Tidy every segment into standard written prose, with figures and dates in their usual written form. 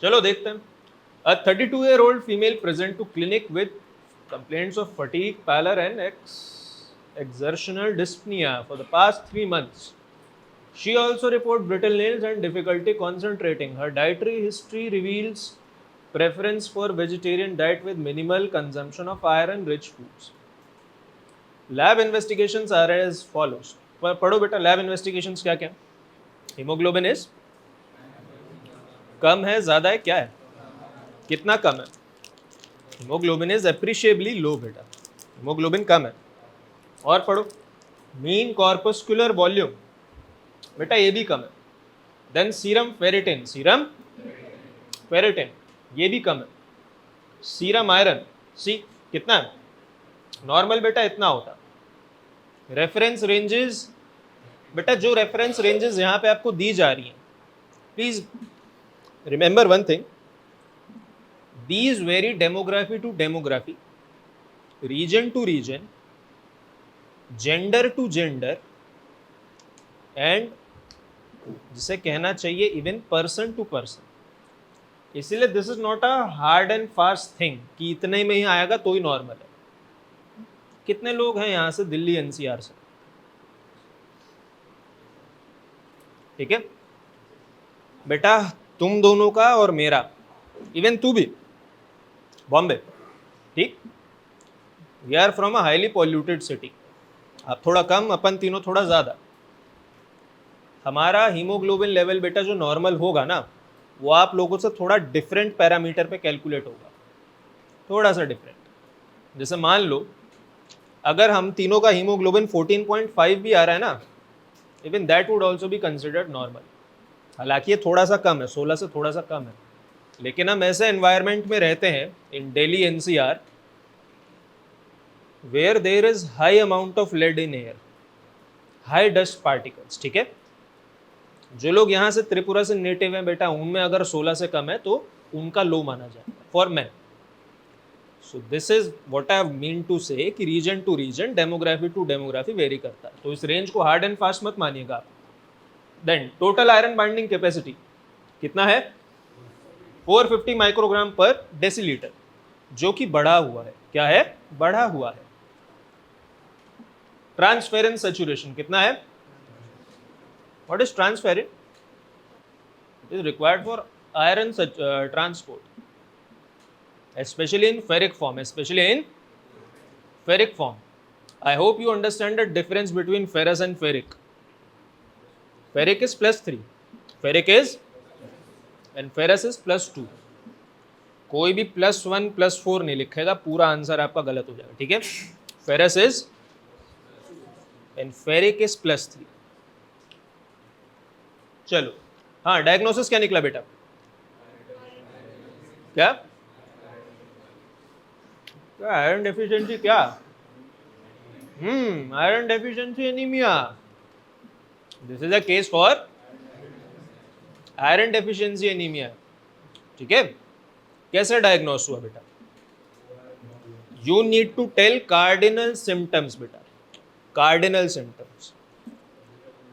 चलो देखते हैं. A 32-year-old female present to clinic with complaints of fatigue, pallor, and exertional dyspnea for the past 3 months. She also reported brittle nails and difficulty concentrating. Her dietary history reveals preference for vegetarian diet with minimal consumption of iron-rich foods. Lab investigations are as follows. पढ़ो बेटा lab investigations क्या क्या. Hemoglobin is कम है, ज़्यादा है, क्या है, कितना कम है. हीमोग्लोबिन इज एप्रिशिएबली लो बेटा, हीमोग्लोबिन कम है. और पढ़ो मीन कॉर्पस्कुलर वॉल्यूम, बेटा ये भी कम है. Then serum ferritin, serum ferritin ये भी कम है. सीरम आयरन सी कितना है, नॉर्मल बेटा इतना होता. रेफरेंस रेंजेस, बेटा जो रेफरेंस रेंजेस यहाँ पे आपको दी जा रही हैं, please remember one thing, these vary demography to demography, region to region, gender to gender, and जिसे कहना चाहिए इवन पर्सन टू पर्सन. इसलिए this is not a hard and fast thing कि इतने में ही आएगा तो ही नॉर्मल है. कितने लोग हैं यहाँ से दिल्ली एनसीआर से, ठीक है बेटा, तुम दोनों का और मेरा, इवन तू भी बॉम्बे, ठीक, we are from a highly polluted city. आप थोड़ा कम, अपन तीनों थोड़ा ज़्यादा. हमारा हीमोग्लोबिन लेवल बेटा जो नॉर्मल होगा ना, वो आप लोगों से थोड़ा डिफरेंट पैरामीटर पे कैलकुलेट होगा, थोड़ा सा डिफरेंट. जैसे मान लो अगर हम तीनों का हीमोग्लोबिन 14.5 भी आ रहा है ना, even that would also be considered normal. हालांकि ये थोड़ा सा कम है, 16 से थोड़ा सा कम है, लेकिन हम ऐसे एनवायरनमेंट में रहते हैं in Delhi NCR where there is high amount of lead in air, high dust particles. ठीक है, जो लोग यहाँ से त्रिपुरा से नेटिव हैं बेटा, उनमें अगर 16 से कम है तो उनका लो माना जाता है for man. So this is what I mean to say कि region to region, demography to demography vary करता है. तो इस रेंज को हार्ड एंड फास्ट मत मानिएगा. Then total iron binding capacity कितना है, 450 माइक्रोग्राम पर डेसीलीटर, जो कि बढ़ा हुआ है. क्या है, बढ़ा हुआ है. ट्रांसफेरेंस सैचुरेशन कितना है, what is transferrin, it is required for iron transport, especially in ferric form, especially in ferric form. I hope you understand the difference between ferrous and ferric. Ferric is +3, ferric is and ferrous is +2. कोई भी +1 +4 नहीं लिखेगा, पूरा answer आपका गलत हो जाएगा. ठीक है, ferrous is and ferric is +3. चलो हाँ, डायग्नोसिस क्या निकला बेटा, क्या आयरन डेफिशिएंसी, क्या iron deficiency anaemia. This is a case for iron deficiency anaemia. ठीक है, कैसे डायग्नोस हुआ बेटा, you need to tell cardinal symptoms बेटा, कार्डिनल सिम्टम्स.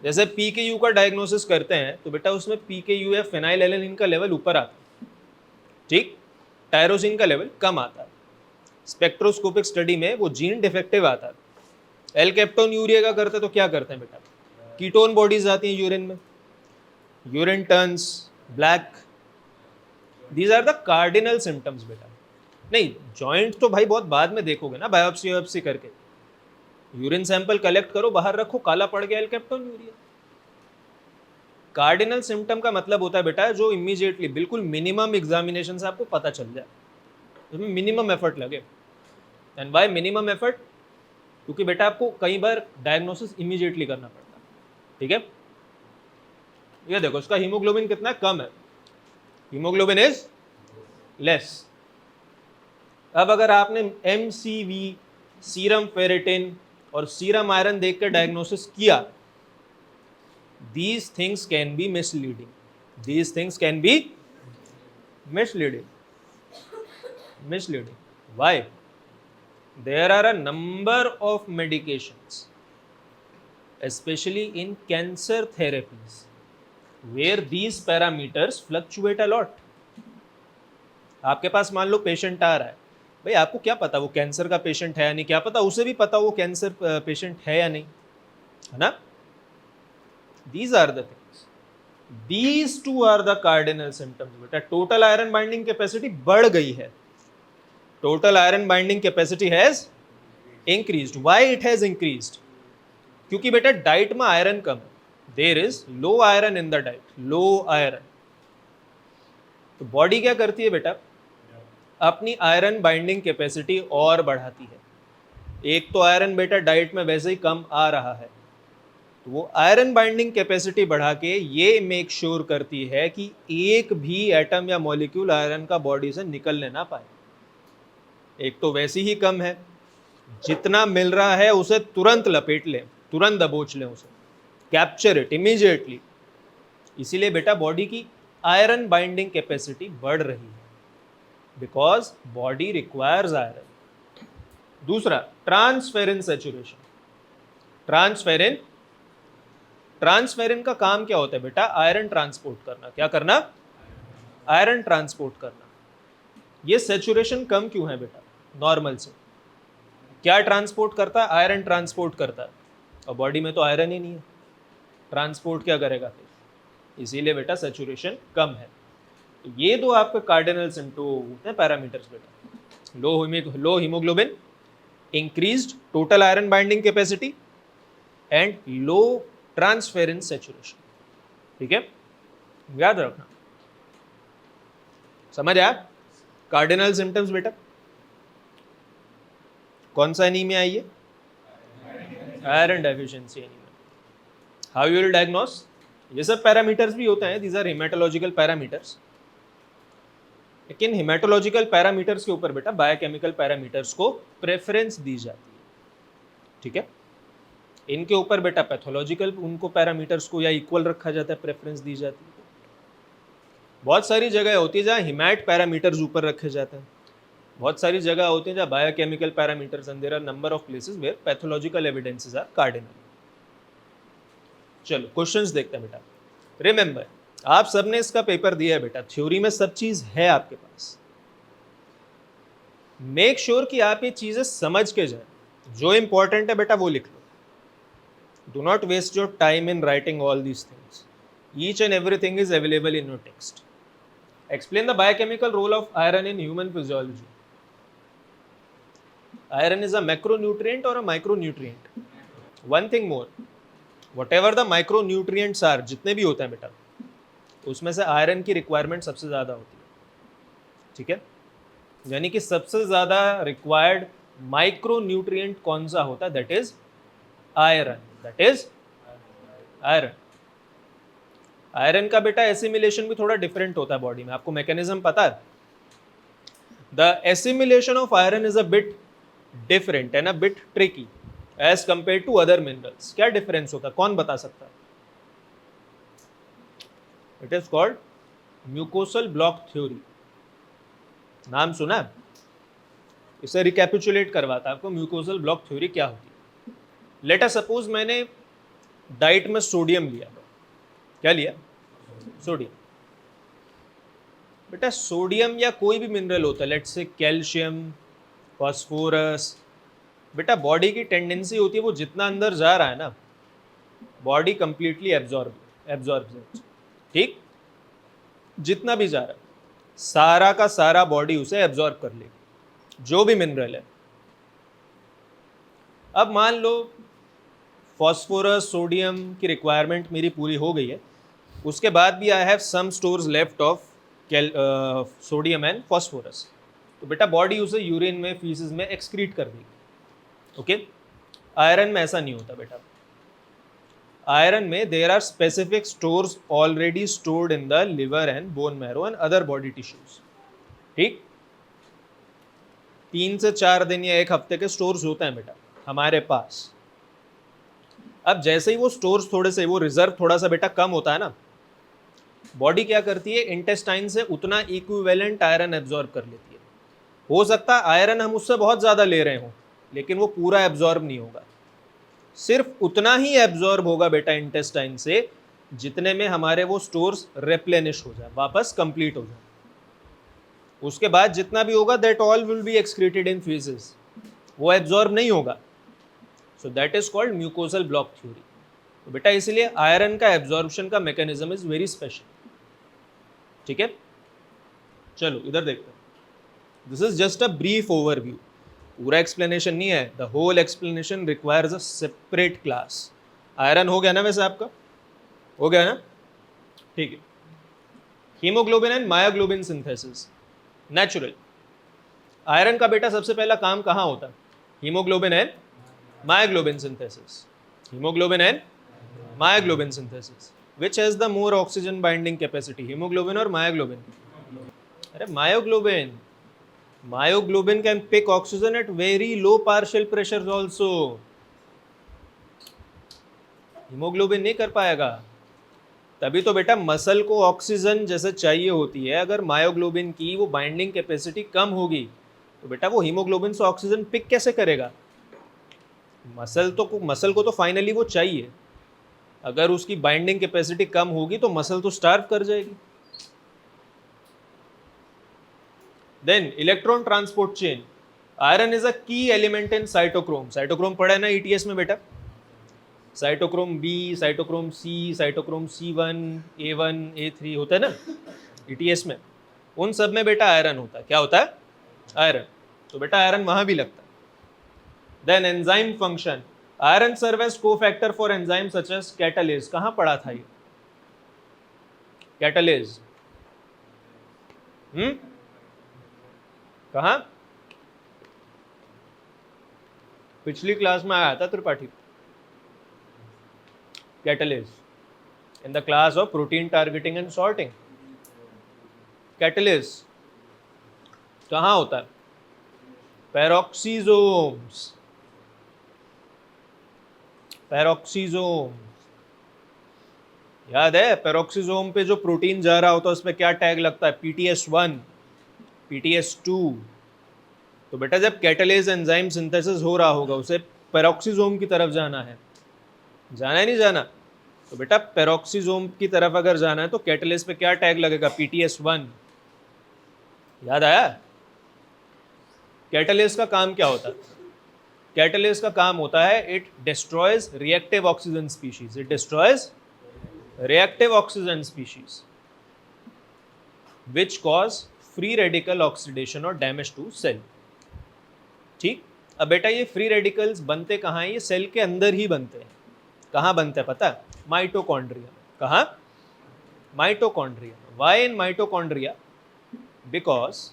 जैसे पीकेयू का डायग्नोसिस करते हैं तो बेटा उसमें पीकेयू या फेनाइलएलेनिन का लेवल ऊपर आता है, ठीक, टायरोसिन का लेवल कम आता है. स्पेक्ट्रोस्कोपिक स्टडी में वो जीन डिफेक्टिव आता है. एल कैप्टोन यूरिया का करते तो क्या करते हैं बेटा, कीटोन बॉडीज आती हैं यूरिन में, urine turns black. These are the cardinal symptoms बेटा. नहीं, जॉइंट तो भाई बहुत बाद में देखोगे ना, बायोप्सी वायोप्सी करके. यूरिन सैंपल कलेक्ट करो, बाहर रखो, काला पड़ गया एल कैप्टोन यूरिया. कार्डिनल सिम्टम का मतलब होता है बेटा जो इमीडिएटली बिल्कुल मिनिमम एग्जामिनेशन से आपको पता चल जाए, उसमें मिनिमम एफर्ट लगे. एंड बाय मिनिमम एफर्ट, क्योंकि बेटा आपको कई बार डायग्नोसिस इमीडिएटली करना पड़ता है. ठीक है, ये देखो इसका हीमोग्लोबिन कितना कम है, हीमोग्लोबिन इज लेस. अब अगर आपने MCV, सीरम फेरिटिन और सीरम आयरन देख कर डायग्नोसिस किया, these things can be misleading, these things can be misleading. Why? There are a number of medications, especially in cancer therapies, where these parameters fluctuate a lot. आपके पास मान लो patient आ रहा है, भाई आपको क्या पता वो कैंसर का पेशेंट है या नहीं, क्या पता उसे भी पता वो कैंसर पेशेंट है या नहीं, है ना। These are the things, these two are the cardinal symptoms. बेटा टोटल आयरन बाइंडिंग कैपेसिटी बढ़ गई है, total iron binding capacity has increased. Why it has increased? क्योंकि बेटा डाइट में आयरन कम है, there is low iron in the diet, low iron. तो बॉडी क्या करती है बेटा, अपनी आयरन बाइंडिंग कैपेसिटी और बढ़ाती है। एक तो आयरन बेटा डाइट में वैसे ही कम आ रहा है, तो वो आयरन बाइंडिंग कैपेसिटी बढ़ा के ये मेक श्योर करती है कि एक भी एटम या मॉलिक्यूल आयरन का बॉडी से निकलने ना पाए। एक तो वैसी ही कम है, जितना मिल रहा है उसे तुरंत लपेट लें, तुरंत दबोच लें उसे, कैप्चर इट इमीडिएटली। इसीलिए बेटा बॉडी की आयरन बाइंडिंग कैपेसिटी बढ़ रही है, बिकॉज बॉडी रिक्वायर्स आयरन। दूसरा, ट्रांसफेरिन सैचुरेशन। ट्रांसफेरिन, ट्रांसफेरिन का काम क्या होता है बेटा, आयरन ट्रांसपोर्ट करना। क्या करना? आयरन ट्रांसपोर्ट करना। ये सैचुरेशन कम क्यों है बेटा नॉर्मल से? क्या ट्रांसपोर्ट करता है? आयरन ट्रांसपोर्ट करता है, और बॉडी में तो आयरन ही नहीं है, ट्रांसपोर्ट क्या करेगा फिर? इसीलिए बेटा सैचुरेशन कम है। तो ये दो आपके कार्डिनल सिम्टम होते हैं पैरामीटर्स बेटा, low haemoglobin, increased total iron binding capacity and low transferrin saturation. ठीक है, याद रखना। समझ आया कार्डिनल सिम्टम्स बेटा? कौन सा एनीमिया है ये? Iron deficiency anaemia. How you will diagnose? ये सब पैरामीटर्स भी होते हैं, दीज आर हेमेटोलॉजिकल पैरामीटर्स। लेकिन हेमेटोलॉजिकल पैरामीटर्स के ऊपर बेटा बायोकेमिकल पैरामीटर्स को प्रेफरेंस दी जाती है। ठीक है, इनके ऊपर बेटा पैथोलॉजिकल उनको पैरामीटर्स को या इक्वल रखा जाता है, प्रेफरेंस दी जाती है। बहुत सारी जगह होती है जहाँ हिमैट पैरामीटर्स ऊपर रखे जाते हैं, बहुत सारी जगह होती है जहाँ biochemical parameters, and there are number of places where pathological evidences are cardinal. चलो क्वेश्चंस देखते हैं बेटा। रिमेंबर, आप सबने इसका पेपर दिया है बेटा, थ्योरी में सब चीज है आपके पास। मेक श्योर कि आप ये चीजें समझ के जाए, जो इंपॉर्टेंट है बेटा वो लिख लो। Do not waste your time in writing all these things, each and everything is available in your text. Explain the biochemical role of iron in human physiology. Iron is a macronutrient or a micronutrient? One thing more, whatever the micronutrients are, जितने भी होते हैं बेटा, उसमें से iron की requirement सबसे ज़्यादा होती है। ठीक है, यानी कि सबसे ज़्यादा रिक्वायर्ड माइक्रोन्यूट्रिएंट कौन सा होता है? That is iron, that is iron. Iron का बेटा एसिमिलेशन भी थोड़ा डिफरेंट होता है बॉडी में, आपको मैकेनिज्म पता है? The assimilation of iron is a bit different and a bit tricky as compare to other minerals. क्या डिफरेंस होता है, कौन बता सकता है? It is called mucosal block theory. नाम सुना है? इसे रिकैपिचुलेट करवाता है आपको, म्यूकोसल ब्लॉक थ्योरी क्या होती है। लेट अस सपोज मैंने डाइट में सोडियम लिया। क्या लिया? सोडियम। बेटा सोडियम या कोई भी मिनरल होता है, लेट से कैल्शियम, फॉस्फोरस, बेटा बॉडी की टेंडेंसी होती है वो जितना अंदर जा रहा है ना, बॉडी कंप्लीटली एब्जॉर्ब। ठीक, जितना भी जा रहा है सारा का सारा बॉडी उसे एब्जॉर्ब कर लेगी, जो भी मिनरल है। अब मान लो फॉस्फोरस सोडियम की रिक्वायरमेंट मेरी पूरी हो गई है, उसके बाद भी I have some stores left of sodium and phosphorus, तो बेटा बॉडी उसे यूरिन में, फीसिस में एक्सक्रीट कर देगी। ओके, आयरन में ऐसा नहीं होता बेटा। आयरन में there are specific stores already stored in the liver and bone marrow and other body tissues. ठीक, 3 से 4 दिन या 1 हफ्ते के स्टोर्स होते हैं बेटा हमारे पास। अब जैसे ही वो स्टोर्स थोड़े से, वो रिजर्व थोड़ा सा बेटा कम होता है ना, बॉडी क्या करती है, इंटेस्टाइन से उतना इक्विवेलेंट आयरन एब्जॉर्ब कर लेती है। हो सकता है आयरन हम उससे बहुत ज्यादा ले रहे हों, लेकिन वो पूरा एब्जॉर्ब नहीं होगा, सिर्फ उतना ही एब्जॉर्ब होगा बेटा इंटेस्टाइन से जितने में हमारे वो स्टोर्स रिप्लेनिश हो जाए, वापस कंप्लीट हो जाए। उसके बाद जितना भी होगा that all will be excreted in faeces, वो एब्जॉर्ब नहीं होगा। So that is called mucosal block theory. तो बेटा इसलिए आयरन का एब्जॉर्प्शन का मैकेनिज्म इज वेरी स्पेशल। ठीक है, चलो इधर देखते हैं। This is just a brief overview, पूरा एक्सप्लेनेशन नहीं है। The whole explanation requires a separate class. Iron हो गया ना वैसे आपका, हो गया ना? ठीक है। Haemoglobin and myoglobin synthesis natural. Iron का बेटा सबसे पहला काम कहाँ होता है? Haemoglobin and myoglobin synthesis. Haemoglobin and myoglobin synthesis. Which has the more oxygen binding capacity, haemoglobin और मायोग्लोबिन? अरे myoglobin. Myoglobin can pick oxygen at very low partial pressures also. Haemoglobin नहीं कर पाएगा। तभी तो बेटा मसल को ऑक्सीजन जैसे चाहिए होती है, अगर मायोग्लोबिन की वो बाइंडिंग कैपेसिटी कम होगी तो बेटा वो हीमोग्लोबिन से ऑक्सीजन पिक कैसे करेगा? मसल को तो फाइनली वो चाहिए, अगर उसकी बाइंडिंग कैपेसिटी कम होगी तो मसल तो स्टार्व कर जाएगी। Then electron transport chain. Iron is a key element in cytochrome. Cytochrome पढ़ा है ना ईटीएस में बेटा? Cytochrome B, cytochrome C, cytochrome C1, A1, A3 होता है ना ईटीएस में। उन सब में बेटा आयरन होता है। क्या होता है? आयरन। तो बेटा आयरन वहां भी लगता है। Then enzyme function. Iron serve as cofactor for enzyme such as catalase. कहां पढ़ा था ये कैटालेज? कहां? पिछली क्लास में आया था Tripathi. Catalase in the class of protein targeting and sorting. Catalase कहाँ होता है? पेरोक्सीजोम्स। पेरोक्सीजोम याद है? पेरोक्सीजोम पे जो प्रोटीन जा रहा होता है उसमें क्या टैग लगता है? PTS1, PTS2। तो बेटा जब कैटालेज एंजाइम सिंथेसिस हो रहा होगा उसे पेरोक्सीजोम की तरफ जाना है, जाना है नहीं जाना? तो बेटा पेरोक्सीजोम की तरफ अगर जाना है तो कैटालेज पे क्या टैग लगेगा? PTS1। याद आया? कैटालेज का काम क्या होता है? कैटालेज का काम होता है it destroys reactive oxygen species. It destroys reactive oxygen species which cause free radical oxidation और डैमेज टू सेल। ठीक। अब बेटा ये फ्री रेडिकल्स बनते कहाँ हैं? ये सेल के अंदर ही बनते हैं। कहाँ बनते हैं पता है? माइटोकॉन्ड्रिया। कहाँ? Mitochondria. Why in mitochondria? Because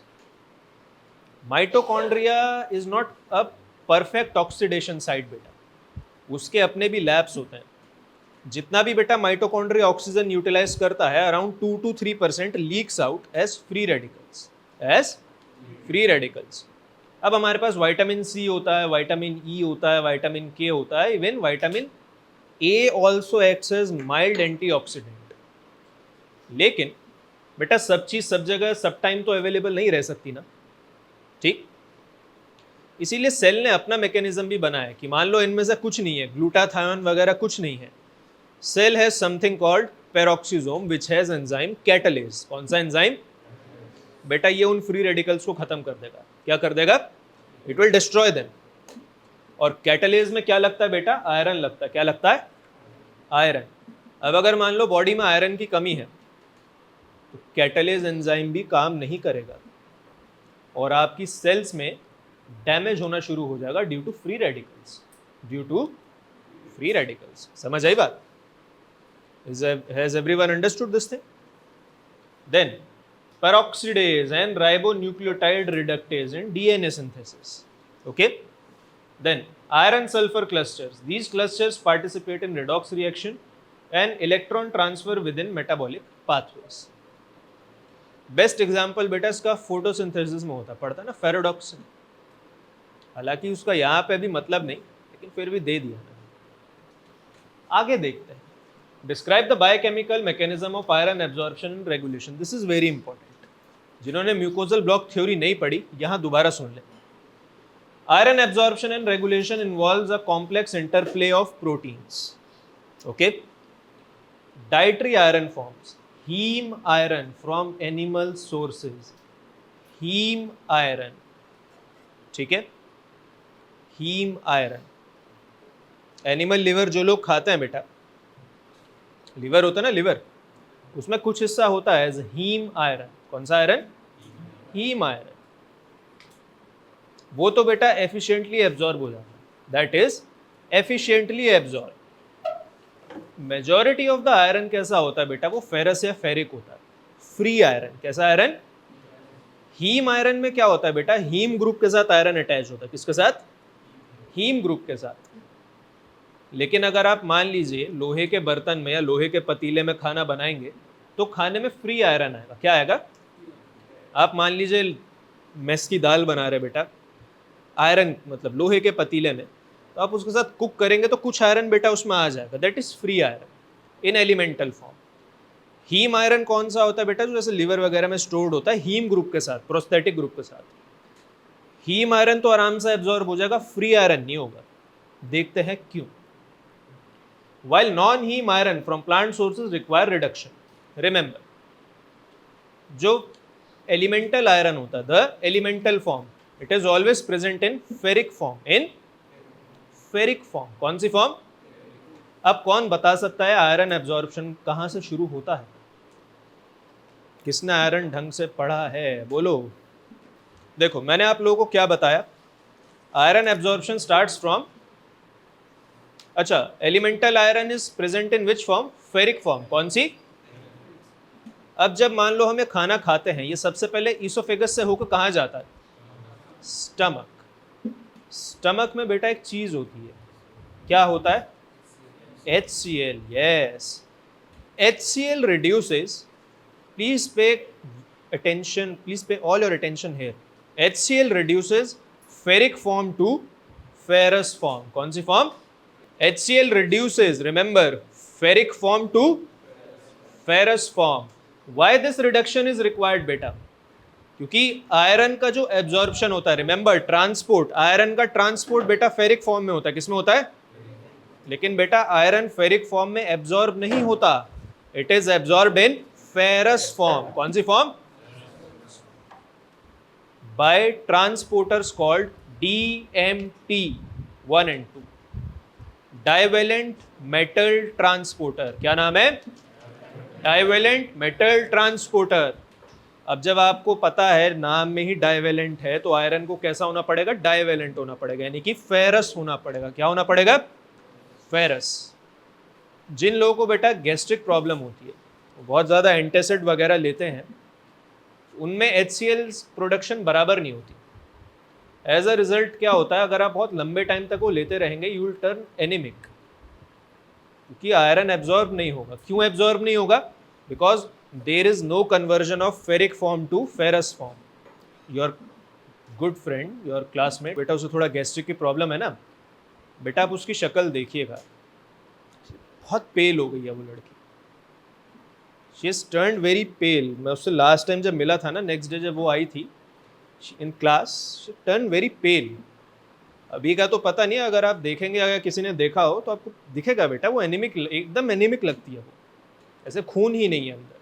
mitochondria is not a perfect oxidation site बेटा, उसके अपने भी लैब्स होते हैं। जितना भी बेटा माइटोकॉन्ड्रिया ऑक्सीजन यूटिलाइज करता है around 2 to 3% leaks out as free radicals, as free radicals. अब हमारे पास विटामिन सी होता है, विटामिन ई होता है, विटामिन के होता है, even vitamin A also acts as mild antioxidant. लेकिन बेटा सब चीज सब जगह सब टाइम तो अवेलेबल नहीं रह सकती ना। ठीक। इसीलिए सेल ने अपना मैकेनिज्म भी बनाया कि मान लो इनमें से कुछ नहीं है, ग्लूटाथायोन वगैरह कुछ नहीं है, cell has something called peroxisome which has enzyme catalase. कौन सा एंजाइम बेटा? ये उन फ्री रेडिकल्स को खत्म कर देगा। क्या कर देगा? It will destroy them. और कैटालेज में क्या लगता है बेटा? आयरन लगता है। क्या लगता है? आयरन। अब अगर मान लो बॉडी में आयरन की कमी है तो कैटालेज एंजाइम भी काम नहीं करेगा और आपकी सेल्स में डैमेज होना शुरू हो जाएगा due to free radicals, due to free radicals. समझ आई बात? Has everyone understood this thing? Then peroxidase and ribonucleotide reductase in DNA synthesis. Okay. Then iron sulfur clusters. These clusters participate in redox reaction and electron transfer within metabolic pathways. Best example बेटा इसका photosynthesis में होता, पड़ता है ना, फेरोडॉक्सिन। हालांकि उसका यहाँ पे भी मतलब नहीं, लेकिन फिर भी दे दिया ना। आगे देखते हैं। Describe the biochemical mechanism of iron absorption and regulation. This is very important. जिन्होंने म्यूकोजल ब्लॉक थ्योरी नहीं पढ़ी यहाँ दोबारा सुन ले। Iron absorption and regulation involves a complex interplay of proteins. Okay. Dietary iron forms heme iron from animal sources. Heme iron, ठीक है, haem iron. Animal liver जो लोग खाते हैं बेटा, लिवर होता है ना, लिवर, उसमें कुछ हिस्सा होता है एज हीम आयरन। कौन सा आयरन? Haem iron. वो तो बेटा एफिशिएंटली एब्जॉर्ब हो जाता है, that is efficiently absorb. Majority of the iron कैसा होता है बेटा? वो फेरस या फेरिक होता है, फ्री आयरन। कैसा आयरन? हीम आयरन में क्या होता है बेटा? हीम ग्रुप के साथ आयरन अटैच होता है। किसके साथ? हीम ग्रुप के साथ। लेकिन अगर आप मान लीजिए लोहे के बर्तन में या लोहे के पतीले में खाना बनाएंगे तो खाने में फ्री आयरन आएगा। क्या आएगा? आप मान लीजिए मेस की दाल बना रहे बेटा, आयरन मतलब लोहे के पतीले में, तो आप उसके साथ कुक करेंगे तो कुछ आयरन बेटा उसमें आ जाएगा, that is free iron in elemental form. Heme iron कौन सा होता है बेटा? जो जैसे लिवर वगैरह में स्टोर्ड होता है हीम ग्रुप के साथ, प्रोस्थेटिक ग्रुप के साथ। हीम आयरन तो आराम से एब्जॉर्ब हो जाएगा, फ्री आयरन नहीं होगा। देखते हैं क्यों। While non-heme iron from plant sources require reduction. Remember, जो elemental iron होता है, the elemental form, it is always present in ferric form. in ferric form. कौन सी फॉर्म? अब कौन बता सकता है आयरन एब्जॉर्प्शन कहां से शुरू होता है? किसने आयरन ढंग से पढ़ा है? बोलो। देखो मैंने आप लोगों को क्या बताया, आयरन एब्जॉर्प्शन स्टार्ट्स फ्रॉम, अच्छा, elemental iron is present in which form? Ferric form. कौन सी? अब जब मान लो हम ये खाना खाते हैं, ये सबसे पहले ईसोफेगस से होकर कहाँ जाता है? स्टमक। स्टमक में बेटा एक चीज होती है, क्या होता है? HCl। Yes, HCl reduces, please pay attention, please pay all your attention here. HCl reduces ferric form to ferrous form. कौन सी form? HCl reduces, remember, ferric form to ferrous form. Why this reduction is required बेटा? क्योंकि iron का जो absorption होता है, remember transport, iron का transport बेटा फेरिक फॉर्म में होता है। किसमें होता है? लेकिन बेटा आयरन फेरिक फॉर्म में एब्जॉर्ब नहीं होता, it is absorb in ferrous form. कौन सी form? By transporters called DMT 1 and 2, divalent metal transporter. क्या नाम है? Divalent metal transporter. अब जब आपको पता है नाम में ही डाइवेलेंट है तो आयरन को कैसा होना पड़ेगा? डाइवेलेंट होना पड़ेगा, यानी कि फेरस होना पड़ेगा। क्या होना पड़ेगा? फेरस। जिन लोगों को बेटा गैस्ट्रिक प्रॉब्लम होती है, वो बहुत ज़्यादा एंटासिड वगैरह लेते हैं, उनमें HCl प्रोडक्शन बराबर नहीं होती। एज अ रिजल्ट क्या होता है, अगर आप बहुत लंबे टाइम तक वो लेते रहेंगे, यू विल टर्न एनीमिक, क्योंकि आयरन एब्जॉर्ब नहीं होगा। क्यों एब्जॉर्ब नहीं होगा? Because there is no conversion of ferric form to ferrous form. Your good friend, your classmate, बेटा उसे थोड़ा गैस्ट्रिक की प्रॉब्लम है ना बेटा, आप उसकी शक्ल देखिएगा, बहुत पेल हो गई है वो लड़की, शी इज टर्न्ड वेरी पेल। मैं उससे लास्ट टाइम जब मिला था ना, नेक्स्ट डे जब वो आई थी in class, she turn very पेल। अभी का तो पता नहीं, अगर आप देखेंगे, अगर किसी ने देखा हो तो आपको दिखेगा बेटा वो एनीमिक, एकदम एनीमिक लगती है वो, ऐसे खून ही नहीं है अंदर,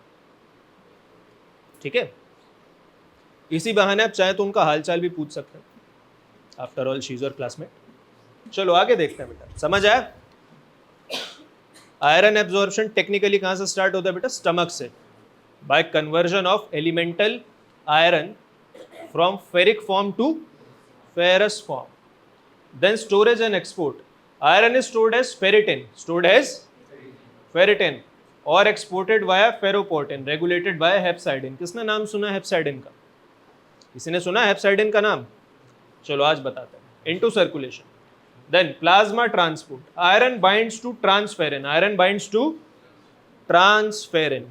ठीक है। इसी बहाने आप चाहे तो उनका हालचाल भी पूछ सकते हैं, after all she is your classmate. चलो आगे देखते हैं बेटा, समझ आया? आयरन एब्जॉर्प्शन टेक्निकली कहाँ से स्टार्ट होता है बेटा? स्टमक से, by conversion of elemental iron from ferric form to ferrous form. Then storage and export. Iron is stored as ferritin, or exported via ferroportin, regulated by hepcidin. किसने नाम सुना हेप्साइडिन का? किसी ने सुना हेप्साइडिन का नाम? चलो आज बताते हैं। Into circulation. Then plasma transport. Iron binds to transferrin.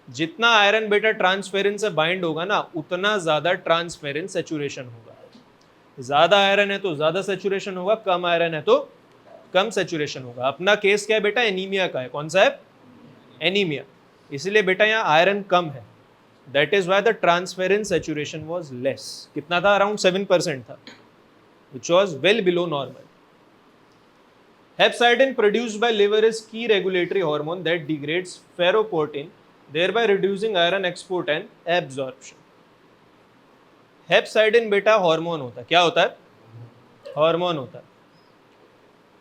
जितना आयरन बेटा ट्रांसफेरिन से बाइंड होगा ना, उतना ज्यादा ट्रांसफेरिन सेचुरेशन होगा। ज्यादा आयरन है तो ज्यादा सेचुरेशन होगा, कम आयरन है तो कम सेचुरेशन होगा। अपना केस क्या है बेटा? एनीमिया का है। कौन सा है? एनीमिया। इसलिए बेटा यहाँ आयरन कम है, that is why the transferrin saturation was less. कितना था? अराउंड 7% था, which was well below normal. Hepcidin produced by liver is key regulatory hormone that degrades ferroportin thereby reducing iron export and absorption. हेप्साइडिन बेटा hormone होता है, क्या होता है? Hormone होता है।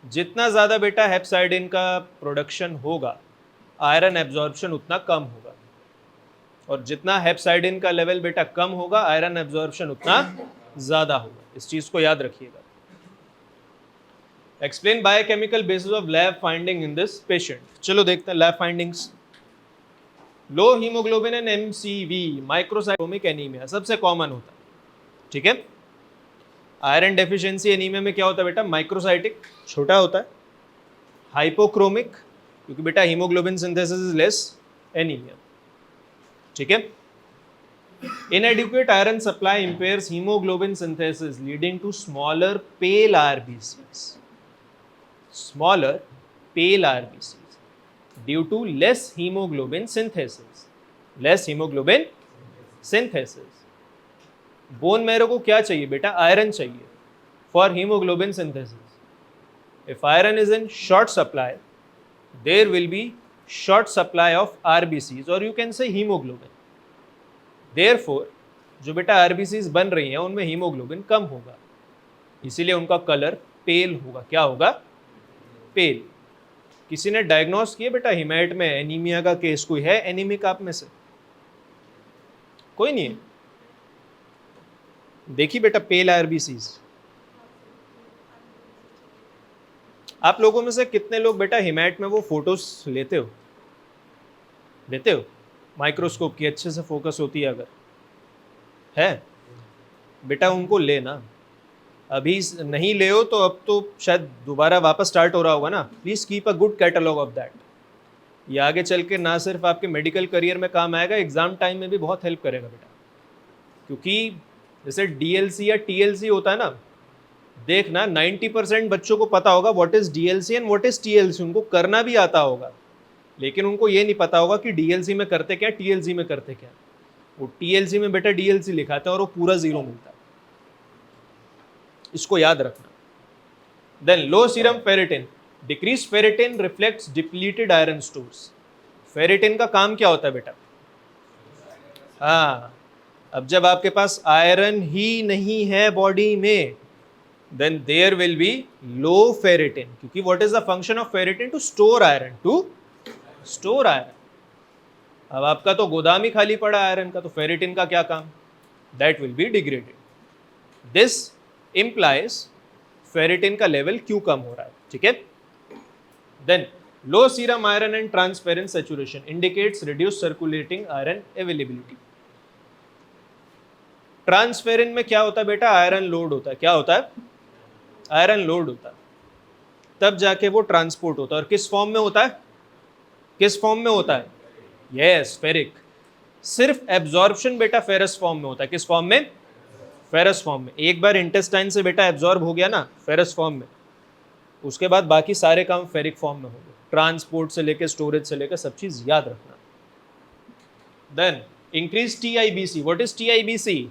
जितना ज़्यादा बेटा हेप्साइडिन का प्रोडक्शन होगा, आयरन एब्जॉर्प्शन उतना कम होगा, और जितना हेप्साइडिन का लेवल बेटा कम होगा, आयरन एब्जॉर्प्शन उतना ज़्यादा होगा। इस चीज़ को याद रखिएगा। Explain biochemical basis of lab finding in this patient. चलो देखते हैं lab findings. Low haemoglobin and MCV, microcytic anaemia सबसे कॉमन होता है, ठीक है। आयरन डेफिशिएंसी एनीमिया में क्या होता है बेटा? माइक्रोसाइटिक, छोटा होता है। हाइपोक्रोमिक, क्योंकि बेटा haemoglobin synthesis is less, anaemia, ठीक है। Inadequate iron supply impairs haemoglobin synthesis leading to smaller pale RBCs, smaller pale RBCs due to less haemoglobin synthesis, less haemoglobin synthesis. Bone marrow को क्या चाहिए बेटा? आयरन चाहिए for haemoglobin synthesis. If iron is in short supply, there will be short supply of RBCs और you can say haemoglobin. Therefore जो बेटा RBCs बन रही हैं उनमें हीमोग्लोबिन कम होगा, इसीलिए उनका कलर पेल होगा। क्या होगा? पेल। किसी ने डायग्नोस किया बेटा हिमैट में एनीमिया का केस? कोई है एनीमिक आप में से? कोई नहीं है। देखिए बेटा पेल आरबीसीज। आप लोगों में से कितने लोग बेटा हिमैट में वो फोटोज लेते हो? लेते हो? माइक्रोस्कोप की अच्छे से फोकस होती है अगर है बेटा, उनको लेना। अभी नहीं ले हो तो अब तो शायद दोबारा वापस स्टार्ट हो रहा होगा ना। Please keep a good catalogue of that. ये आगे चल के ना सिर्फ आपके मेडिकल करियर में काम आएगा, एग्जाम टाइम में भी बहुत हेल्प करेगा बेटा। क्योंकि जैसे डीएलसी या टीएलसी होता है ना, देखना 90% बच्चों को पता होगा what is DLC and what is TLC, उनको करना भी आता होगा, लेकिन उनको ये नहीं पता होगा कि डीएलसी में करते क्या, टीएलसी में करते क्या। वो टीएलसी में बेटा डीएलसी लिखाते हैं और वो पूरा जीरो मिलता है, इसको याद रखना। Then low serum ferritin, decrease ferritin reflects depleted iron stores. Ferritin का काम क्या होता है बेटा? हाँ, अब जब आपके पास आयरन ही नहीं है बॉडी में, then there will be low ferritin, क्योंकि what is the function of ferritin? To store iron, to store iron. अब आपका तो गोदाम ही खाली पड़ा आयरन का, तो फेरेटिन का क्या काम? That will be degraded. This implies ferritin का लेवल क्यों कम हो रहा है, ठीक है। Then low serum iron and transparent saturation indicates reduce circulating iron availability. Transferrin में क्या होता है बेटा? आयरन लोड होता है। क्या होता है? आयरन लोड होता है, तब जाके वो ट्रांसपोर्ट होता है। और किस फॉर्म में होता है? किस फॉर्म में होता है? Yes, ferric. सिर्फ एब्जॉर्प्शन बेटा फेरस फॉर्म में होता है। किस फॉर्म में? फेरस फॉर्म में। एक बार इंटेस्टाइन से बेटा एब्जॉर्ब हो गया ना फेरस फॉर्म में, उसके बाद बाकी सारे काम फेरिक फॉर्म में होंगे। ट्रांसपोर्ट से लेकर स्टोरेज से लेकर सब चीज याद रखना। Then increase TIBC. What is TIBC?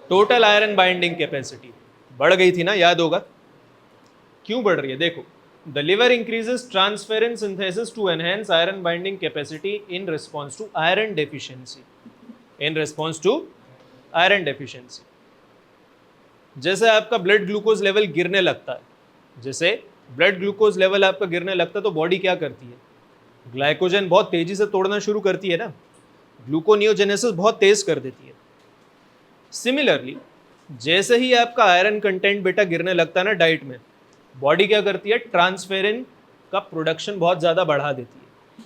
Total iron binding capacity बढ़ गई थी ना, याद होगा। क्यों बढ़ रही है? देखो, the liver increases transferrin synthesis to enhance iron binding capacity in response to iron deficiency, in response to iron deficiency. जैसे आपका ब्लड ग्लूकोज लेवल गिरने लगता है, जैसे ब्लड ग्लूकोज लेवल आपका गिरने लगता है तो बॉडी क्या करती है? ग्लाइकोजन बहुत तेजी से तोड़ना शुरू करती है ना, ग्लूकोनियोजेनेसिस बहुत तेज कर देती है। सिमिलरली जैसे ही आपका आयरन कंटेंट बेटा गिरने लगता है ना डाइट में, बॉडी क्या करती है? ट्रांसफेरिन का प्रोडक्शन बहुत ज़्यादा बढ़ा देती है,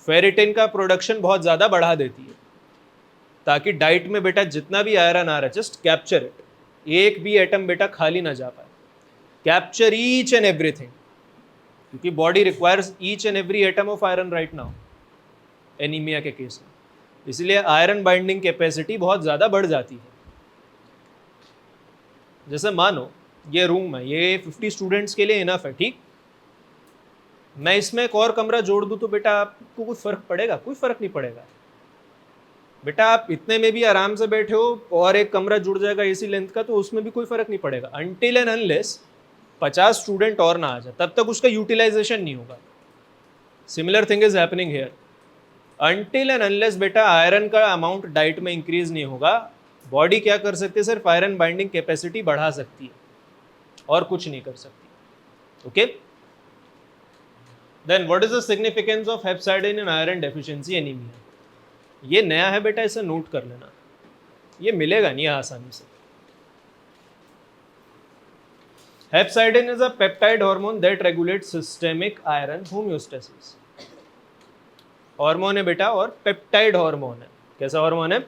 फेरेटिन का प्रोडक्शन बहुत ज़्यादा बढ़ा देती है, ताकि डाइट में बेटा जितना भी आयरन आ रहा है जस्ट कैप्चर इट, एक भी एटम बेटा खाली ना जा पाए, कैप्चर ईच एंड एवरीथिंग, क्योंकि body requires each and every atom of iron right now anaemia के केस में। इसलिए आयरन बाइंडिंग कैपेसिटी बहुत ज़्यादा बढ़ जाती है। जैसे मानो ये रूम है, ये 50 स्टूडेंट्स के लिए इनफ है, ठीक। मैं इसमें एक और कमरा जोड़ दूं तो बेटा आपको कुछ फर्क पड़ेगा? कोई फर्क नहीं पड़ेगा बेटा। आप इतने में भी आराम से बैठे हो और एक कमरा जुड़ जाएगा इसी लेंथ का, तो उसमें भी कोई फर्क नहीं पड़ेगा अनटिल एंड अनलेस 50 स्टूडेंट और ना आ जाए, तब तक उसका यूटिलाइजेशन नहीं होगा। Similar thing is happening here. Until and unless बेटा आयरन का अमाउंट डाइट में इंक्रीज नहीं होगा, बॉडी क्या कर सकती है, सिर्फ आयरन बाइंडिंग कैपेसिटी बढ़ा सकती है और कुछ नहीं कर सकती। Okay, then what is the significance of hepcidin in iron deficiency anaemia? ये नया है बेटा, इसे नोट कर लेना, ये मिलेगा नहीं आसानी से। Hepcidin is a peptide hormone that regulates systemic iron homeostasis. Hormone है बेटा और पेप्टाइड हार्मोन है। कैसा हार्मोन है?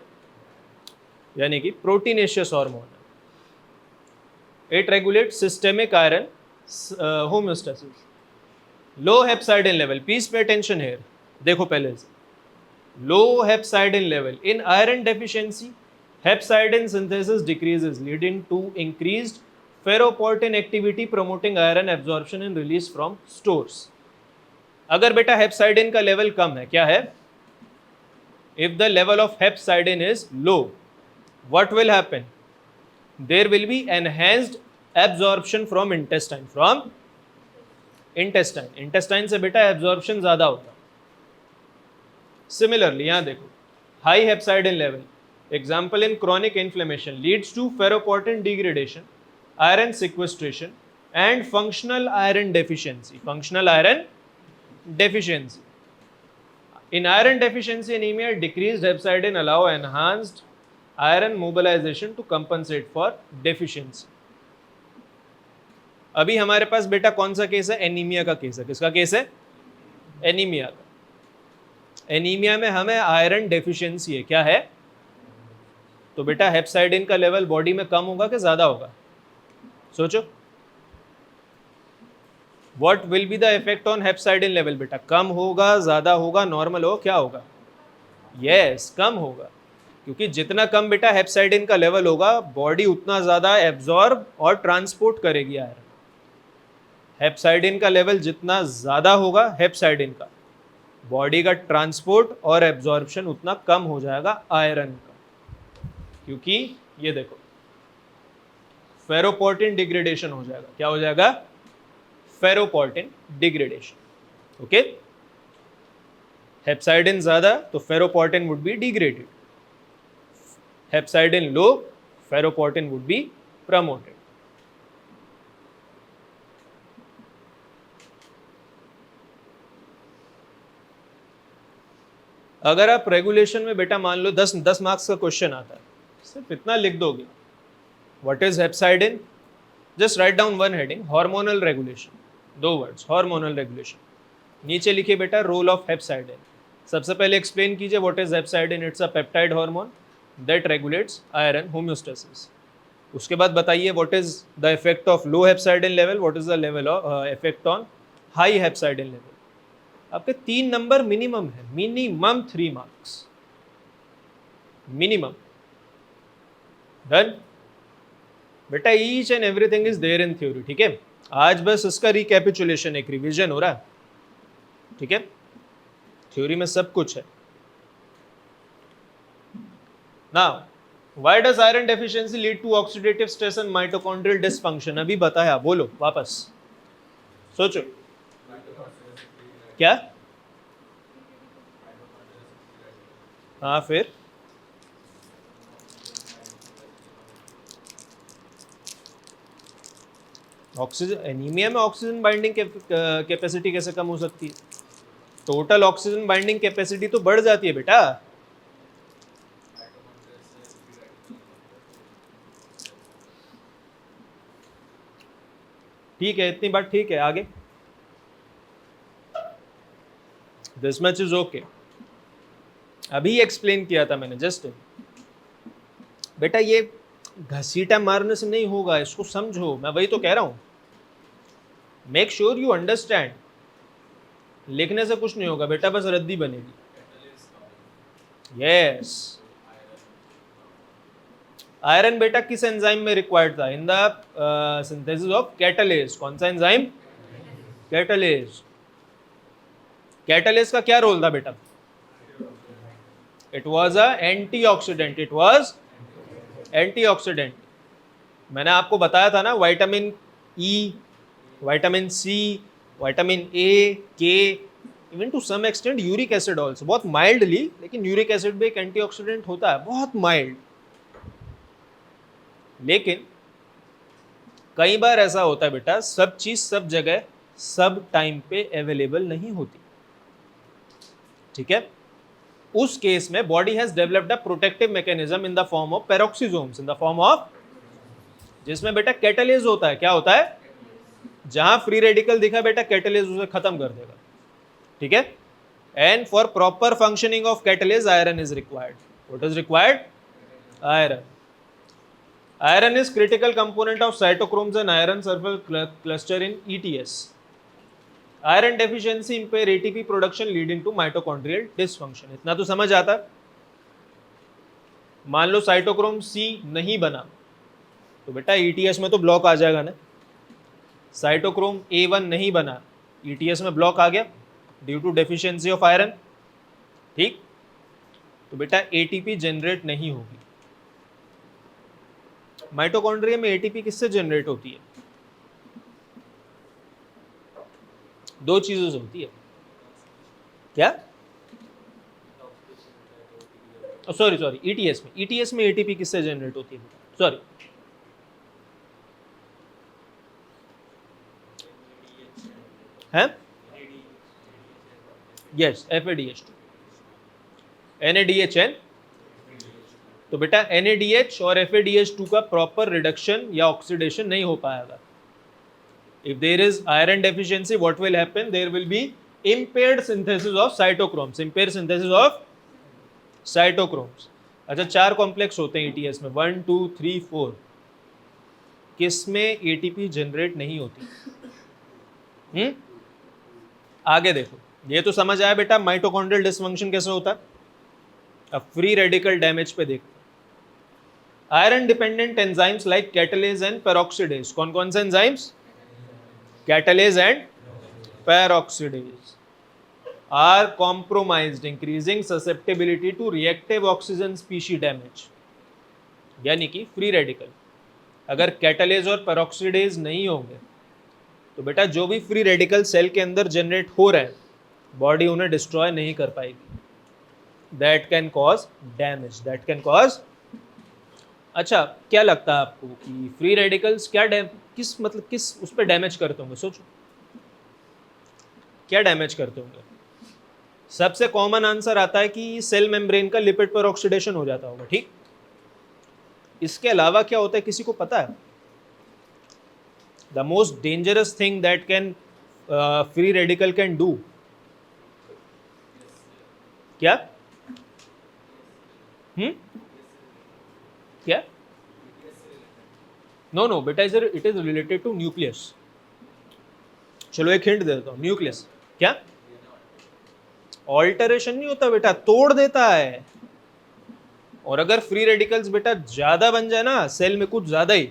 यानी कि प्रोटीनेशियस हार्मोन है। It regulates systemic iron homeostasis. Low hepcidin level, please pay attention here, देखो पहले से, low hepcidin level in iron deficiency, hepcidin synthesis decreases leading to increased ferroportin activity promoting iron absorption and release from stores। अगर बेटा हेप्साइडिन का level कम है, क्या है, if the level of hepcidin is low, what will happen, there will be enhanced absorption from intestine, intestine से बेटा absorption ज्यादा होगा। सिमिलरली यहां देखो, high hepcidin level, example in chronic inflammation, leads to ferroportin degradation, iron sequestration and functional iron deficiency, in iron deficiency anemia, decreased hepcidin allow enhanced iron mobilization to compensate for deficiency। अभी हमारे पास बेटा कौन सा case है, anaemia का case है। किसका case है? एनीमिया का। एनीमिया में हमें आयरन डेफिशिएंसी है, क्या है, तो बेटा हेप्साइडिन का लेवल बॉडी में कम होगा कि ज्यादा होगा, सोचो। What will be the effect on hepcidin level बेटा, कम होगा, ज्यादा होगा, नॉर्मल हो, क्या होगा, यस कम होगा, क्योंकि जितना कम बेटा हेप्साइडिन का लेवल होगा, बॉडी उतना ज्यादा एब्जॉर्ब और ट्रांसपोर्ट करेगी आयरन। हेप्साइडिन का लेवल जितना ज्यादा होगा, हेप्साइडिन का, बॉडी का ट्रांसपोर्ट और एब्जॉर्प्शन उतना कम हो जाएगा आयरन का, क्योंकि ये देखो फेरोपोर्टिन डिग्रेडेशन हो जाएगा। क्या हो जाएगा? फेरोपोर्टिन डिग्रेडेशन। ओके, हेप्साइडिन ज्यादा तो ferroportin would be degraded, hepcidin low, ferroportin would be promoted. अगर आप रेगुलेशन में बेटा मान लो 10 मार्क्स का क्वेश्चन आता है, सिर्फ इतना लिख दोगे, what is hepcidin, just write down one heading, hormonal regulation, 2 words, hormonal regulation. नीचे लिखिए बेटा रोल ऑफ हेप्साइडिन। सबसे पहले एक्सप्लेन कीजिए what is hepcidin. It's a peptide hormone that regulates iron homeostasis. उसके बाद बताइए what is the effect of low hepcidin level, what is the level of effect on high hepcidin level. आपके 3 number minimum है, minimum 3 marks minimum. Done बेटा, each and everything is there in theory. ठीक है, आज बस इसका recapitulation, एक revision हो रहा है। ठीक है, थ्योरी में सब कुछ है। Now why does iron deficiency lead to oxidative stress and mitochondrial dysfunction? अभी बताया, बोलो वापस, सोचो क्या। हाँ, फिर ऑक्सीजन, एनीमिया में ऑक्सीजन बाइंडिंग कैपेसिटी कैसे कम हो सकती है? टोटल ऑक्सीजन बाइंडिंग कैपेसिटी तो बढ़ जाती है बेटा। ठीक है, इतनी बात ठीक है, आगे दिस मच इज ओके। अभी एक्सप्लेन किया था मैंने जस्ट। बेटा ये घसीटा मारने से नहीं होगा, इसको समझो, मैं वही तो कह रहा हूं। Make sure you understand. लिखने से कुछ नहीं होगा बेटा, बस रद्दी बनेगी। यस, आयरन बेटा किस एंजाइम में रिक्वायर्ड था? In the synthesis of catalase. कौन सा एंजाइम? कैटालेज। कैटालेज का क्या रोल था बेटा? It was a antioxidant, it was antioxidant. मैंने आपको बताया था ना, vitamin E, vitamin C, vitamin A, K, even to some extent uric acid also, बहुत माइल्डली, लेकिन यूरिक एसिड भी एक एंटीऑक्सीडेंट होता है, बहुत माइल्ड। लेकिन कई बार ऐसा होता है बेटा, सब चीज सब जगह सब टाइम पे अवेलेबल नहीं होती, ठीक है। उस केस में body has developed a protective mechanism in the form of peroxisomes, in the form of, जिसमें बेटा कैटालेज होता है। क्या होता है? जहां फ्री रेडिकल दिखा बेटा, कैटालेज उसे खत्म कर देगा, ठीक है। And for proper functioning of catalase iron is required. What is required? Iron. Iron is critical component of cytochromes and iron sulfur cluster in ETS. Iron deficiency impair ATP production leading to mitochondrial dysfunction. इतना तो समझ आता। मान लो cytochrome C नहीं बना तो बेटा ETS में तो ब्लॉक आ जाएगा ना। साइटोक्रोम A1 नहीं बना, ETS में ब्लॉक आ गया due to deficiency of iron, ठीक। तो बेटा ATP जनरेट नहीं होगी। माइटोकॉन्ड्रिया में एटीपी किससे जनरेट होती है? दो चीजों से होती है। क्या? सॉरी ईटीएस में एटीपी किससे जनरेट होती है? सॉरी, है? Yes, FADH2, NADHN। तो बेटा NADH और FADH2 का प्रॉपर रिडक्शन या ऑक्सीडेशन नहीं हो पाएगा। If there is iron deficiency, what will happen? There will be impaired synthesis of cytochromes, impaired synthesis of cytochromes। अच्छा, 4 कॉम्प्लेक्स होते हैं ETS में, 1 2 3 4। किसमें ATP जनरेट नहीं होती? आगे देखो, ये तो समझ आया बेटा माइटोकॉन्ड्रियल डिसफंक्शन कैसे होता है। अब फ्री रेडिकल डैमेज पे देखो। Iron dependent enzymes like catalase and peroxidase. कौन कौन से enzymes? Catalase and peroxidase are compromised, increasing susceptibility to reactive oxygen species damage। यानी कि फ्री रेडिकल अगर कैटालेज और पेरोक्सिडेज नहीं होंगे तो बेटा जो भी फ्री रेडिकल सेल के अंदर जनरेट हो रहे हैं, बॉडी उन्हें डिस्ट्रॉय नहीं कर पाएगी। That can cause damage, that can cause. अच्छा, क्या लगता है आपको कि फ्री रेडिकल्स क्या किस उस पर डैमेज करते होंगे? सोचो, क्या डैमेज करते होंगे? सबसे कॉमन आंसर आता है कि सेल मेम्ब्रेन का लिपिड पर ऑक्सीडेशन हो जाता होगा, ठीक। इसके अलावा क्या होता है, किसी को पता है? The most dangerous thing that can free radical can do, क्या? क्या? नो बेटा, it is related to nucleus. चलो एक हिंट दे देता हूं, न्यूक्लियस क्या? ऑल्टरेशन नहीं होता बेटा, तोड़ देता है। और अगर फ्री रेडिकल्स बेटा ज्यादा बन जाए ना सेल में, कुछ ज्यादा ही,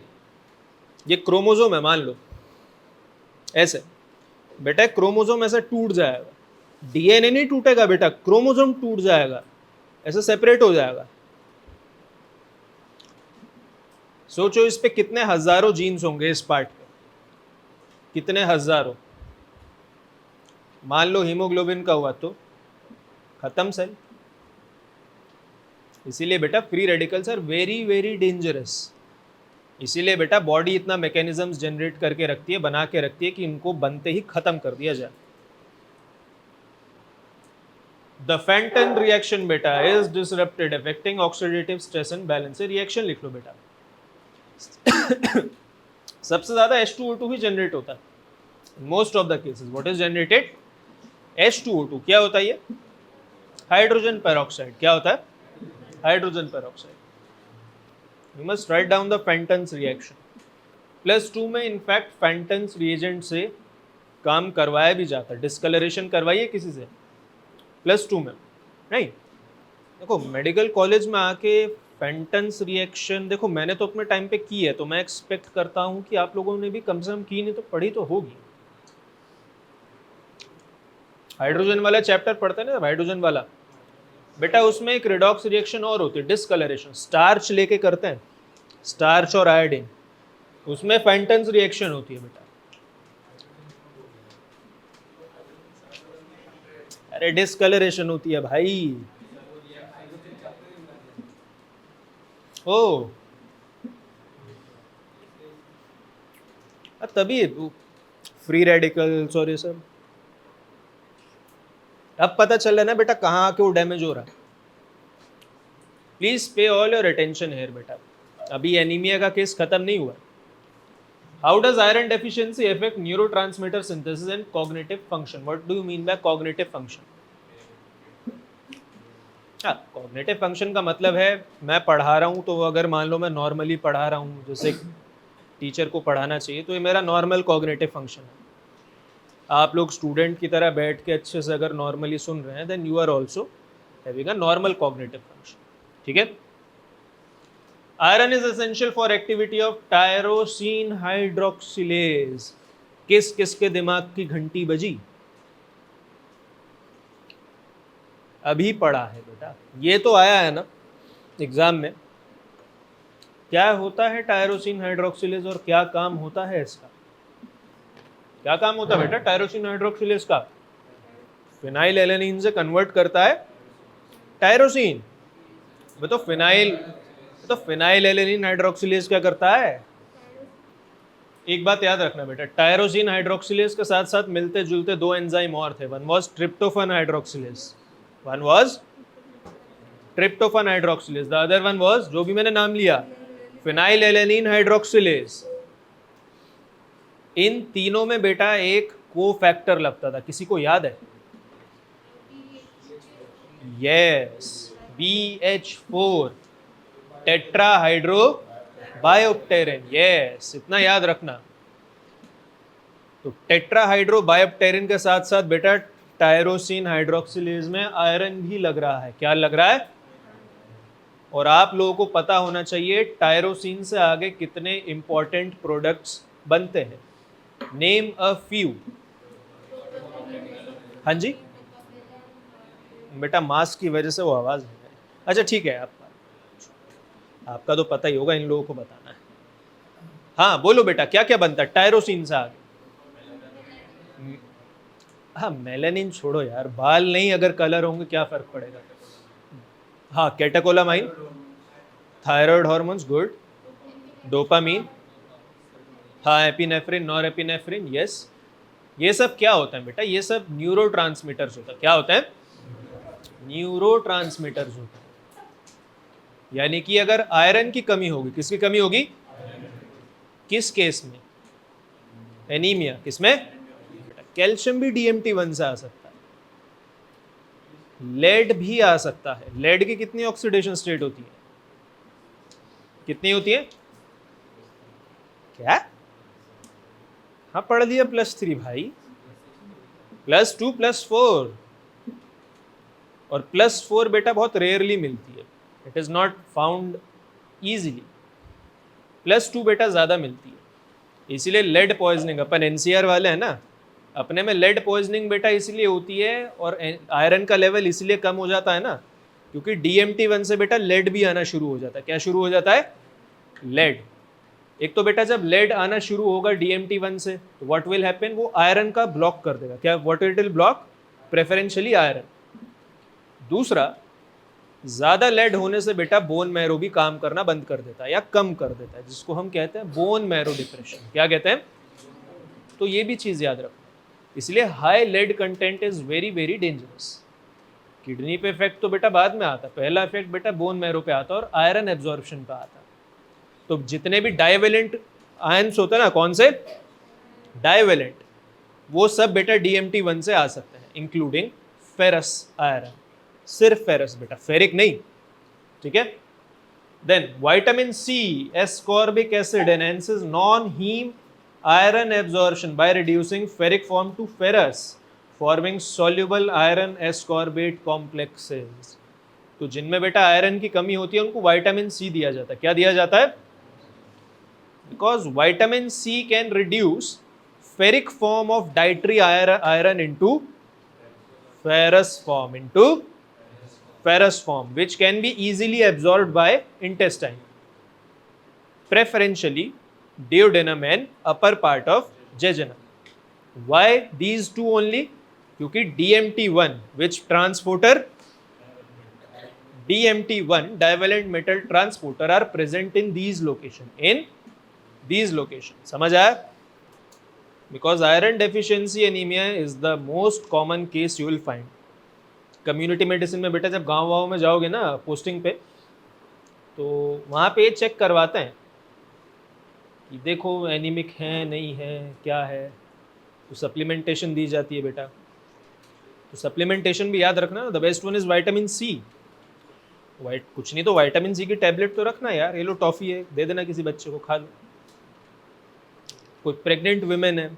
ये क्रोमोसोम है मान लो ऐसे, बेटा क्रोमोसोम ऐसे टूट जाएगा। DNA नहीं टूटेगा बेटा, क्रोमोसोम टूट जाएगा, ऐसे सेपरेट हो जाएगा। सोचो इस पे कितने हजारों जीन्स होंगे इस पार्ट पे, कितने हजारों। मान लो हीमोग्लोबिन का हुआ तो खत्म सेल। इसीलिए बेटा free radicals are very very dangerous. इसीलिए बेटा बॉडी इतना मैकेनिज्म्स जनरेट करके रखती है, बना के रखती है कि इनको बनते ही खत्म कर दिया जाए। द फेंटन रिएक्शन बेटा is disrupted affecting oxidative stress and balance. Reaction लिख लो बेटा। सबसे ज्यादा H2O2 ही जनरेट होता है most of the cases. What is generated? H2O2। क्या होता है ये? Hydrogen peroxide. क्या होता है? Hydrogen peroxide. You must write down the Fenton's reaction. +2 में इनफैक्ट फेंटन्स रिएजेंट से काम करवाया भी जाता है। डिस्कलरेशन करवाइए किसी से +2 में? नहीं। देखो मेडिकल कॉलेज में आके फेंटन्स रिएक्शन, देखो मैंने तो अपने टाइम पे की है, तो मैं एक्सपेक्ट करता हूँ कि आप लोगों ने भी कम से कम की, नहीं तो पढ़ी तो होगी। हाइड्रोजन वाला चैप्टर पढ़ते हैं ना, हाइड्रोजन वाला बेटा, उसमें एक रिडॉक्स रिएक्शन और होती है, डिस्कलरेशन। स्टार्च लेके करते हैं, स्टार्च और आयोडीन, उसमें फेंटन्स रिएक्शन होती है बेटा। अरे डिस्कलरेशन होती है भाई। ओ तभी फ्री रेडिकल्स और ये सब। अब पता चल रहा है ना बेटा कहाँ क्यों डैमेज हो रहा है। Please pay all your attention hair बेटा, अभी एनीमिया का केस खत्म नहीं हुआ। How does iron deficiency affect neurotransmitter synthesis and cognitive function? What do you mean bye cognitive function? हाँ, कॉग्निटिव फंक्शन का मतलब है मैं पढ़ा रहा हूँ तो अगर मान लो मैं नॉर्मली पढ़ा रहा हूँ जैसे टीचर को पढ़ाना चाहिए, तो ये मेरा नॉर्मल कॉग्निटिव फंक्शन है। आप लोग स्टूडेंट की तरह बैठ के अच्छे से अगर नॉर्मली सुन रहे हैं then you are also having a normal cognitive function. ठीक है। Iron is essential for activity of tyrosine hydroxylase. किस किस के दिमाग की घंटी बजी? अभी पढ़ा है बेटा, ये तो आया है ना एग्जाम में। क्या होता है टायरोसिन हाइड्रोक्सिलेज और क्या काम होता है इसका? क्या काम होता है बेटा टायरोसिन हाइड्रोक्सिलेज का? फिनाइल एलेनिन से कन्वर्ट करता है टायरोसिन। तो फिनाइल एलेनिन हाइड्रोक्सिलेज क्या करता है? एक बात याद रखना बेटा, टायरोसिन हाइड्रोक्सिलेज के साथ साथ मिलते जुलते दो एंजाइम और थे। One was tryptophan hydroxylase, one was tryptophan hydroxylase, the other one was जो भी मैंने नाम लिया फिनाइल एलेनिन हाइड्रोक्सिलेज। इन तीनों में बेटा एक को फैक्टर लगता था, किसी को याद है? Yes, BH4 tetrahydro बायोप्टेरिन। यस, इतना याद रखना। तो टेट्राहाइड्रो बायोप्टेरिन के साथ साथ बेटा टायरोसिन हाइड्रोक्सिलेज में आयरन भी लग रहा है। क्या लग रहा है? और आप लोगों को पता होना चाहिए टायरोसिन से आगे कितने इंपॉर्टेंट प्रोडक्ट्स बनते हैं। Name a few. हाँ जी बेटा, मास्क की वजह से वो आवाज नहीं है। अच्छा ठीक है, आपका तो पता ही होगा, इन लोगों को बताना है। हाँ बोलो बेटा, क्या क्या बनता है टायरोसिन से आगे? हाँ मेलानिन छोड़ो यार, बाल नहीं अगर कलर होंगे क्या फर्क पड़ेगा। हाँ catecholamine, thyroid hormones, good. Dopamine, हाँ एपिनेफ्रिन, नॉर एपिनेफ्रिन, यस। ये सब क्या होता है बेटा? ये सब न्यूरोट्रांसमीटर्स होता है। क्या होता है? न्यूरोट्रांसमीटर्स होता है। यानी कि अगर आयरन की कमी होगी, किसकी कमी होगी? किस केस में? एनीमिया। किसमें? कैल्शियम भी DMT1 से आ सकता है, लेड भी आ सकता है। लेड की कितनी ऑक्सीडेशन स्टेट होती है? कितनी होती है? क्या? हाँ पढ़ लिया, +3 भाई, +2 +4। और +4 बेटा बहुत रेयरली मिलती है, it is not found easily. +2 बेटा ज्यादा मिलती है, इसीलिए लेड पॉइजनिंग, अपन NCR वाले हैं ना, अपने में लेड पॉइजनिंग बेटा इसलिए होती है और आयरन का लेवल इसलिए कम हो जाता है ना, क्योंकि DMT1 से बेटा लेड भी आना शुरू हो जाता है। क्या शुरू हो जाता है? लेड। एक तो बेटा जब लेड आना शुरू होगा DMT1 से तो व्हाट विल हैपन, वो आयरन का ब्लॉक कर देगा। क्या? What it will block? Preferentially iron. दूसरा, ज्यादा लेड होने से बेटा बोन मैरो भी काम करना बंद कर देता है या कम कर देता है, जिसको हम कहते हैं बोन मैरो डिप्रेशन। क्या कहते हैं? तो ये भी चीज याद रखो। इसलिए high lead content is very very dangerous. Kidney पे इफेक्ट तो बेटा बाद में आता, पहला इफेक्ट बेटा बोन मैरो पे आता और आयरन एब्जॉर्प्शन पे आता। तो जितने भी डाइवेलेंट आयंस होते हैं ना, कौन से डाइवेलेंट, वो सब बेटा DMT1 से आ सकते हैं, इंक्लूडिंग फेरस आयरन। सिर्फ फेरस बेटा, फेरिक नहीं। ठीक है। Then vitamin C ascorbic acid enhances non heme iron absorption by reducing ferric form to ferrous, forming soluble iron ascorbate complexes। तो जिनमें बेटा आयरन की कमी होती है उनको विटामिन C दिया जाता है। क्या दिया जाता है? Because vitamin C can reduce ferric form of dietary iron into ferrous form, which can be easily absorbed by intestine, preferentially duodenum and upper part of jejunum. Why these two only? क्योंकि DMT1 which transporter, DMT1 divalent metal transporter are present in these location. समझ आया? Because iron deficiency anemia is the most common case you will find. Community medicine में बेटा जब गांव में जाओगे ना पोस्टिंग पे, तो वहाँ पे चेक करवाते हैं कि देखो एनीमिक है नहीं है क्या है, तो सप्लीमेंटेशन दी जाती है बेटा। तो सप्लीमेंटेशन भी याद रखना, the best one is vitamin C. कुछ नहीं तो विटामिन सी की टैबलेट तो रखना यार, ये लो टॉफ़ी है, दे देना किसी बच्चे को, खा लो। कोई प्रेग्नेंट वुमेन है,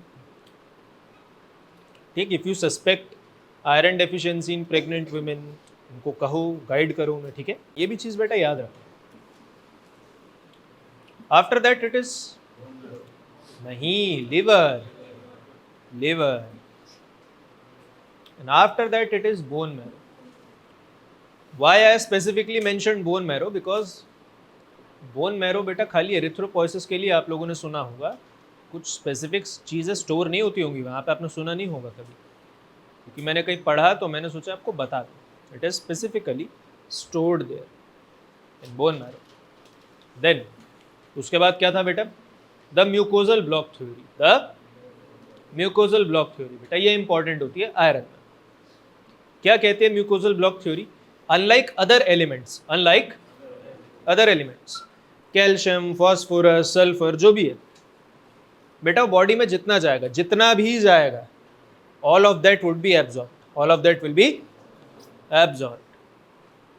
ठीक, if you suspect iron deficiency in pregnant women, उनको कहो, गाइड करो उन्हें, ठीक है। ये भी चीज़ बेटा याद रखो। आफ्टर दैट इट इज नहीं, liver, and after that it is bone marrow. Why I specifically mentioned bone marrow? Because bone marrow बेटा खाली एरिथ्रोपोइसिस के लिए आप लोगों ने सुना होगा, कुछ स्पेसिफिक चीज़ें स्टोर नहीं होती होंगी वहाँ पे, आपने सुना नहीं होगा कभी, क्योंकि मैंने कहीं पढ़ा तो मैंने सोचा आपको बता दूँ। It is specifically stored there in bone marrow. Then उसके बाद क्या था बेटा? The mucosal block theory. The mucosal block theory बेटा ये इंपॉर्टेंट होती है आयरन में। क्या कहते हैं mucosal block theory? Unlike other elements, calcium, phosphorus, sulphur, जो भी है बेटा बॉडी में जितना भी जाएगा, all of that would be absorbed, all of that will be absorbed.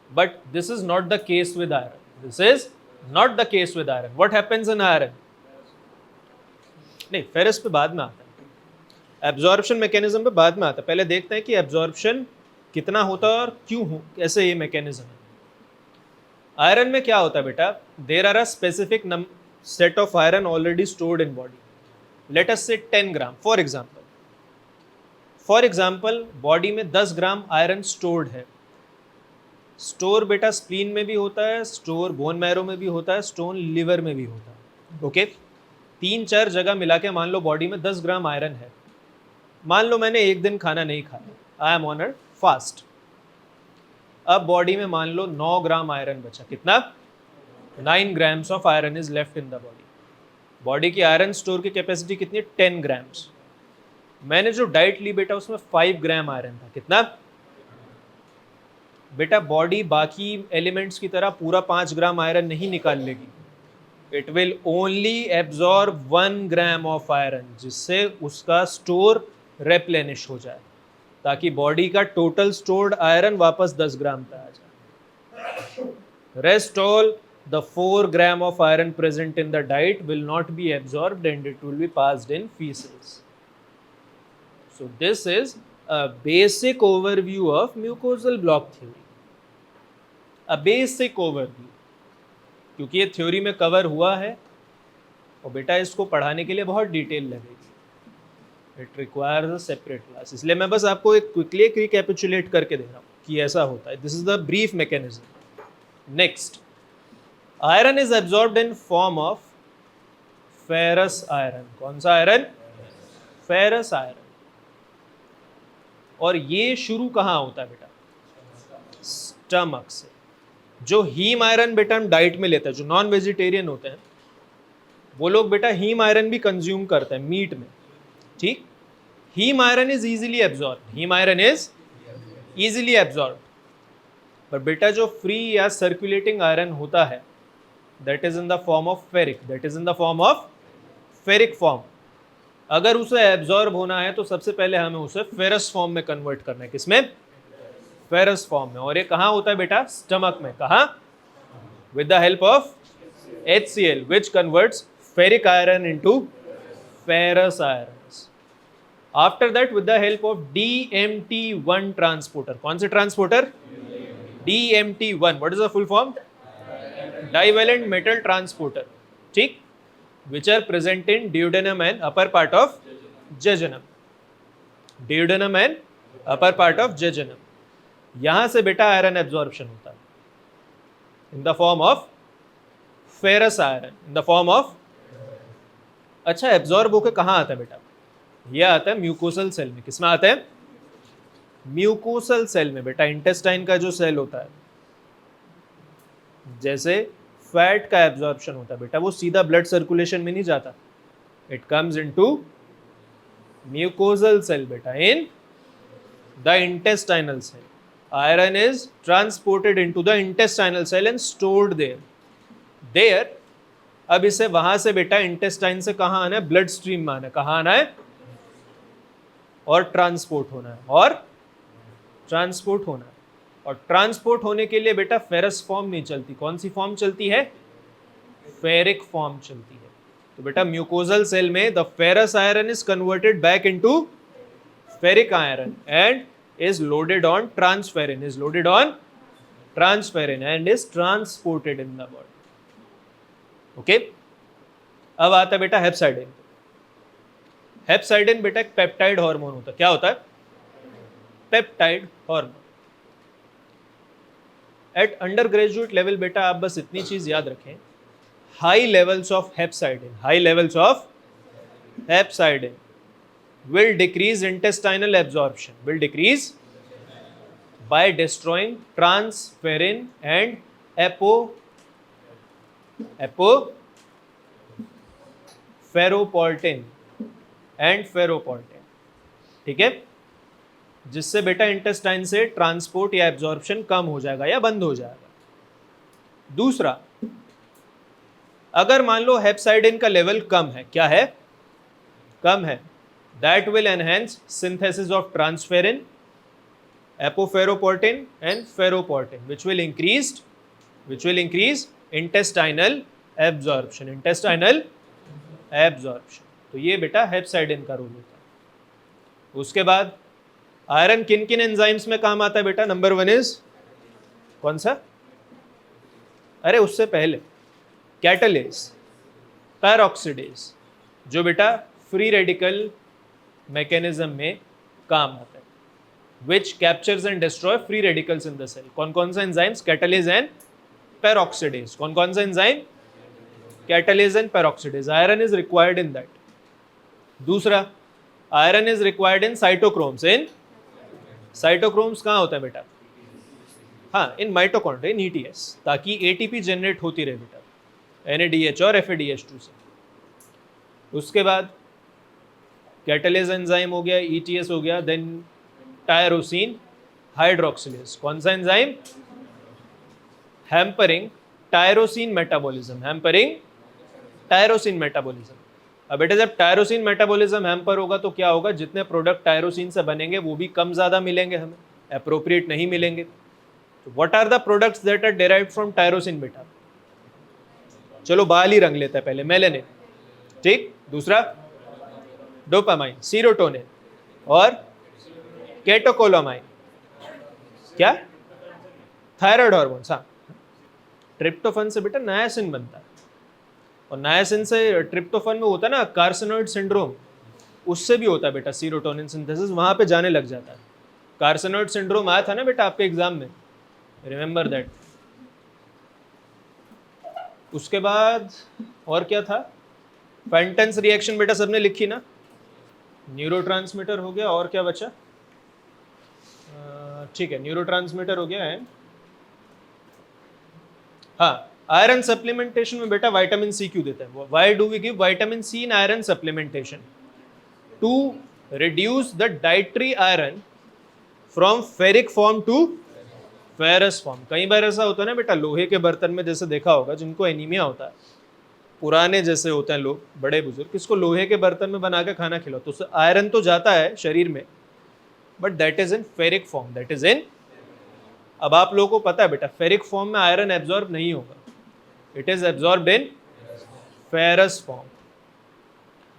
But this is not the case with iron. What happens in iron? नहीं, ferrous पे बाद में आता है, एब्जॉर्प्शन मैकेनिज्म पे बाद में आता है। पहले देखते हैं कि एब्जॉर्प्शन कितना होता है और क्यों हो, कैसे ये मैकेनिज्म है। आयरन में क्या होता है बेटा? There are a specific set of iron already stored in body. Let us say 10 gram for example body में 10 ग्राम आयरन स्टोर्ड है। स्टोर बेटा स्प्लीन में भी होता है, स्टोर बोन मैरो में भी होता है, स्टोन लिवर में भी होता है। ओके, 3-4 जगह मिला के मान लो बॉडी में 10 ग्राम आयरन है। मान लो मैंने एक दिन खाना नहीं खाया, I am on a fast. अब बॉडी में मान लो 9 ग्राम आयरन बचा। कितना? 9 grams of iron is left in the body. Body की आयरन स्टोर की कैपेसिटी कितनी? 10 ग्राम्स। मैंने जो डाइट ली बेटा उसमें 5 ग्राम आयरन था। कितना बेटा? बॉडी बाकी एलिमेंट्स की तरह पूरा 5 ग्राम आयरन नहीं निकाल लेगी, it will only absorb 1 gram of iron, जिससे उसका स्टोर रेप्लेनिश हो जाए, ताकि बॉडी का टोटल स्टोर्ड आयरन वापस 10 ग्राम पे आ जाए। Rest all the 4 gram of iron present in the diet will not be absorbed and it will be passed in feces. So this is a basic overview of mucosal block theory. A basic overview, क्योंकि ये theory में cover हुआ है और बेटा इसको पढ़ाने के लिए बहुत डिटेल लगेगी, it requires a separate class. इसलिए मैं बस आपको एक क्विकली रिकैपिचुलेट करके दे रहा हूँ कि ऐसा होता है। This is the brief mechanism. Next, iron is absorbed in form of ferrous iron. कौन सा आयरन? Ferrous iron. और ये शुरू कहाँ होता है बेटा? स्टमक से। जो हीम आयरन बेटा हम डाइट में लेते हैं, जो नॉन वेजिटेरियन होते हैं वो लोग बेटा हीम आयरन भी कंज्यूम करते हैं मीट में, ठीक। Heme iron is easily absorb, पर बेटा जो फ्री या सर्कुलेटिंग आयरन होता है that is in the form of ferric form. अगर उसे एब्जॉर्ब होना है तो सबसे पहले हमें उसे फेरस फॉर्म में कन्वर्ट करना है। किसमें? फेरस फॉर्म में। और ये कहाँ होता है बेटा? स्टमक में। कहाँ? With the help of HCl which converts ferric iron into ferrous irons. After that with the help of DMT1 transporter. कौन से transporter? DMT1. What is the full form? Divalent metal transporter. ठीक, which are present in duodenum and upper part of jejunum. Duodenum and upper part of jejunum. यहां से बेटा iron absorption होता है इन the form of ferrous iron, in the form of. अच्छा, absorb होकर कहाँ आता है बेटा? यह आता है म्यूकोसल सेल में। किसमें आता है? म्यूकोसल सेल में बेटा, इंटेस्टाइन का जो सेल होता है, जैसे फैट का एब्जॉर्प्शन होता है बेटा, वो सीधा ब्लड सर्कुलेशन में नहीं जाता, it comes into mucosal cell बेटा, in the intestinal cell. Iron is transported into the intestinal cell and stored there. अब इसे वहां से बेटा इंटेस्टाइन से कहां आना है, ब्लड स्ट्रीम में आना है, कहां आना है, और ट्रांसपोर्ट होना है, और ट्रांसपोर्ट होना है. और ट्रांसपोर्ट होने के लिए बेटा फेरस फॉर्म नहीं चलती. कौन सी फॉर्म चलती है? फेरिक फॉर्म चलती है. तो बेटा म्यूकोजल सेल में the ferrous iron is converted back into ferric iron and is loaded on transferrin and is transported in the body. Okay? अब आता है बेटा हेप्साइडिन. हेप्साइडिन बेटा एक पेप्टाइड हार्मोन होता है. क्या होता है? Peptide hormone. At undergraduate level बेटा आप बस इतनी चीज याद रखें, high levels of hepcidin will decrease intestinal absorption, will decrease by destroying transferrin and ferroportin and ferroportin. ठीक है, जिससे बेटा इंटेस्टाइन से ट्रांसपोर्ट या एब्जॉर्प्शन कम हो जाएगा या बंद हो जाएगा. दूसरा, अगर मान लो हेप्साइडिन का लेवल कम है, क्या है? कम है, that will enhance synthesis of transferrin, apoferroportin and ferroportin, which will increase intestinal absorption. तो ये बेटा हेप्साइडिन का रोल होता है. उसके बाद आयरन किन किन एंजाइम्स में काम आता है बेटा? नंबर 1 इज कौन सा? अरे उससे पहले कैटालेज, पैरोक्सिडेज, जो बेटा फ्री रेडिकल मैकेनिज्म में काम आता है, which captures and destroy free radicals in the cell. कौन कौन सा एंजाइम्स? Catalase and पैरोक्सिडेज. कौन कौन सा enzyme? Catalase and peroxidase. Iron is required in that. दूसरा, iron is required in cytochromes. In cytochromes कहाँ होता है बेटा? हाँ, इन माइटोकॉन्ड्रिया, इन ETS, ताकि ATP जनरेट होती रहे बेटा, NADH और FADH2 से. उसके बाद कैटालेज एंजाइम हो गया, ETS हो गया, देन टायरोसिन हाइड्रोक्सिलेज. कौन सा एंजाइम? Hampering tyrosine metabolism. अब बेटा जब टायरोसिन मेटाबॉलिज्म हैम्पर होगा तो क्या होगा? जितने प्रोडक्ट टायरोसिन से बनेंगे वो भी कम ज्यादा मिलेंगे, हमें एप्रोप्रिएट नहीं मिलेंगे. तो what are the products that are derived from tyrosine बेटा? चलो बाल ही रंग लेता है पहले, मेलानिन. ठीक. दूसरा डोपामाइन, सीरोटोनिन और केटोकोलामाइन. क्या? Thyroid hormone. हाँ, ट्रिप्टोफन से बेटा नायासिन बनता है, और नायासिन से ट्रिप्टोफन में होता है ना कार्सिनोइड सिंड्रोम, उससे भी होता है बेटा सीरोटोनिन सिंथेसिस, वहां पे जाने लग जाता है. कार्सिनोइड सिंड्रोम आया था ना बेटा आपके एग्जाम में, रिमेंबर दैट. उसके बाद और क्या था? फेंटन्स रिएक्शन बेटा सबने लिखी ना. न्यूरोट्रांसमीटर हो गया, और क्या बचा? ठीक है, न्यूरोट्रांसमीटर हो गया है. हाँ, आयरन सप्लीमेंटेशन में बेटा विटामिन सी क्यों देते हैं? Why do we give vitamin C in iron supplementation? To reduce the dietary iron from ferric form to ferrous form. कई बार ऐसा होता है ना बेटा, लोहे के बर्तन में जैसे देखा होगा, जिनको एनीमिया होता है, पुराने जैसे होते हैं लोग, बड़े बुजुर्ग, किसको लोहे के बर्तन में बना के खाना खिलाओ, तो उससे आयरन तो जाता है शरीर में, but that is in ferric form, that is इन. अब आप लोगों को पता है बेटा फेरिक फॉर्म में आयरन एब्जॉर्ब नहीं होगा, it is absorb in ferrous form.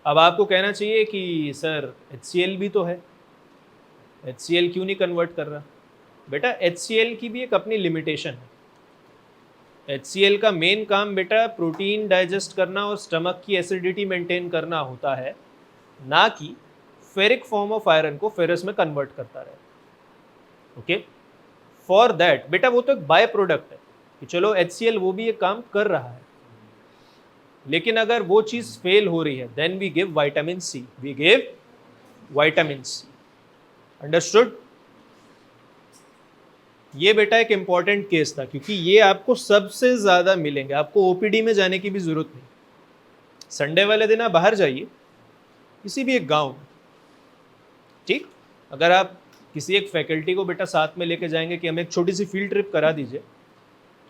अब आपको कहना चाहिए कि सर HCl भी तो है, HCl क्यों नहीं कन्वर्ट कर रहा? बेटा HCl की भी एक अपनी लिमिटेशन है. HCl का मेन काम बेटा प्रोटीन डाइजेस्ट करना और स्टमक की एसिडिटी मेंटेन करना होता है, ना कि फेरिक फॉर्म ऑफ आयरन को फेरस में कन्वर्ट करता रहे. ओके, फॉर दैट बेटा वो तो एक बाय प्रोडक्ट है कि चलो HCl वो भी एक काम कर रहा है, लेकिन अगर वो चीज फेल हो रही है then we give vitamin C, we give vitamin C. Understood? ये बेटा एक इंपॉर्टेंट केस था, क्योंकि ये आपको सबसे ज्यादा मिलेंगे, आपको ओपीडी में जाने की भी जरूरत नहीं। संडे वाले दिन आप बाहर जाइए किसी भी एक गांव में, ठीक, अगर आप किसी एक फैकल्टी को बेटा साथ में लेके जाएंगे कि हमें एक छोटी सी फील्ड ट्रिप करा दीजिए,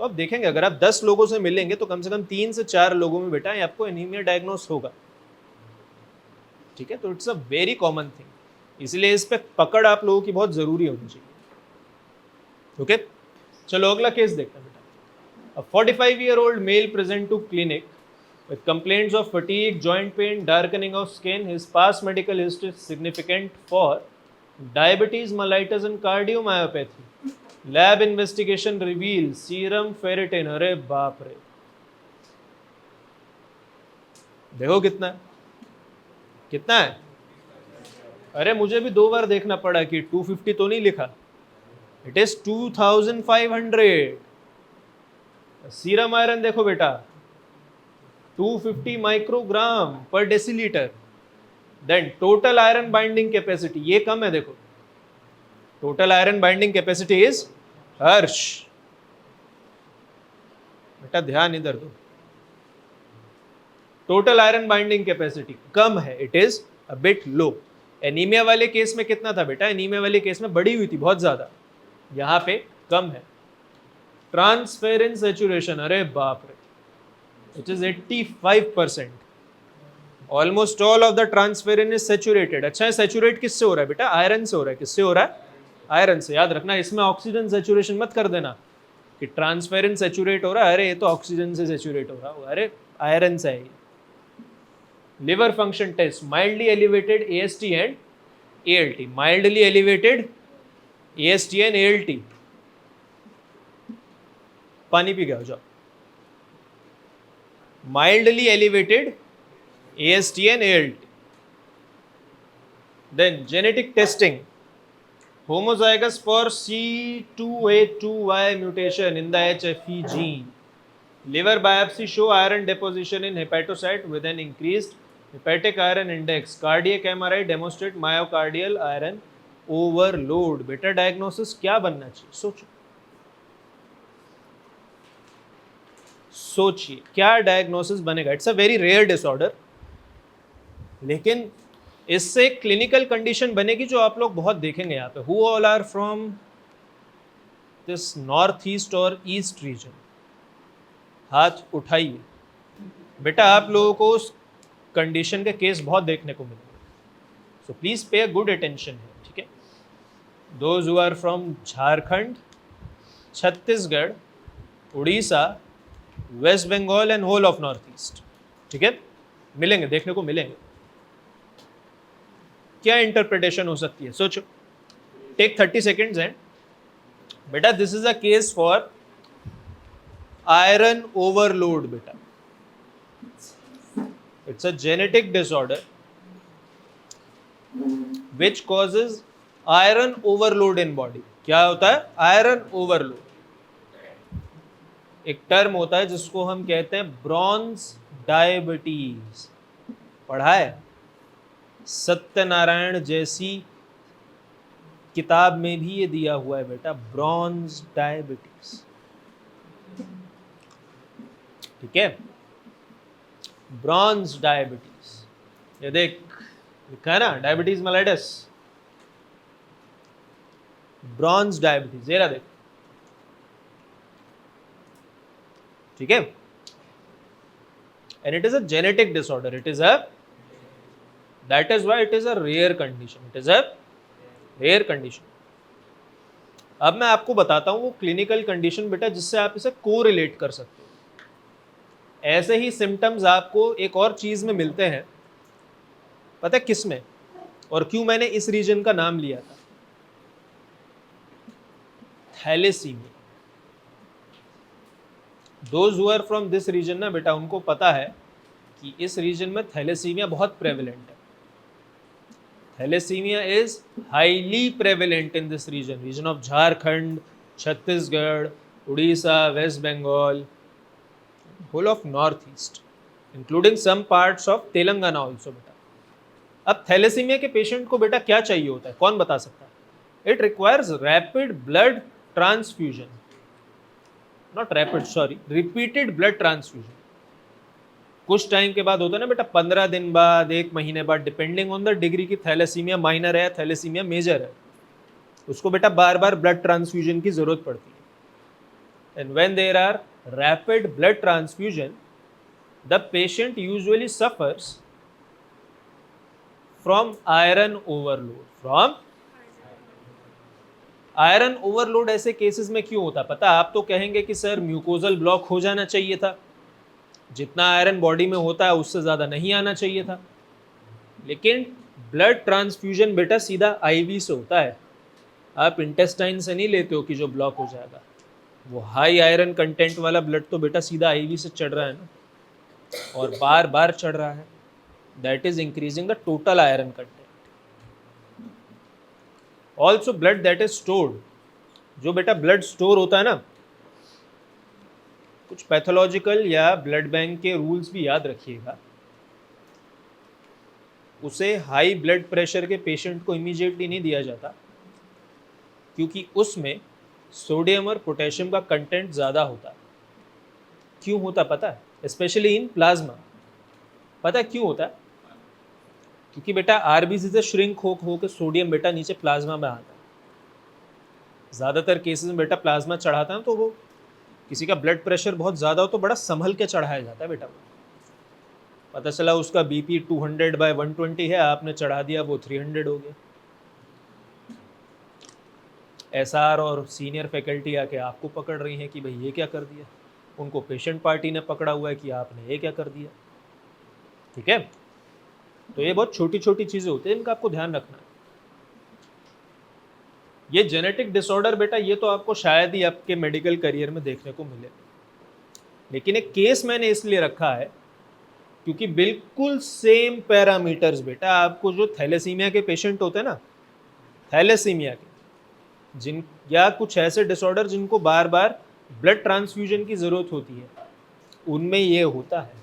तो आप देखेंगे अगर आप 10 लोगों से मिलेंगे तो कम से कम 3 से 4 लोगों में बेटा आपको एनीमिया डायग्नोस होगा। ठीक है, तो it's a very common thing, इसलिए इस पे पकड़ आप लोगों की बहुत जरूरी होनी चाहिए। ओके, चलो अगला केस देखते हैं बेटा। अ 45-year-old male present to clinic with complaints of fatigue, joint pain, darkening of skin. His past medical history is significant for diabetes mellitus and cardiomyopathy. Lab investigation reveals serum ferritin। अरे बाप रे, देखो कितना है, कितना है। अरे मुझे भी 2 बार देखना पड़ा कि 250 तो नहीं लिखा, इट इज 2500। सीरम आयरन देखो बेटा 250 microgram per decilitre. Then total iron binding capacity, ये कम है देखो, total iron binding capacity is हर्ष, बेटा ध्यान इधर दो, टोटल आयरन बाइंडिंग कैपेसिटी कम है, it is a bit low. Anaemia वाले केस में कितना था बेटा, एनीमिया वाले केस में बढ़ी हुई थी बहुत ज्यादा, यहां पे कम है। ट्रांसफेरिन सैचुरेशन, अरे बाप रे, it is 85%। Almost all of the transferrin is saturated. अच्छा है, सैचुरेट किससे हो रहा है बेटा, आयरन से हो रहा है। किससे हो रहा है, आयरन से। याद रखना, इसमें ऑक्सीजन सैचुरेशन मत कर देना कि ट्रांसफेरिन सैचुरेट हो रहा है, अरे ये तो ऑक्सीजन से सैचुरेट हो रहा है, अरे आयरन से है। Liver function test, mildly elevated AST and ALT, mildly elevated AST and ALT. पानी पी गया हो जाओ। Mildly elevated AST and ALT. Then genetic testing, homozygous for C2A2Y mutation in the HFE gene. Liver biopsy show iron deposition in hepatocyte with an increased hepatic iron index. Cardiac MRI demonstrate myocardial iron overload. बेटा diagnosis क्या बनना चाहिए, सोचो सोचिए क्या diagnosis बनेगा। It's a very rare disorder, लेकिन इससे क्लिनिकल कंडीशन बनेगी जो आप लोग बहुत देखेंगे यहाँ पे। Who all are from this north east और ईस्ट रीजन, हाथ उठाइए। बेटा आप लोगों को उस कंडीशन के केस बहुत देखने को मिलेंगे, so please pay a good attention है, ठीक है। Those who are from Jharkhand, Chhattisgarh, Orissa, west Bengal and whole of north east, ठीक है, मिलेंगे, देखने को मिलेंगे। क्या इंटरप्रिटेशन हो सकती है, सोचो। टेक 30 सेकेंड्स एंड बेटा this is a case for iron overload. बेटा it's a genetic disorder which causes iron overload in body. क्या होता है, आयरन ओवरलोड। एक टर्म होता है जिसको हम कहते हैं ब्रॉन्ज डायबिटीज, पढ़ा है सत्यनारायण जैसी किताब में भी ये दिया हुआ है बेटा, ब्रॉन्ज डायबिटीज, ठीक है, ब्रॉन्ज डायबिटीज। ये देख लिखा है ना, डायबिटीज मेलाइटस, ब्रॉन्ज डायबिटीज, ये रहा देख, ठीक है। And it is a genetic disorder, it is a, that is why it is a rare condition, it is a rare condition। अब मैं आपको बताता हूं वो क्लिनिकल कंडीशन बेटा जिससे आप इसे कोरिलेट कर सकते हो। ऐसे ही सिम्टम्स आपको एक और चीज में मिलते हैं, पता है किस में और क्यों मैंने इस रीजन का नाम लिया था, thalassaemia. Those who are from this region ना बेटा, उनको पता है कि इस रीजन में थैलेसीमिया बहुत प्रेवलेंट है। Thalassemia is highly prevalent in this region of Jharkhand, Chhattisgarh, Odisha, West Bengal, whole of Northeast, including some parts of Telangana also बेटा। अब थैलेसीमिया के पेशेंट को बेटा क्या चाहिए होता है, कौन बता सकता है? It requires rapid blood transfusion, not rapid, sorry, repeated blood transfusion. कुछ टाइम के बाद होता है ना बेटा, 15 दिन बाद, 1 महीने बाद, डिपेंडिंग ऑन द डिग्री की थैलेसीमिया माइनर है या थैलेसीमिया मेजर है, उसको बेटा बार बार ब्लड ट्रांसफ्यूजन की जरूरत पड़ती है। And when there are rapid blood transfusion, the patient usually suffers from iron overload. From iron overload ऐसे केसेस में क्यों होता पता? आप तो कहेंगे कि सर म्यूकोजल ब्लॉक हो जाना चाहिए था, जितना आयरन बॉडी में होता है उससे ज़्यादा नहीं आना चाहिए था। लेकिन ब्लड ट्रांसफ्यूजन बेटा सीधा आईवी से होता है, आप इंटेस्टाइन से नहीं लेते हो कि जो ब्लॉक हो जाएगा। वो हाई आयरन कंटेंट वाला ब्लड तो बेटा सीधा आईवी से चढ़ रहा है ना, और बार बार चढ़ रहा है। That is increasing the total iron content. Also blood that is stored, जो बेटा ब्लड स्टोर होता है ना, कुछ पैथोलॉजिकल या ब्लड बैंक के रूल्स भी याद रखिएगा। उसे हाई ब्लड प्रेशर के पेशेंट को इमीडिएटली नहीं दिया जाता, क्योंकि उसमें सोडियम और पोटेशियम का कंटेंट ज़्यादा होता है। क्यों होता पता है? Specially in plasma. पता है क्यों होता है? क्योंकि बेटा आरबीसी से श्रिंक हो के सोडियम बेटा नीचे प्लाज्मा में आता है। ज़्यादातर केसेस में बेटा प्लाज्मा चढ़ाता है तो वो किसी का ब्लड प्रेशर बहुत ज़्यादा हो तो बड़ा संभल के चढ़ाया जाता है बेटा। पता चला उसका बीपी 200/120 है, आपने चढ़ा दिया वो 300 हो गया। एसआर और सीनियर फैकल्टी आके आपको पकड़ रही हैं कि भाई ये क्या कर दिया, उनको पेशेंट पार्टी ने पकड़ा हुआ है कि आपने ये क्या कर दिया। ठीक है, तो ये बहुत छोटी छोटी चीज़ें होती हैं, इनका आपको ध्यान रखना है। ये जेनेटिक डिसऑर्डर बेटा ये तो आपको शायद ही आपके मेडिकल करियर में देखने को मिले, लेकिन एक केस मैंने इसलिए रखा है क्योंकि बिल्कुल सेम पैरामीटर्स बेटा आपको जो थैलेसीमिया के पेशेंट होते हैं ना, थैलेसीमिया के जिन या कुछ ऐसे डिसऑर्डर जिनको बार बार ब्लड ट्रांसफ्यूजन की जरूरत होती है, उनमें ये होता है।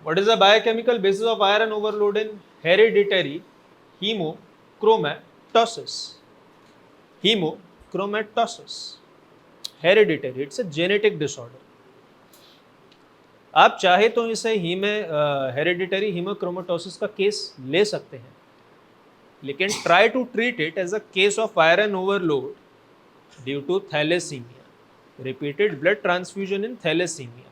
What is the biochemical basis of iron overload in hereditary haemochromatosis? Haemochromatosis hereditary, it's a genetic disorder. आप चाहे तो इसे हेरिडिटरी हीमोक्रोमैटोसिस का केस ले सकते हैं, लेकिन try to treat it as a case of iron overload due to thalassaemia, repeated blood transfusion in thalassaemia.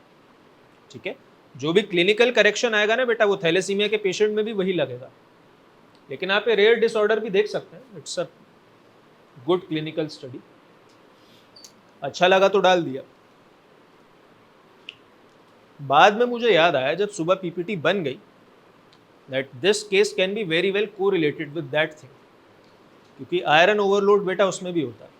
ठीक है, जो भी क्लिनिकल करेक्शन आएगा ना बेटा वो थैलेसीमिया के पेशेंट में भी वही लगेगा, लेकिन आप रेयर डिसऑर्डर भी देख सकते हैं। It's a good clinical study. अच्छा लगा तो डाल दिया। बाद में मुझे याद आया जब सुबह पीपीटी बन गई that this case can be very well correlated with that thing, क्योंकि आयरन ओवरलोड बेटा उसमें भी होता है।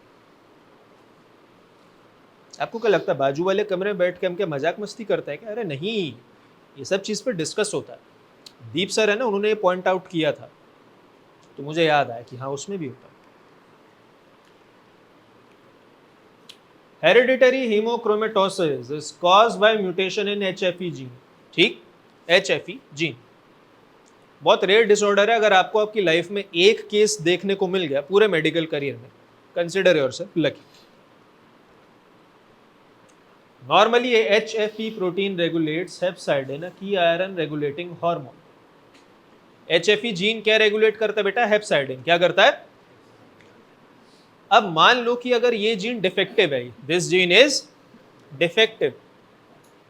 आपको क्या लगता है बाजू वाले कमरे में बैठ के हम क्या मजाक मस्ती करते हैं क्या? अरे नहीं, ये सब चीज़ पे डिस्कस होता है। दीप सर है ना, उन्होंने ये पॉइंट आउट किया था, तो मुझे याद आया कि हाँ उसमें भी होता है। Hereditary haemochromatosis is caused by mutation in HFE gene. ठीक, HFE जीन बहुत रेयर डिसऑर्डर है। अगर आपको आपकी लाइफ में एक केस देखने को मिल गया पूरे मेडिकल करियर में, कंसिडर योरसेल्फ लकी। नॉर्मली ये HFE प्रोटीन रेगुलेट्स हेप्साइडिन, अ की iron regulating hormone. HFE gene क्या रेगुलेट करता है बेटा? हेप्साइडिन। क्या करता है? अब मान लो कि अगर ये जीन डिफेक्टिव है, दिस जीन इज डिफेक्टिव,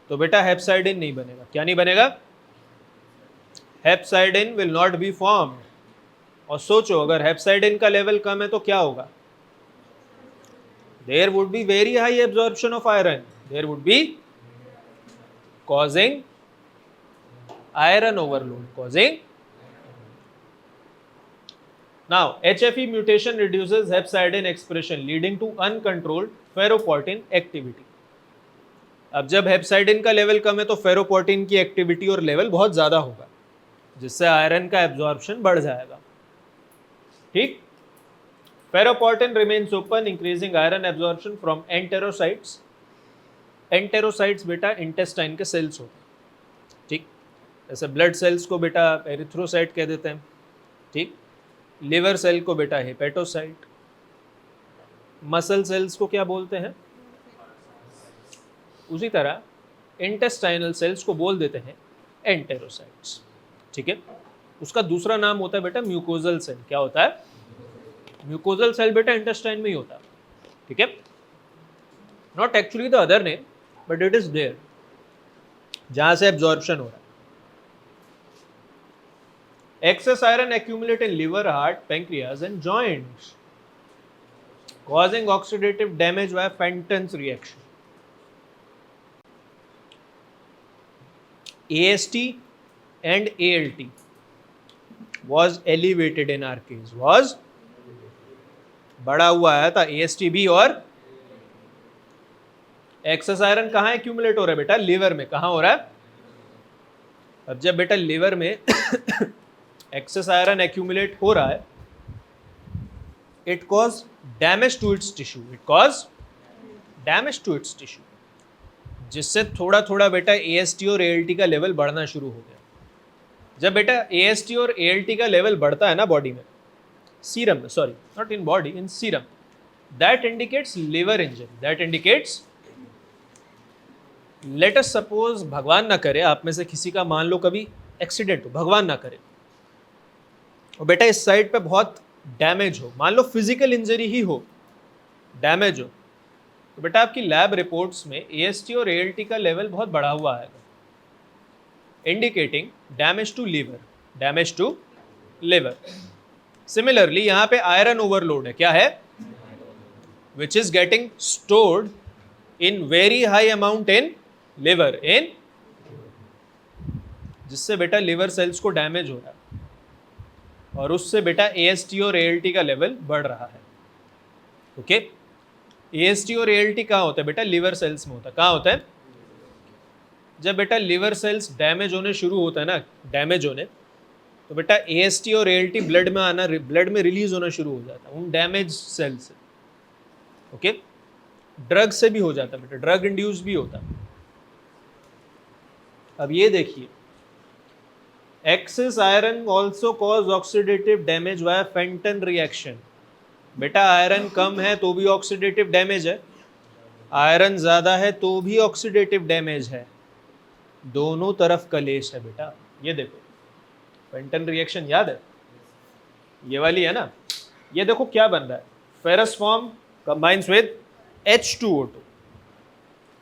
तो बेटा हेप्साइडिन नहीं बनेगा। क्या नहीं बनेगा? हेप्साइडिन विल नॉट बी फॉर्म्ड। और सोचो अगर हेप्साइडिन का लेवल कम है तो क्या होगा? There would be very high absorption of iron, there would be causing iron overload, causing. Now HFE mutation reduces hepcidin expression leading to uncontrolled ferroportin activity. अब जब हेप्साइडिन का लेवल कम है तो फेरोपोर्टिन की एक्टिविटी और लेवल बहुत ज्यादा होगा, जिससे आयरन का एब्जॉर्प्शन बढ़ जाएगा। ठीक, ferroportin remains open increasing iron absorption from enterocytes. Enterocytes बेटा इंटेस्टाइन के सेल्स होते हैं। ठीक, जैसे ब्लड सेल्स को बेटा एरिथ्रोसाइट कह देते हैं। ठीक, लिवर सेल को बेटा हेपेटोसाइट, मसल सेल्स को क्या बोलते हैं? उसी तरह इंटेस्टाइनल सेल्स को बोल देते हैं एंटेरोसाइट्स। ठीक है, उसका दूसरा नाम होता है बेटा म्यूकोजल सेल। क्या होता है? म्यूकोजल सेल बेटा इंटेस्टाइन में ही होता है। ठीक है, not actually the other name but it is there, जहां से एब्जॉर्प्शन हो रहा है। Excess iron accumulate in liver, heart, pancreas and joints, causing oxidative damage via Fenton's reaction. AST and ALT was elevated in our case, was बड़ा हुआ आया था AST भी। और एक्सेस आयरन कहाँ एक्यूमुलेट हो रहा है बेटा? लिवर में। कहाँ हो रहा है? अब जब बेटा लिवर में एक्सेस आयरन एक्यूमुलेट हो रहा है, it cause damage to its tissue, it cause damage to its tissue, जिससे थोड़ा थोड़ा बेटा AST और ALT का लेवल बढ़ना शुरू हो गया। जब बेटा AST और ALT का लेवल बढ़ता है ना बॉडी में, सीरम में, sorry not in body, in serum, that indicates liver injury, that indicates, let us suppose भगवान ना करे आप में से किसी का मान लो कभी एक्सीडेंट हो, भगवान ना करे, और बेटा इस साइड पे बहुत डैमेज हो, मान लो फिजिकल इंजरी ही हो, डैमेज हो, तो बेटा आपकी लैब रिपोर्ट्स में AST और ALT का लेवल बहुत बढ़ा हुआ आएगा, indicating damage to liver, damage to liver. Similarly यहाँ पे आयरन ओवरलोड है। क्या है? Which is getting stored in very high amount in liver, in, जिससे बेटा लिवर सेल्स को डैमेज हो रहा है और उससे बेटा AST और ALT का लेवल बढ़ रहा है। ओके, AST और ALT कहाँ होता है बेटा? लिवर सेल्स में होता है। कहाँ होता है? जब बेटा लिवर सेल्स डैमेज होने शुरू होता है ना, डैमेज होने, तो बेटा AST और ALT ब्लड में आना, ब्लड में रिलीज होना शुरू हो जाता है उन डैमेज सेल से। ओके, ड्रग से भी हो जाता है बेटा, ड्रग इंड्यूस भी होता है। अब ये देखिए, excess iron also cause oxidative damage via Fenton reaction. बेटा आयरन कम है तो भी ऑक्सीडेटिव डैमेज है, आयरन ज्यादा है तो भी ऑक्सीडेटिव डैमेज है, दोनों तरफ कलेश है बेटा। ये देखो फेंटन रिएक्शन याद है, ये वाली है ना, ये देखो क्या बन रहा है, ferrous form combines with H2O2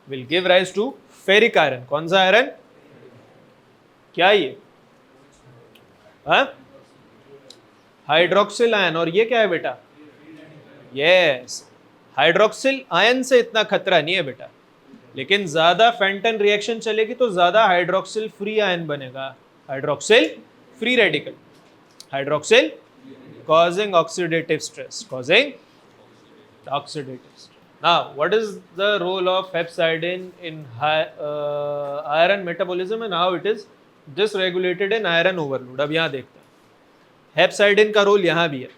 will give rise to ferric iron. कौन सा आयरन? क्या ये? Hydroxyl ion. और ये क्या है बेटा? यस, हाइड्रोक्सिल आयन से इतना खतरा नहीं है बेटा, लेकिन ज्यादा फेंटन रिएक्शन चलेगी तो ज्यादा हाइड्रोक्सिल फ्री आयन बनेगा, hydroxyl free radical, hydroxyl causing oxidative stress, causing oxidative stress. Now what is the role of hepcidin in iron metabolism and how it is dysregulated in iron overload? अब यहाँ देखते हैं हेप्साइडिन का role यहाँ भी है।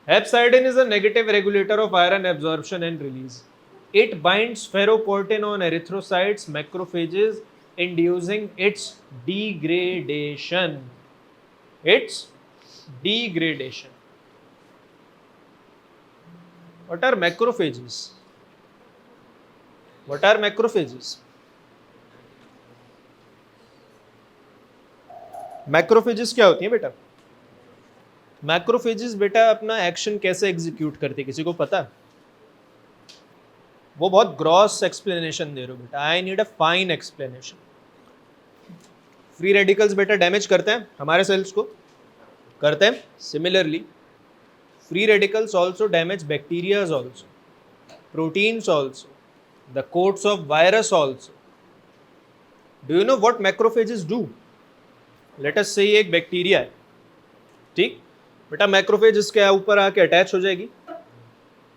Hepcidin is a negative regulator of iron absorption and release. It binds ferroportin on erythrocytes, macrophages, inducing its degradation. Its degradation. What are macrophages? What are macrophages? Macrophages क्या होती है बेटा? मैक्रोफेजेस बेटा अपना एक्शन कैसे एग्जीक्यूट करते, किसी को पता? वो बहुत ग्रॉस एक्सप्लेनेशन दे रहे हो बेटा, I need a fine explanation. Free radicals बेटा डैमेज करते हैं हमारे सेल्स को, करते हैं। Similarly free radicals also damage bacterias also, proteins also, the quotes of virus also. Do you know what macrophages do? Late us से एक bacteria है, ठीक बेटा, मैक्रोफेज इसके ऊपर आके अटैच हो जाएगी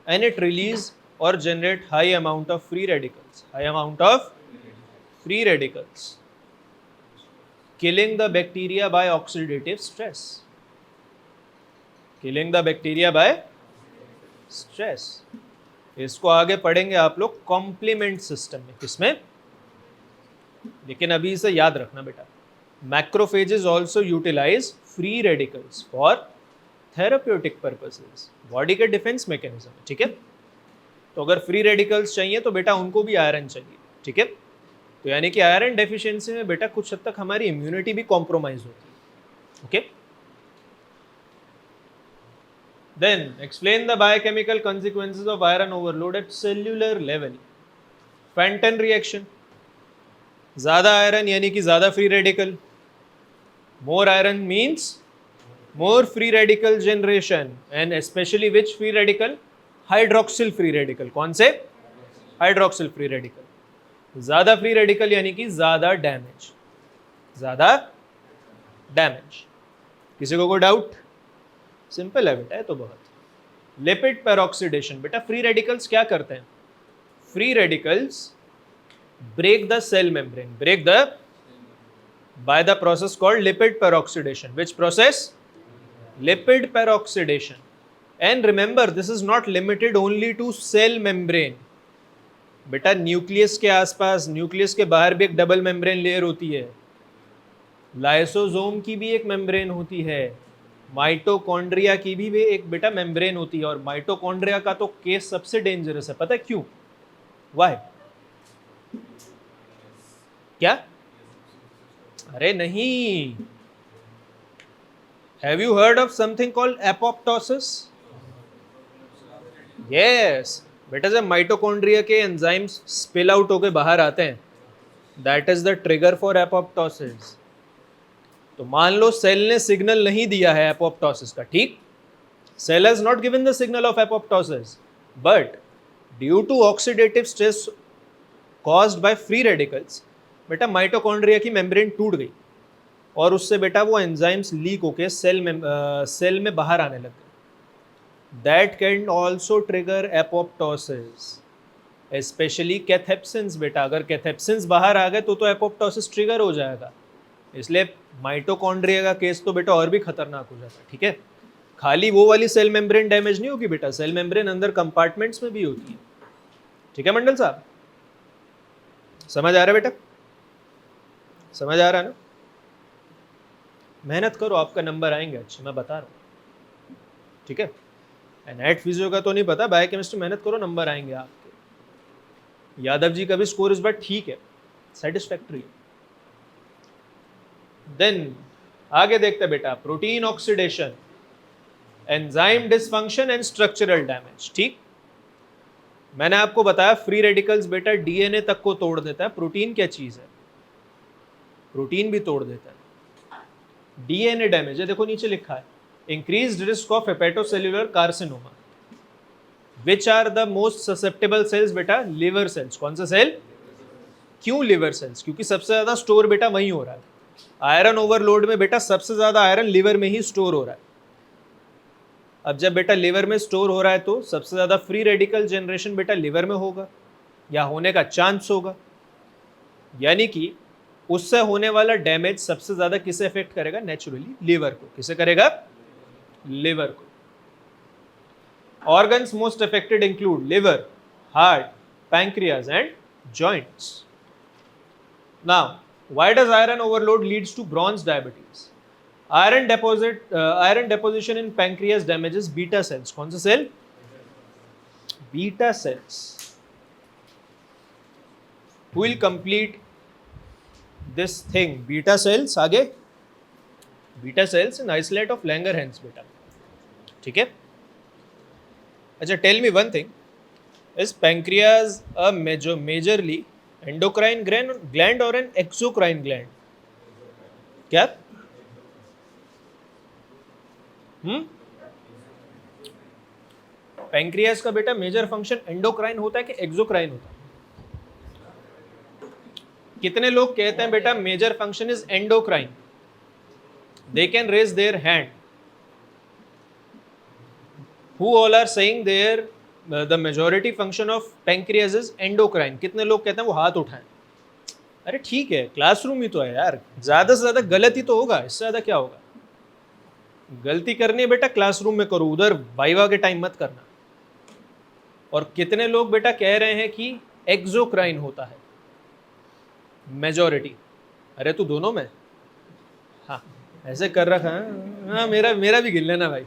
एंड इट रिलीज और generate high amount of free radicals, high amount of free radicals, killing the bacteria by oxidative stress, killing the bacteria by stress। इसको आगे पढ़ेंगे आप लोग कॉम्प्लीमेंट सिस्टम में, किसमें? लेकिन अभी इसे याद रखना बेटा, macrophages also utilise free radicals for therapeutic purposes, body के डिफेंस मैकेनिज्म, ठीक है। तो अगर फ्री रेडिकल्स चाहिए तो बेटा उनको भी आयरन चाहिए, ठीक है। तो यानी कि आयरन डेफिशिएंसी में बेटा कुछ हद तक हमारी इम्यूनिटी भी कॉम्प्रोमाइज होती है, okay. Then explain the biochemical consequences of iron overload at cellular level. Fenton reaction, ज्यादा आयरन यानी कि ज्यादा free radical, more iron means more free radical generation and especially which free radical, hydroxyl free radical. कौन से? Hydroxyl free radical. ज्यादा free radical यानी कि ज्यादा डैमेज, ज्यादा डैमेज। किसी को कोई डाउट? सिंपल है बेटा, है तो बहुत। लिपिड पेरोक्सीडेशन, बेटा फ्री रेडिकल्स क्या करते हैं? Free radicals break the cell membrane, break the by the process called lipid peroxidation. Which process? Lipid peroxidation. And remember, this is not limited only to cell membrane. बेटा nucleus के आसपास, nucleus के बाहर भी एक डबल मेम्ब्रेन लेयर होती है। Lysosome की भी एक मेम्ब्रेन होती है, माइटोकॉन्ड्रिया की भी एक बेटा मेम्ब्रेन होती है। और माइटोकॉन्ड्रिया का तो केस सबसे डेंजरस है, पता है क्यों? वाई? क्या? अरे नहीं, have you heard of something called apoptosis? Yes बेटा, जब माइटोकॉन्ड्रिया के एंजाइम्स स्पिल आउट होके बाहर आते हैं, that is the trigger for apoptosis. तो मान लो सेल ने सिग्नल नहीं दिया है एपोप्टोसिस का, ठीक, cell has not given the signal of apoptosis, but due to oxidative stress caused by free radicals, बेटा माइटोकॉन्ड्रिया की मेम्ब्रेन टूट गई और उससे बेटा वो एंजाइम्स लीक होके सेल में बाहर आने लग गए। That can also trigger apoptosis, especially cathepsins. बेटा अगर कैथेप्सिन्स बाहर आ गए तो एपोप्टोसिस ट्रिगर हो जाएगा। इसलिए माइटोकॉन्ड्रिया का केस तो बेटा और भी खतरनाक हो जाता है, ठीक है। खाली वो वाली सेल मेम्ब्रेन डैमेज नहीं होगी बेटा, सेल मेम्ब्रेन अंदर कंपार्टमेंट्स में भी होती है, ठीक है मंडल साहब? समझ आ रहा है बेटा? समझ आ रहा है ना? मेहनत करो, आपका नंबर आएंगे अच्छे, मैं बता रहा हूँ, ठीक है। नेट फिजियो का तो नहीं पता, बायोकेमिस्ट्री मेहनत करो, नंबर आएंगे आपके। यादव जी का भी स्कोर इस बार ठीक है, सेटिस्फैक्ट्री। देन आगे देखते बेटा, protein oxidation, enzyme dysfunction and structural damage, ठीक। मैंने आपको बताया फ्री रेडिकल्स बेटा डीएनए तक को तोड़ देता है। प्रोटीन क्या चीज है? प्रोटीन भी तोड़ देता है। डीएनए डैमेज है, देखो नीचे लिखा है, increased risk of hepatocellular carcinoma. Which are the most susceptible cells? बेटा लिवर सेल्स। कौन सा सेल? क्यों लिवर सेल्स? क्योंकि सबसे ज्यादा स्टोर बेटा वहीं हो रहा है। आयरन ओवरलोड में बेटा सबसे ज्यादा आयरन लिवर में ही स्टोर हो रहा है। अब जब बेटा लिवर में स्टोर हो रहा है तो सबसे ज्यादा फ्री रेडिकल जनरेशन बेटा लिवर में होगा या होने का चांस होगा, यानी कि उससे होने वाला डैमेज सबसे ज्यादा किसे अफेक्ट करेगा? नेचुरली लिवर को। किसे करेगा? लिवर को। Organs most affected include liver, heart, pancreas and joints. Now why does iron overload leads to bronze diabetes? Iron deposition in pancreas damages beta cells. कौन सा cell? Beta cells. Who will complete this thing? Beta cells. आगे beta cells in islets of Langerhans बेटा, ठीक है। अच्छा, tell me one thing, is pancreas a majorly endocrine gland or an exocrine gland? क्या? Pancreas का बेटा major function endocrine होता है कि एक्सोक्राइन होता है? कितने लोग कहते हैं बेटा major function is endocrine? They can raise their hand. Who all are saying there the majority function of pancreas is endocrine? कितने लोग कहते हैं वो हाथ उठाएं। अरे ठीक है, क्लासरूम ही तो है यार, ज्यादा से ज्यादा गलत ही तो होगा, इससे ज्यादा क्या होगा? गलती करनी है बेटा क्लासरूम में करो, उधर वाइवा के टाइम मत करना। और कितने लोग बेटा कह रहे हैं कि एक्सोक्राइन होता है? मेजॉरिटी। अरे तू दोनों में, हाँ ऐसे कर रखा है, हाँ मेरा भी गिन लेना भाई,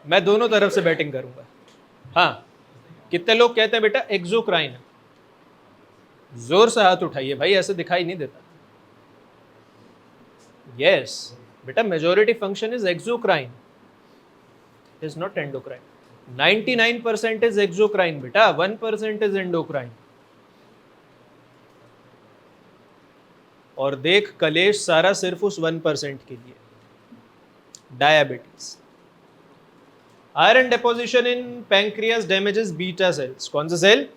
मैं दोनों तरफ से बैटिंग करूंगा। हाँ, कितने लोग कहते हैं बेटा एक्सोक्राइन है? जोर से हाथ उठाइए भाई, ऐसे दिखाई नहीं देता। यस बेटा, majority function is exocrine, is not endocrine. 99% is exocrine बेटा, 1% इज एंडोक्राइन। और देख कलेश सारा सिर्फ उस 1% के लिए। Diabetes, iron deposition in pancreas damages beta cells. कौन सा cell?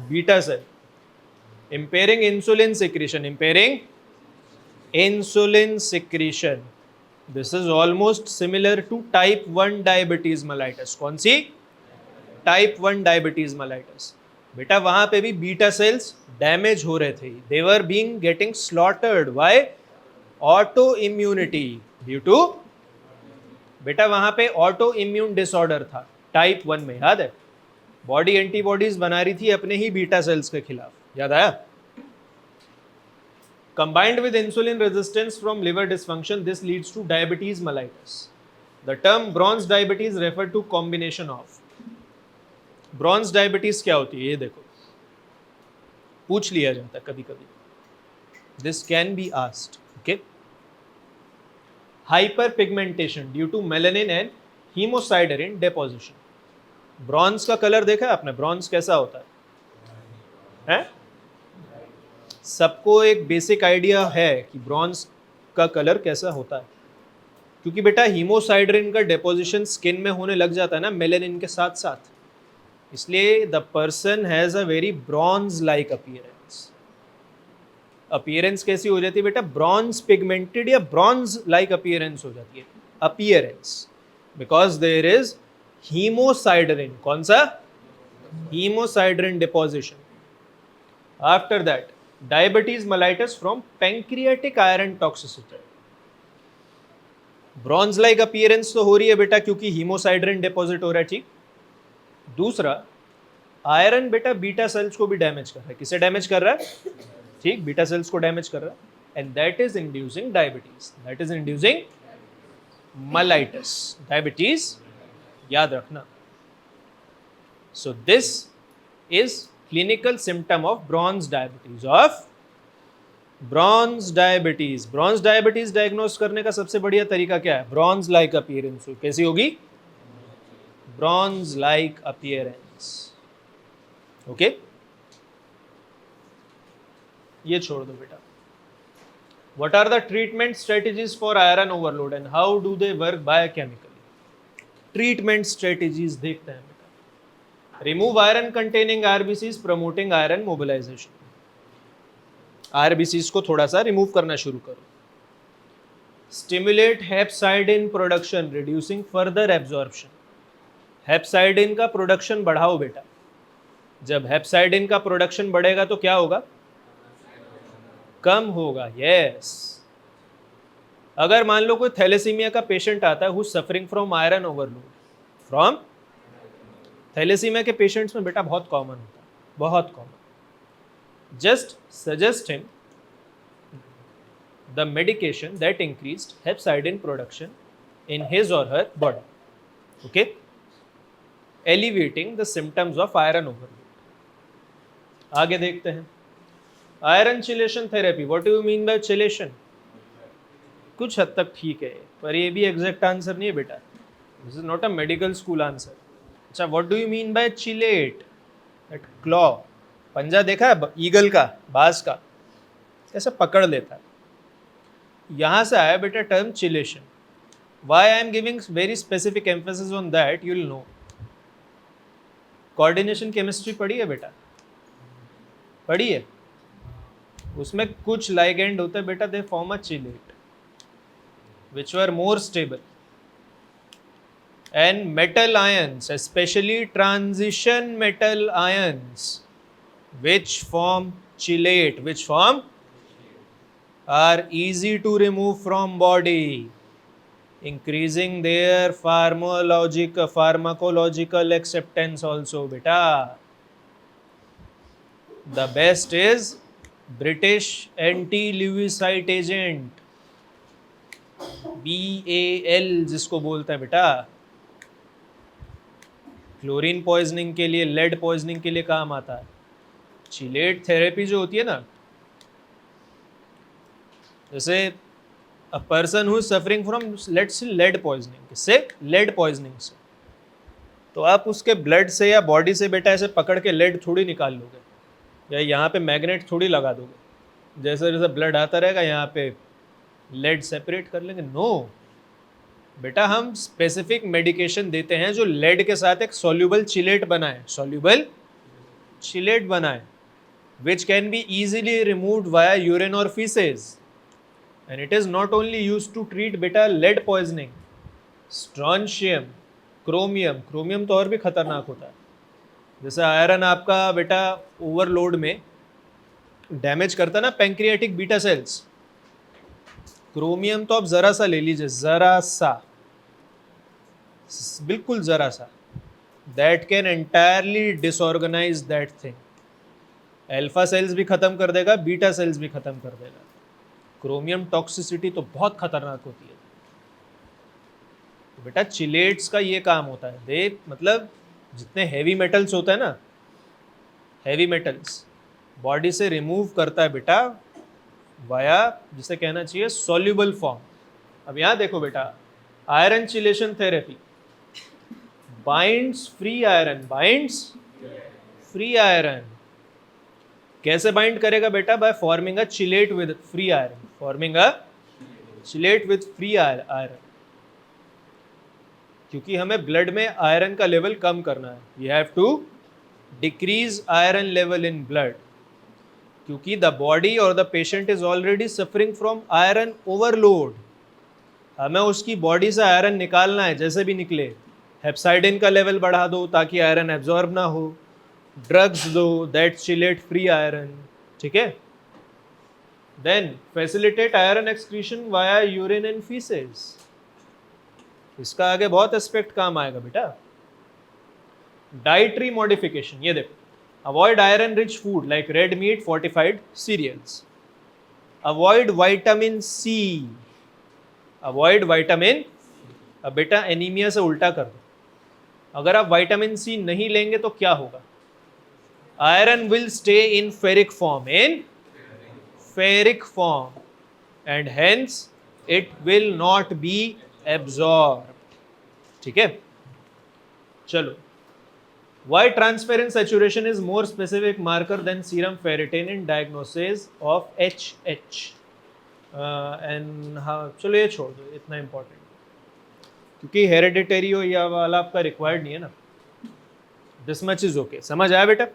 Beta cell. impairing insulin secretion, impairing insulin secretion. This is almost similar to type 1 diabetes mellitus. कौन सी? Type 1 diabetes mellitus. बेटा वहां पे भी बीटा सेल्स डैमेज हो रहे थे, they were being getting slaughtered by autoimmunity due to, बेटा वहां पे ऑटो इम्यून डिसऑर्डर था टाइप 1 में, याद है? बॉडी एंटीबॉडीज बना रही थी अपने ही बीटा सेल्स के खिलाफ, याद आया? Combined with insulin resistance from liver dysfunction, this leads to diabetes mellitus. The term bronze diabetes refer to combination of. Bronze diabetes क्या होती है ये देखो, पूछ लिया जाता है कभी कभी. This can be asked. Okay. Hyperpigmentation due to melanin and hemosiderin deposition. Bronze का कलर देखा है आपने? ब्रॉन्ज कैसा होता है? सबको एक बेसिक आइडिया है कि ब्रॉन्ज का कलर कैसा होता है, क्योंकि बेटा हीमोसाइड्रिन का डेपोजिशन स्किन में होने लग जाता है ना मेलेनिन के साथ साथ, इसलिए the person has a very bronze like appearance. Appearance कैसी हो जाती है बेटा? ब्रॉन्ज पिगमेंटेड या ब्रॉन्ज लाइक अपीयरेंस हो जाती है. Appearance because there is haemosiderin. कौन सा? Haemosiderin deposition. After that diabetes mellitus from pancreatic iron toxicity. Bronze like appearance तो हो रही है बेटा क्योंकि हीमोसाइड्रिन डिपॉजिट हो रहा है, ठीक. दूसरा, आयरन बेटा बीटा सेल्स को भी डैमेज कर रहा है. किसे डैमेज कर रहा है? ठीक, बीटा सेल्स को डैमेज कर रहा है, and that is inducing diabetes, that is inducing mellitus. Diabetes याद रखना. सो this is clinical symptom of bronze diabetes. of bronze diabetes. bronze diabetes diagnose करने का सबसे बढ़िया तरीका क्या है? bronze like appearance. कैसी होगी? bronze like appearance. ओके, ये छोड़ दो बेटा. what are the treatment strategies for iron overload and how do they work biochemically? treatment strategies देखते हैं. Remove iron containing RBCs promoting iron mobilization. RBCs को थोड़ा सा रिमूव करना शुरू करो. Stimulate hepcidin production reducing further absorption. हेप्साइडिन का production बढ़ाओ बेटा. जब हेप्साइडिन का प्रोडक्शन बढ़ेगा तो क्या होगा? कम होगा. यस. अगर मान लो कोई थैलेसीमिया का पेशेंट आता है who suffering from iron overload, from thalassaemia के पेशेंट्स में बेटा बहुत कॉमन होता है, बहुत common. Just suggest him the medication that increased hepcidin production in his or her body. Okay, elevating the symptoms of iron overload. आगे देखते हैं. Iron chelation therapy. What do you mean by chelation? कुछ हद तक ठीक है, पर ये भी एग्जैक्ट आंसर नहीं है बेटा. This is not a medical school answer. अच्छा, what do you mean by chelate? That claw, पंजा देखा है ईगल का, बाज का, कैसे पकड़ लेता है. यहां से आया बेटा term chelation. Why I am giving very specific emphasis on that, you will know. Coordination chemistry पढ़ी है बेटा? पढ़ी है? उसमें कुछ लाइगेंड होते हैं बेटा, they form a chelate which were more stable, and metal ions, especially transition metal ions, which form chelate, which form are easy to remove from body, increasing their pharmacological acceptance also beta. The best is British anti-lewisite agent, BAL जिसको बोलते हैं बेटा. Chlorine poisoning के लिए, lead poisoning के लिए काम आता है। चिलेट थेरेपी जो होती है ना, जैसे a person who suffering from let's lead poisoning, किससे? लेड पॉइजनिंग से। तो आप उसके ब्लड से या बॉडी से बेटा ऐसे पकड़ के लेड थोड़ी निकाल लोगे, या यहाँ पे मैग्नेट थोड़ी लगा दोगे, जैसे जैसे ब्लड आता रहेगा यहाँ पे लेड सेपरेट कर लेंगे। नो बेटा, हम स्पेसिफिक मेडिकेशन देते हैं जो लेड के साथ एक सॉल्युबल चिलेट बनाए, सॉल्युबल चिलेट बनाए, which can be easily removed via urine or feces, and it is not only used to treat beta lead poisoning, strontium, chromium तो और भी खतरनाक होता है। जैसे आयरन आपका बेटा ओवरलोड में डैमेज करता है ना पैंक्रियाटिक बीटा सेल्स, क्रोमियम तो आप जरा सा ले लीजिए, जरा सा, बिल्कुल जरा सा, that can entirely disorganise that thing. Alpha cells भी खत्म कर देगा, बीटा सेल्स भी खत्म कर देगा। क्रोमियम टॉक्सिसिटी तो बहुत खतरनाक होती है। तो बेटा चिलेट्स का ये काम होता है, दे मतलब जितने हैवी मेटल्स होते हैं ना, हैवी मेटल्स बॉडी से रिमूव करता है बेटा वाया, जिसे कहना चाहिए सॉल्युबल फॉर्म। अब यहाँ देखो बेटा, iron chelation therapy binds free iron, binds free iron. कैसे बाइंड करेगा बेटा? By forming a chelate with free iron, forming a chelate with free iron. क्योंकि हमें ब्लड में आयरन का लेवल कम करना है, we have to decrease iron level in blood, क्योंकि द बॉडी और the patient is already suffering from iron overload. हमें उसकी बॉडी से आयरन निकालना है, जैसे भी निकले। हेप्साइडिन का लेवल बढ़ा दो ताकि आयरन एब्जॉर्ब ना हो, ड्रग्स दो दैट चिलेट फ्री आयरन, ठीक है। Then facilitate iron excretion via urine and faeces. इसका आगे बहुत एस्पेक्ट काम आएगा बेटा। डाइटरी मॉडिफिकेशन, ये देखो, avoid iron rich food like red meat, fortified cereals, avoid vitamin C, avoid vitamin. अब बेटा एनीमिया से उल्टा कर दो, अगर आप विटामिन सी नहीं लेंगे तो क्या होगा? Iron will stay in ferric form, in ferric form, and hence it will not be absorb, ठीक है। चलो, why transparent saturation is more specific marker than serum ferritin in diagnosis of HH and, हाँ चलो ये छोड़ दो, इतना important, क्योंकि हेरिडिटरी हो या वाला आपका रिक्वायर्ड नहीं है ना। दिस मच इज ओके, समझ आया बेटा?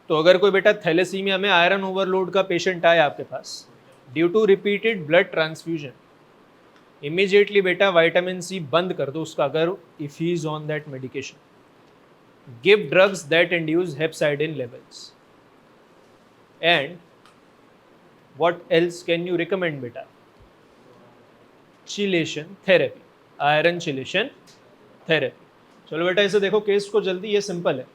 तो अगर कोई बेटा थैलेसीमिया में आयरन ओवरलोड का पेशेंट आए आपके पास due to repeated blood transfusion, immediately बेटा विटामिन सी बंद कर दो उसका, अगर if he is on that medication. Give drugs that induce hepcidin levels, and what else can you recommend बेटा? Chelation therapy, iron chelation therapy. चलो बेटा इसे देखो केस को जल्दी, ये सिंपल है।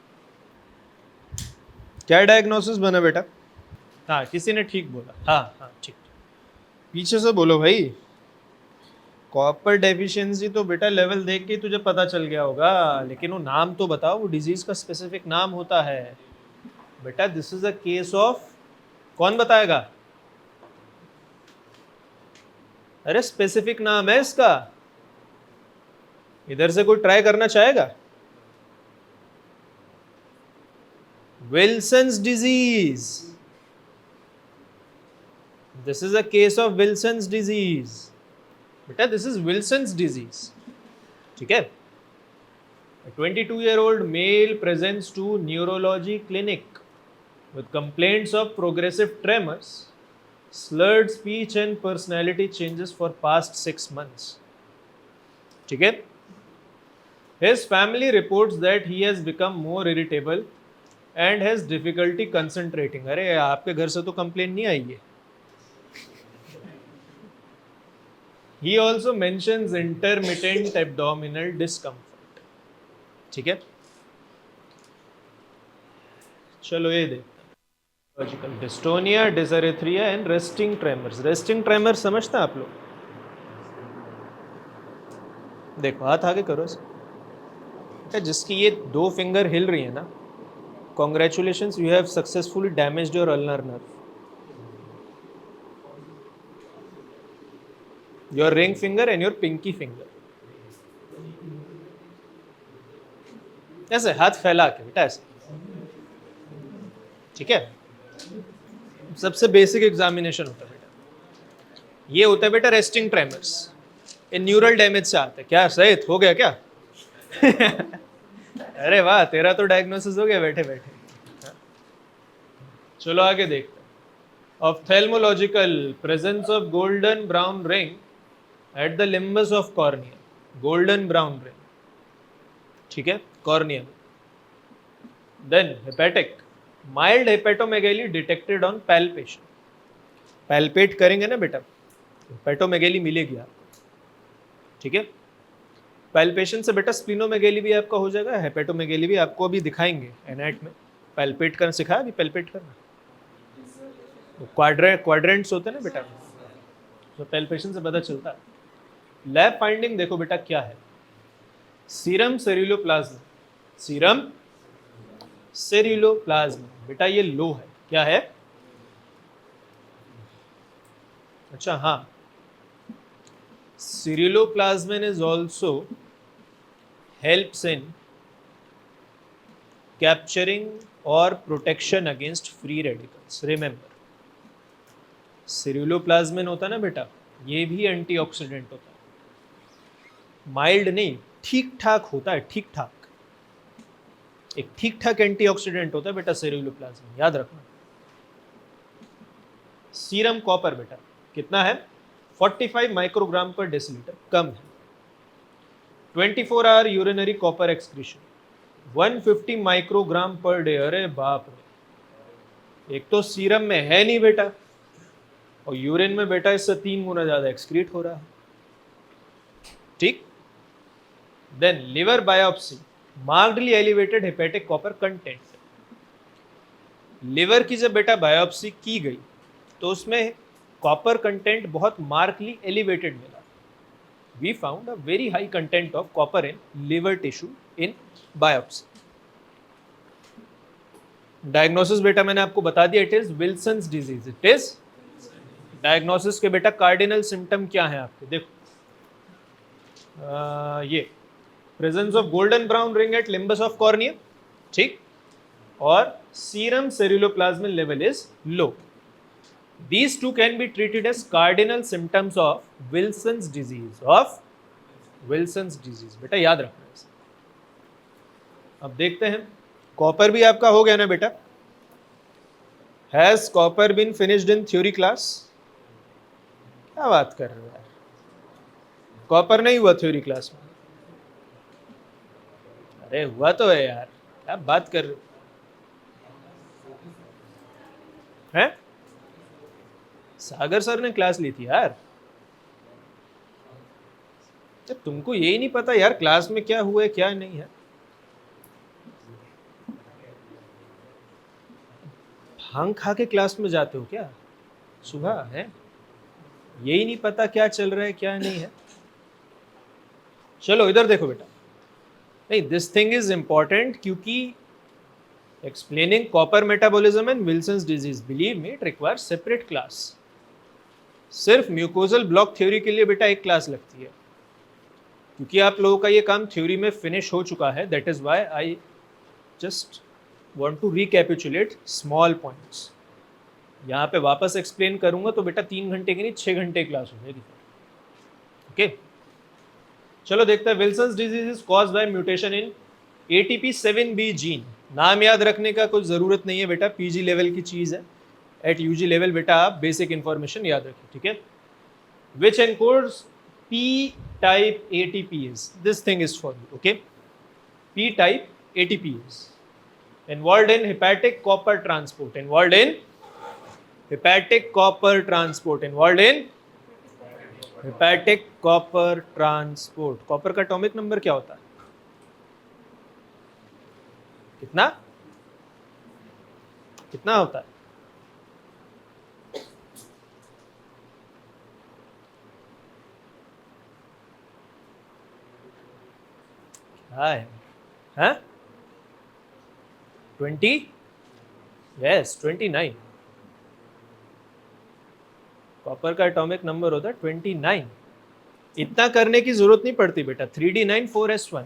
क्या डायग्नोसिस बना बेटा? हाँ किसी ने ठीक बोला, हाँ हाँ ठीक, पीछे से बोलो भाई। कॉपर डेफिशिएंसी तो बेटा लेवल देख के तुझे पता चल गया होगा, लेकिन वो नाम तो बताओ, वो डिजीज का स्पेसिफिक नाम होता है बेटा। This is a case of, कौन बताएगा? अरे स्पेसिफिक नाम है इसका, इधर से कोई ट्राई करना चाहेगा? Wilson's disease, this is a case of Wilson's disease बेटा, दिस इज विल्सन्स डिजीज, ठीक है। 22-year-old male presents to neurology clinic with complaints of progressive tremors, slurred speech and personality changes for past 6 months, ठीक है। His family reports that he has become more irritable and has difficulty concentrating। अरे आपके घर से तो complain नहीं आई है। He also mentions intermittent abdominal discomfort, ठीक है। चलो ये देखते हैं, logical dystonia, dysarthria and resting tremors. Resting tremor समझते हैं आप लोग? देखो हाथ आगे करो, बेटा जिसकी ये 2 फिंगर हिल रही है ना, congratulations, you have successfully damaged your ulnar nerve. Your ring finger and your pinky finger. ऐसे हाथ फैला के बेटा, ऐसे. ठीक है, सबसे बेसिक एग्जामिनेशन होता है बेटा. ये होता है बेटा रेस्टिंग ट्रेमर्स. ये न्यूरल डैमेज से आता है. क्या सहित हो गया क्या? अरे वाह, तेरा तो डायग्नोसिस हो गया बैठे बैठे. चलो आगे देखते हैं. Ophthalmological presence of golden brown ring at the limbus of cornea. Golden brown ring, ठीक है, cornea. Then hepatic, mild hepatomegaly detected on palpation. Palpate करेंगे ना बेटा, हेपेटोमेगैली मिलेगी आपको. ठीक है, पैल्पेशन से बेटा स्प्लिनोमेगैली भी आपका हो जाएगा, हेपेटोमेगैली भी आपको अभी दिखाएंगे एनएट में. पैल्पेट करना सिखाया अभी, पैल्पेट करना. क्वाड्रेंट्स होते हैं ना बेटा, तो पैल्पेशन से पता चलता है. लैब फाइंडिंग देखो बेटा क्या है. सीरम सेरुलोप्लाज्मा. सीरम सेरुलोप्लाज्मा बेटा ये लो है. क्या है? अच्छा हाँ, ceruloplasmin is also helps in capturing or protection against free radicals. Remember, ceruloplasmin होता है ना बेटा, ये भी एंटीऑक्सीडेंट होता है. माइल्ड नहीं, ठीक ठाक होता है, ठीक ठाक. एक ठीक ठाक एंटीऑक्सीडेंट होता है बेटा सेरुलोप्लाज्मिन, याद रखना. सीरम कॉपर बेटा कितना है? 45 माइक्रोग्राम पर डेसीलीटर, कम है. 24 hour urinary copper excretion 150 microgram per day. अरे बाप रे, एक तो सीरम में है नहीं बेटा, और यूरिन में बेटा इससे 3 गुना ज्यादा एक्सक्रीट हो रहा है. ठीक. Then liver biopsy, markedly elevated hepatic copper content. Liver की जब बेटा बायोप्सी की गई तो उसमें कॉपर कंटेंट बहुत मार्कली एलिवेटेड मिला. we found a very high content of copper in liver tissue in biopsy. Diagnosis बेटा मैंने आपको बता दिया, it is Wilson's disease. It is diagnosis के बेटा कार्डिनल सिम्टम क्या है आपके, देखो. ये presence of golden brown ring at limbus of cornea, ठीक, और serum ceruloplasmin level is low. These two can be treated as cardinal symptoms of Wilson's disease. Of Wilson's disease. बेटा याद रखना है. अब देखते हैं, कॉपर भी आपका हो गया ना बेटा. Has copper been finished in theory class? क्या बात कर रहे हो यार, कॉपर नहीं हुआ थ्योरी क्लास में? अरे हुआ तो है यार, क्या बात कर रहे हो हैं? सागर सर ने क्लास ली थी यार. जब तुमको यही नहीं पता यार क्लास में क्या हुआ है क्या नहीं है. भांग खा के क्लास में जाते हो क्या सुबह है? यही नहीं पता क्या चल रहा है क्या नहीं है. चलो इधर देखो बेटा. नहीं, दिस थिंग इज इंपॉर्टेंट क्योंकि explaining copper metabolism and Wilson's disease, believe me, it requires separate class. सिर्फ म्यूकोजल ब्लॉक थ्योरी के लिए बेटा एक क्लास लगती है, क्योंकि आप लोगों का ये काम थ्योरी में फिनिश हो चुका है. That is why I just want to recapitulate small points. यहाँ पे वापस एक्सप्लेन करूंगा तो बेटा 3 घंटे की नहीं 6 घंटे क्लास हो जाएगी. ओके, चलो देखते हैं. Wilson's disease is caused by mutation in ATP7B gene. नाम याद रखने का कुछ जरूरत नहीं है बेटा, PG लेवल की चीज है. एट UG लेवल बेटा आप बेसिक इंफॉर्मेशन याद रखिए, ठीक है. विच encodes P type ATPase. This thing is for you, okay. P type ATPase involved in hepatic copper transport. Involved in hepatic copper transport. Involved in hepatic copper transport. Copper का atomic number क्या होता है? कितना कितना होता है? क्या है है 20, यस 29। कॉपर का एटॉमिक नंबर होता है 29। इतना करने की जरूरत नहीं पड़ती बेटा, 3d9 4s1।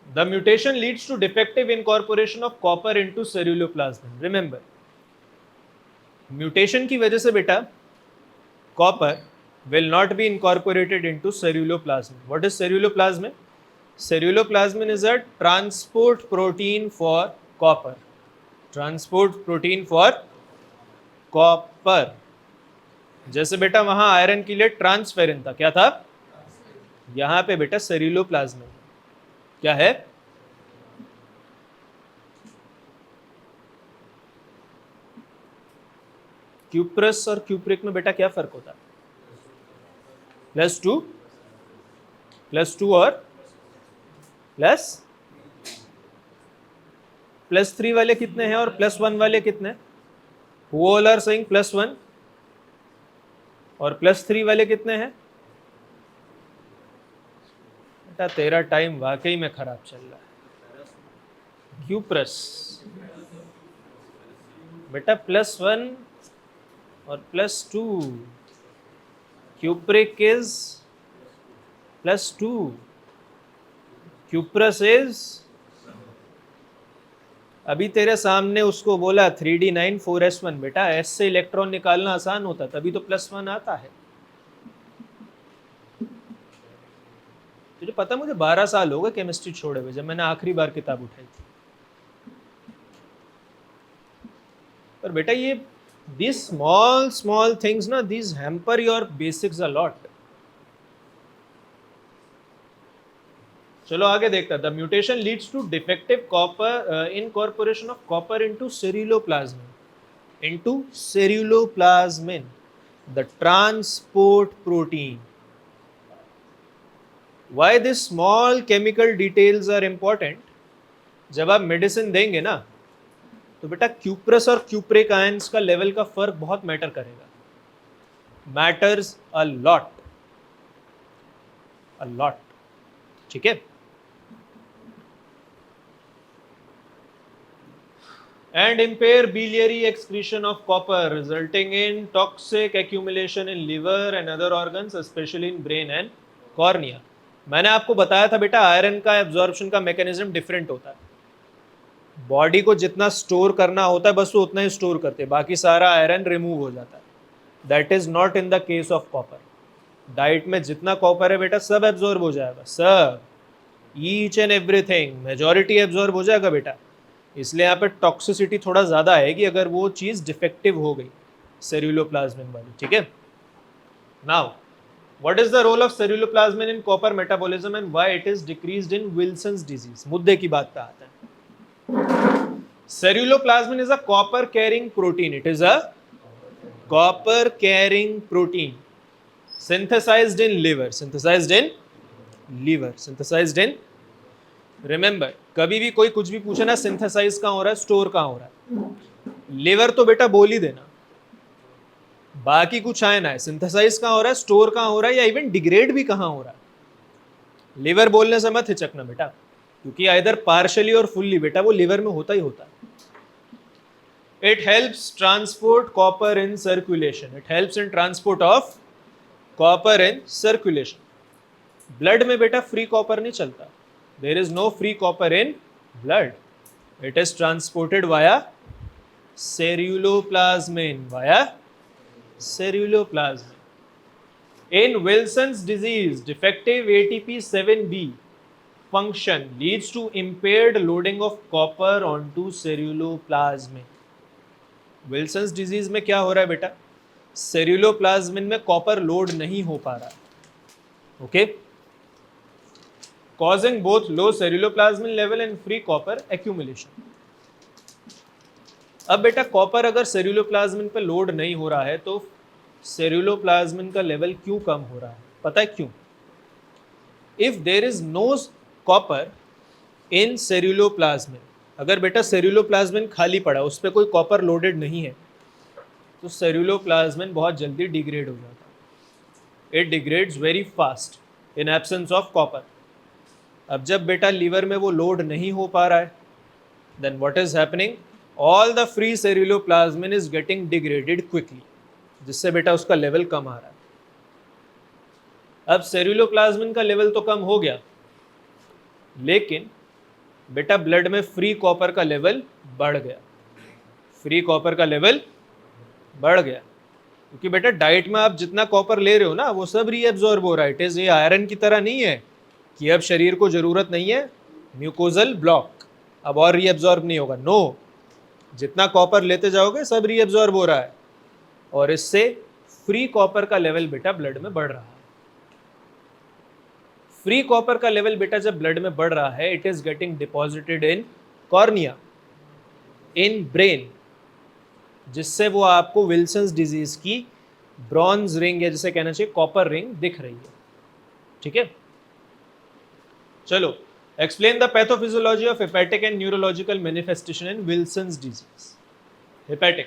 The mutation leads to defective incorporation of copper into ceruloplasmin. Remember, mutation की वजह से बेटा copper will not be incorporated into ceruloplasmin. What is ceruloplasmin? Ceruloplasmin is a transport protein for copper. Transport protein for copper. जैसे बेटा वहां iron के लिए transferrin था, क्या था? यहां पे बेटा सेरुलोप्लाज्मिन क्या है? क्यूप्रस और क्यूप्रिक में बेटा क्या फर्क होता है? +2 और +3 वाले कितने हैं और +1 वाले कितने? Who all are saying +1 और +3 वाले कितने हैं? बेटा तेरा टाइम वाकई में खराब चल रहा है। क्यूप्रस बेटा +1 और +2, क्यूप्रिक इज +2, क्यूप्रस इज, अभी तेरे सामने उसको बोला 3d9 4s1। बेटा एस से इलेक्ट्रॉन निकालना आसान होता, तभी तो +1 आता है। तुझे पता मुझे 12 साल हो गए केमिस्ट्री छोड़े हुए, जब मैंने आखिरी बार किताब उठाई थी। पर बेटा ये these small things ना, these hamper your basics a lot. चलो आगे देखता है। The mutation leads to defective copper incorporation of copper into ceruloplasmin. Into ceruloplasmin, the transport protein. Why these small chemical details are important? जब आप medicine देंगे ना तो बेटा क्यूप्रस और क्यूप्रिक आयंस का लेवल का फर्क बहुत मैटर करेगा, मैटर्स अ लॉट, ठीक है। And empire biliary excretion of copper resulting in toxic accumulation in liver and other organs, especially in brain and cornea. मैंने आपको बताया था बेटा आयरन का एब्जॉर्प्शन का मैकेनिज्म डिफरेंट होता है। बॉडी को जितना स्टोर करना होता है बस वो उतना ही स्टोर करते हैं, बाकी सारा आयरन रिमूव हो जाता है। That is not in the case of copper. Diet में जितना कॉपर है बेटा सब एब्जॉर्ब हो जाएगा, सब, each and everything, majority absorb हो जाएगा बेटा। इसलिए यहाँ पे टॉक्सिसिटी थोड़ा ज़्यादा आएगी अगर वो चीज़ डिफेक्टिव हो गई सेरुलोप्लाज्मिन वाली, ठीक है। Now what is the role of ceruloplasmin in copper metabolism and why it is decreased in Wilson's disease? मुद्दे की बात पे आते हैं। Ceruloplasmin is a copper carrying protein. It is a copper carrying protein synthesized in liver. Remember, कभी भी कोई कुछ भी पूछे ना सिंथेसाइज कहाँ हो रहा है, स्टोर कहाँ हो रहा है, लिवर तो बेटा बोल ही देना, बाकी कुछ आए ना है, सिंथेसाइज कहाँ हो रहा है, स्टोर कहाँ हो रहा है, या इवन डिग्रेड भी कहाँ हो रहा है। लिवर बोलने से मत हिचकना बेटा, क्योंकि इधर पार्शली और फुल्ली बेटा वो लिवर में होता ही होता है। It helps transport copper in circulation. It helps in transport of copper in circulation. Blood में बेटा free copper नहीं चलता. There is no free copper in blood. It is transported via ceruloplasmin. In Wilson's disease, defective ATP7B function leads to impaired loading of copper onto ceruloplasmin. Wilson's disease में क्या हो रहा है बेटा, सेरुलोप्लाज्मिन में copper load नहीं हो पा रहा, okay, causing both low ceruloplasmin level and free copper accumulation. अब बेटा कॉपर अगर सेरुलोप्लाज्मिन पे लोड नहीं हो रहा है तो सेरुलोप्लाज्मिन का लेवल क्यों कम हो रहा है? पता है क्यों? If there is no copper in ceruloplasmin, अगर बेटा सेरुलोप्लाज्मिन खाली पड़ा, उस पर कोई कॉपर लोडेड नहीं है, तो सेरुलोप्लाज्मिन बहुत जल्दी डिग्रेड हो जाता it degrades very fast in absence of copper. अब जब बेटा लीवर में वो लोड नहीं हो पा रहा है, then what is happening, all the free ceruloplasmin is getting degraded quickly, जिससे बेटा उसका लेवल कम आ रहा है। अब सेल्यूलोप्लाज्मिन का लेवल तो कम हो गया, लेकिन बेटा ब्लड में फ्री कॉपर का लेवल बढ़ गया, फ्री कॉपर का लेवल बढ़ गया, क्योंकि बेटा डाइट में आप जितना कॉपर ले रहे हो ना वो सब रीएब्जॉर्ब हो रहा है। इट इज ये आयरन की तरह नहीं है कि अब शरीर को जरूरत नहीं है, म्यूकोजल ब्लॉक, अब और रीएब्जॉर्ब नहीं होगा। नो, जितना कॉपर लेते जाओगे सब रीएब्जॉर्ब हो रहा है, और इससे फ्री कॉपर का लेवल बेटा ब्लड में बढ़ रहा है। फ्री कॉपर का लेवल बेटा जब ब्लड में बढ़ रहा है, it is getting deposited in cornea, in brain, जिससे वो आपको विल्सन्स डिजीज की ब्रॉन्ज रिंग या जिसे कहना चाहिए कॉपर रिंग दिख रही है। ठीक है, चलो explain the pathophysiology of hepatic and neurological manifestation in Wilson's disease. Hepatic,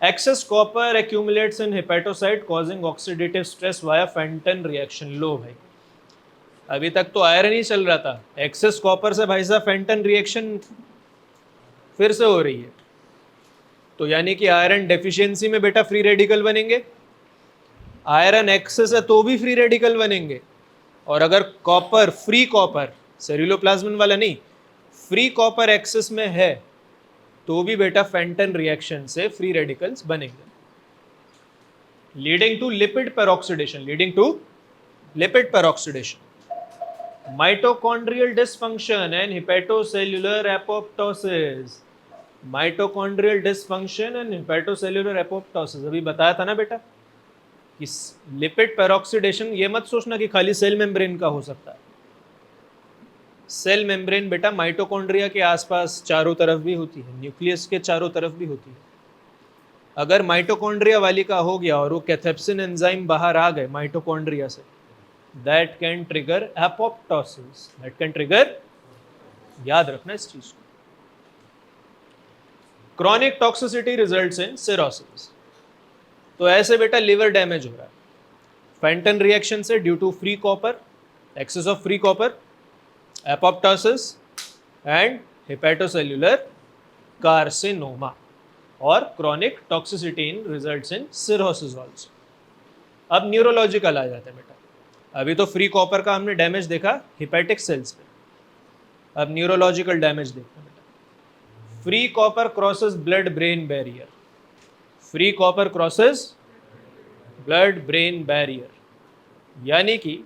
excess copper accumulates in hepatocyte causing oxidative stress via Fenton reaction। लो भाई, अभी तक तो आयरन ही चल रहा था, एक्सेस कॉपर से भाई साहब फेंटन रिएक्शन फिर से हो रही है। तो यानी कि आयरन डेफिशिएंसी में बेटा फ्री रेडिकल बनेंगे, आयरन एक्सेस है तो भी फ्री रेडिकल बनेंगे, और अगर कॉपर, फ्री कॉपर, सेल्यूलोप्लाज्मिन वाला नहीं, फ्री कॉपर एक्सेस में है तो भी बेटा फेंटन रिएक्शन से फ्री रेडिकल्स बनेंगे, leading to lipid peroxidation, leading to lipid peroxidation, mitochondrial dysfunction and hepatocellular apoptosis. Mitochondrial dysfunction and hepatocellular apoptosis, अभी बताया था ना बेटा कि लिपिड पेरोक्सिडेशन, ये मत सोचना कि खाली सेल मेम्ब्रेन का हो सकता है। सेल मेम्ब्रेन बेटा माइटोकॉन्ड्रिया के आसपास चारों तरफ भी होती है, न्यूक्लियस के चारों तरफ भी होती है। अगर माइटोकॉन्ड्रिया वाली का हो गया और वो कैथेप्सिन एंजाइम बाहर आ गए माइटोकॉन्ड्रिया से, that can trigger apoptosis, that can trigger, याद रखना इस चीज को। Chronic toxicity results in cirrhosis, तो ऐसे बेटा लिवर डैमेज हो रहा है फेंटन रिएक्शन से due to free copper, excess of free copper, apoptosis and hepatocellular carcinoma, और chronic toxicity in results in cirrhosis also. अब न्यूरोलॉजिकल आ जाते हैं बेटा, अभी तो फ्री कॉपर का हमने डैमेज देखा हिपैटिक सेल्स पे, अब न्यूरोलॉजिकल डैमेज देखते हैं बेटा। Free copper crosses blood brain barrier, free copper crosses blood brain barrier, यानी कि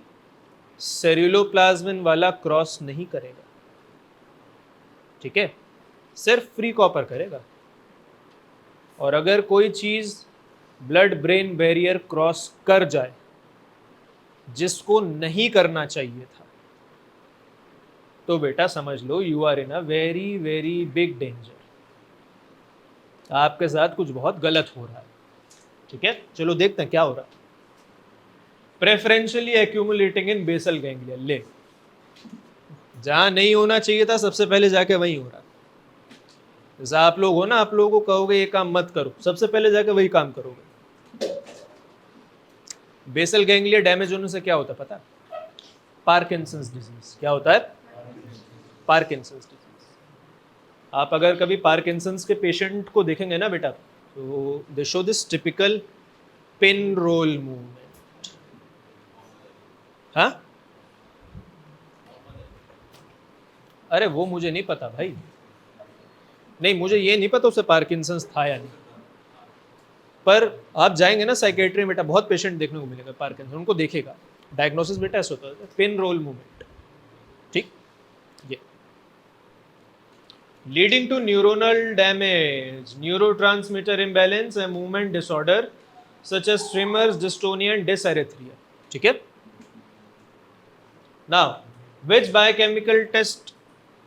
सेल्यूलोप्लाज्मिन वाला क्रॉस नहीं करेगा, ठीक है, सिर्फ फ्री कॉपर करेगा। और अगर कोई चीज ब्लड ब्रेन बैरियर क्रॉस कर जाए जिसको नहीं करना चाहिए था, तो बेटा समझ लो you are in a very very big danger, आपके साथ कुछ बहुत गलत हो रहा है। ठीक है, चलो देखते हैं क्या हो रहा है। प्रेफरेंशियली एक्यूमुलेटिंग इन बेसल गैंग्लिया, ले जहां नहीं होना चाहिए था सबसे पहले जाके वहीं हो रहा है। जैसा आप लोग हो ना, आप लोगों को कहोगे ये काम मत करो, सबसे पहले जाके वही काम करोगे। बेसल गैंग्लिया डैमेज होने से क्या होता है पता है? Parkinson's disease. क्या होता है? Parkinson's disease. आप अगर कभी पार्किंसंस के पेशेंट को देखेंगे ना बेटा, तो they show this typical pin roll movement. हाँ, अरे वो मुझे नहीं पता भाई, नहीं मुझे ये नहीं पता उसे पार्किंसंस था या नहीं, पर आप जाएंगे ना साइकेट्री में बेटा, बहुत पेशेंट देखने को मिलेगा पार्किंसन, उनको देखेगा, डायग्नोसिस बेटा ऐसा होता है, पिन रोल मूवमेंट। ठीक, ये leading to neuronal damage, neurotransmitter imbalance and movement disorder such as tremors, dystonia and dysarthria. ठीक है, नाउ विच बायोकेमिकल टेस्ट,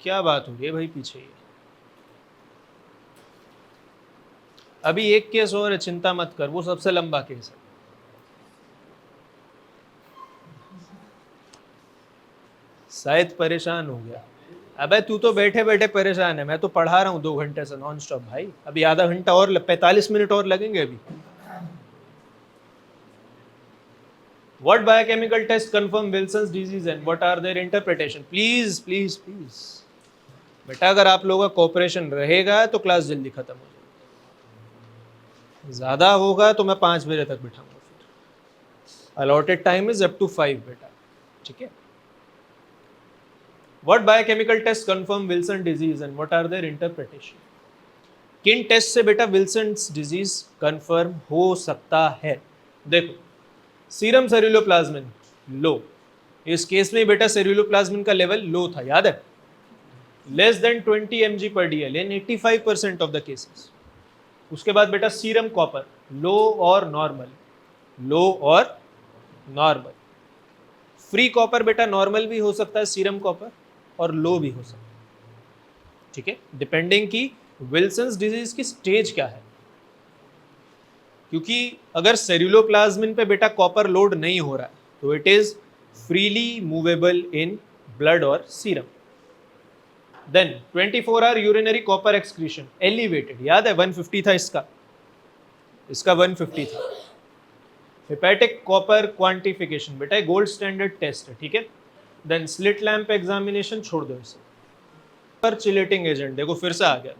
क्या बात हो रही है भाई पीछे ये, अभी एक केस और है, चिंता मत कर, वो सबसे लंबा केस है। शायद परेशान हो गया, अबे तू तो बैठे बैठे परेशान है, मैं तो पढ़ा रहा हूँ 2 घंटे से नॉन स्टॉप भाई, अभी आधा घंटा और 45 मिनट और लगेंगे अभी। What biochemical test confirm Wilson's disease and what are their interpretation? Please, please, please. बेटा अगर आप लोगों का कोऑपरेशन रहेगा तो क्लास जल्दी खत्म हो जाएगी, ज़्यादा होगा तो मैं 5 बजे तक बिठाऊंगा। फिर allotted time is up to 5 बेटा, ठीक है। What biochemical tests confirm Wilson disease and what are their interpretation? किन टेस्ट से बेटा विल्सन्स डिजीज कंफर्म हो सकता है? देखो, सीरम सेरुलोप्लाज्मिन लो, इस केस में बेटा सेरुलोप्लाज्मिन का लेवल लो था, याद है, less than 20 mg per dl in 85% of the cases. उसके बाद बेटा सीरम कॉपर लो और नॉर्मल, लो और नॉर्मल। फ्री कॉपर बेटा नॉर्मल भी हो सकता है सीरम कॉपर और लो भी हो सकता है, ठीक है, डिपेंडिंग की विल्सन्स डिजीज की स्टेज क्या है। क्योंकि अगर सेरुलोप्लाज्मिन पे बेटा कॉपर लोड नहीं हो रहा है तो it is freely movable in blood और serum. Then 24 hour urinary copper excretion elevated, याद है 150 था इसका 150 था। हेपेटिक कॉपर क्वांटिफिकेशन बेटा गोल्ड स्टैंडर्ड टेस्ट है, ठीक है। देन स्लिट लैंप एग्जामिनेशन छोड़ दो इसे। पर चिलेटिंग एजेंट देखो फिर से आ गया,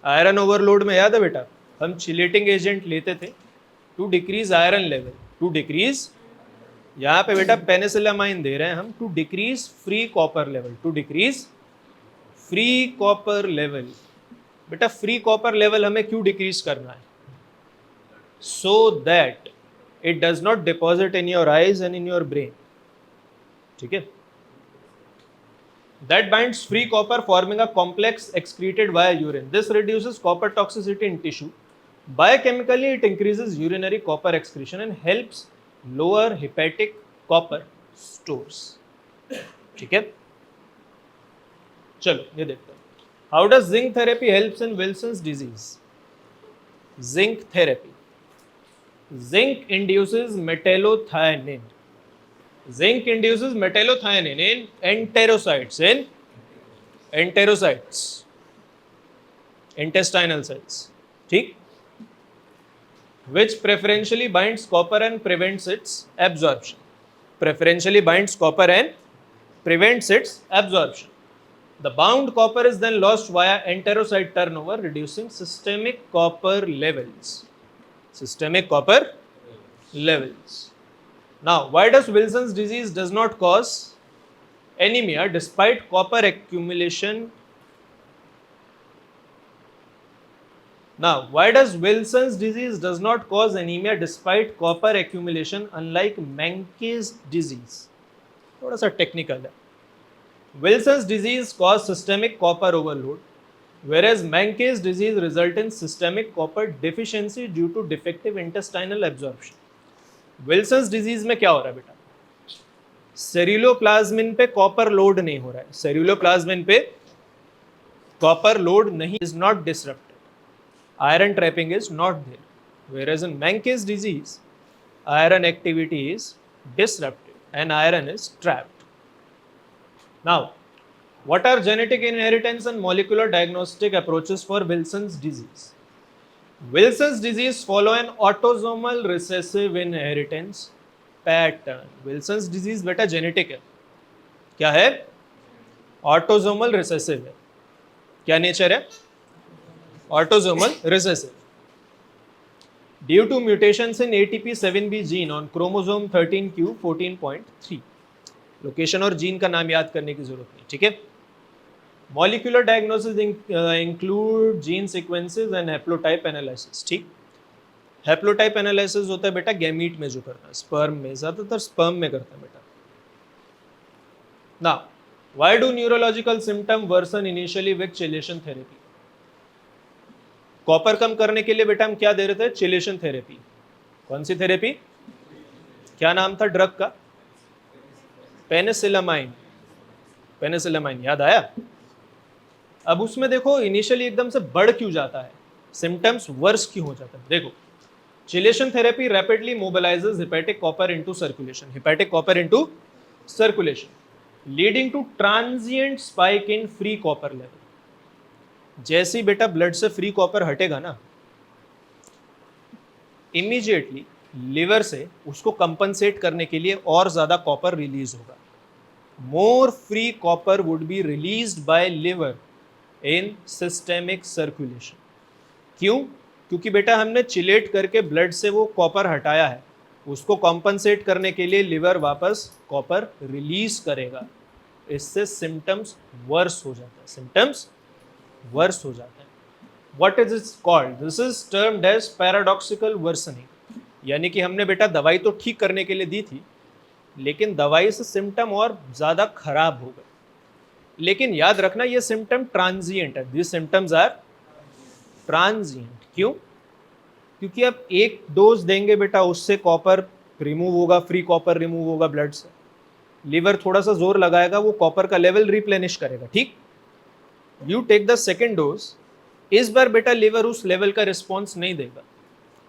आयरन ओवरलोड में याद है बेटा हम चिलेटिंग एजेंट लेते थे to decrease iron level, to decrease, यहाँ पे बेटा पेनिसिलामाइन दे रहे हैं हम to decrease free copper level, to decrease free copper level. बेटा फ्री कॉपर लेवल हमें क्यों डिक्रीज करना है? So that it does not deposit in your eyes and in your brain, ठीक है। That binds free copper forming a complex excreted via urine. This reduces copper toxicity in tissue. Biochemically, it increases urinary copper excretion and helps lower hepatic copper stores. ठीक है, चलो ये देखते हैं। How does zinc therapy helps in Wilson's disease? Zinc therapy. Zinc induces metallothionein. Zinc induces metallothionein in enterocytes, intestinal cells, ठीक, which preferentially binds copper and prevents its absorption. Preferentially binds copper and prevents its absorption. The bound copper is then lost via enterocyte turnover, reducing systemic copper levels. Systemic copper levels. Now, why does Wilson's disease does not cause anemia despite copper accumulation? Now, why does Wilson's disease does not cause anemia despite copper accumulation unlike Menkes disease? थोड़ा सा technical है। Wilson's disease cause systemic copper overload, whereas Menkes disease result in systemic copper deficiency due to defective intestinal absorption. Wilson's disease में क्या हो रहा है बेटा? Ceruloplasmin पे कॉपर लोड नहीं हो रहा है, सेरुलोप्लाज्मिन पे कॉपर लोड नहीं, is not disrupted, iron trapping is not there, whereas in Menkes disease iron activity is disrupted and iron is trapped. Now, what are genetic inheritance and molecular diagnostic approaches for Wilson's disease? Wilson's disease follow an autosomal recessive inheritance pattern. Wilson's disease बेटा genetic है, क्या है? Autosomal recessive है। क्या nature है? Autosomal recessive. Due to mutations in ATP7B gene on chromosome 13q 14.3. Location और gene का नाम याद करने की जरूरत नहीं, ठीक है। Molecular diagnosis include gene sequences and haplotype analysis, ठीक। Haplotype analysis होता है बेटा गैमीट में जो करता है, स्पर्म में, ज्यादातर स्पर्म में करता है बेटा। Now, why do neurological symptom worsen initially with chelation therapy? Copper कम करने के लिए बेटा हम क्या दे रहे थे? Chelation therapy. कौन सी थेरेपी? क्या नाम था ड्रग का? पेनिसिलामाइन। पेनिसिलामाइन याद आया? अब उसमें देखो इनिशियली एकदम से बढ़ क्यों जाता है, सिम्टम्स वर्स क्यों हो जाता है? देखो, chelation therapy rapidly mobilises hepatic copper into circulation, hepatic copper into circulation, leading to transient spike in free copper level. जैसे ही बेटा ब्लड से फ्री कॉपर हटेगा ना, इमीडिएटली लिवर से उसको कंपनसेट करने के लिए और ज़्यादा कॉपर रिलीज होगा. More free copper would be released by liver in systemic circulation. क्यों? क्योंकि बेटा हमने चिलेट करके ब्लड से वो कॉपर हटाया है, उसको कॉम्पनसेट करने के लिए लिवर वापस कॉपर रिलीज करेगा. इससे सिम्टम्स वर्स हो जाता है, सिम्टम्स वर्स हो जाता है. What is its called? This is termed as paradoxical worsening. यानी कि हमने बेटा दवाई तो ठीक करने के लिए दी थी, लेकिन दवाई से सिम्टम और ज़्यादा खराब हो गए. लेकिन याद रखना ये सिम्टम ट्रांजिएंट है. This symptoms are transient. क्यों? क्योंकि अब एक डोज देंगे बेटा, उससे कॉपर रिमूव होगा, फ्री कॉपर रिमूव होगा ब्लड से. लीवर थोड़ा सा जोर लगाएगा, वो कॉपर का लेवल रिप्लेनिश करेगा. ठीक, you take the second dose. इस बार बेटा लीवर उस लेवल का रिस्पॉन्स नहीं देगा.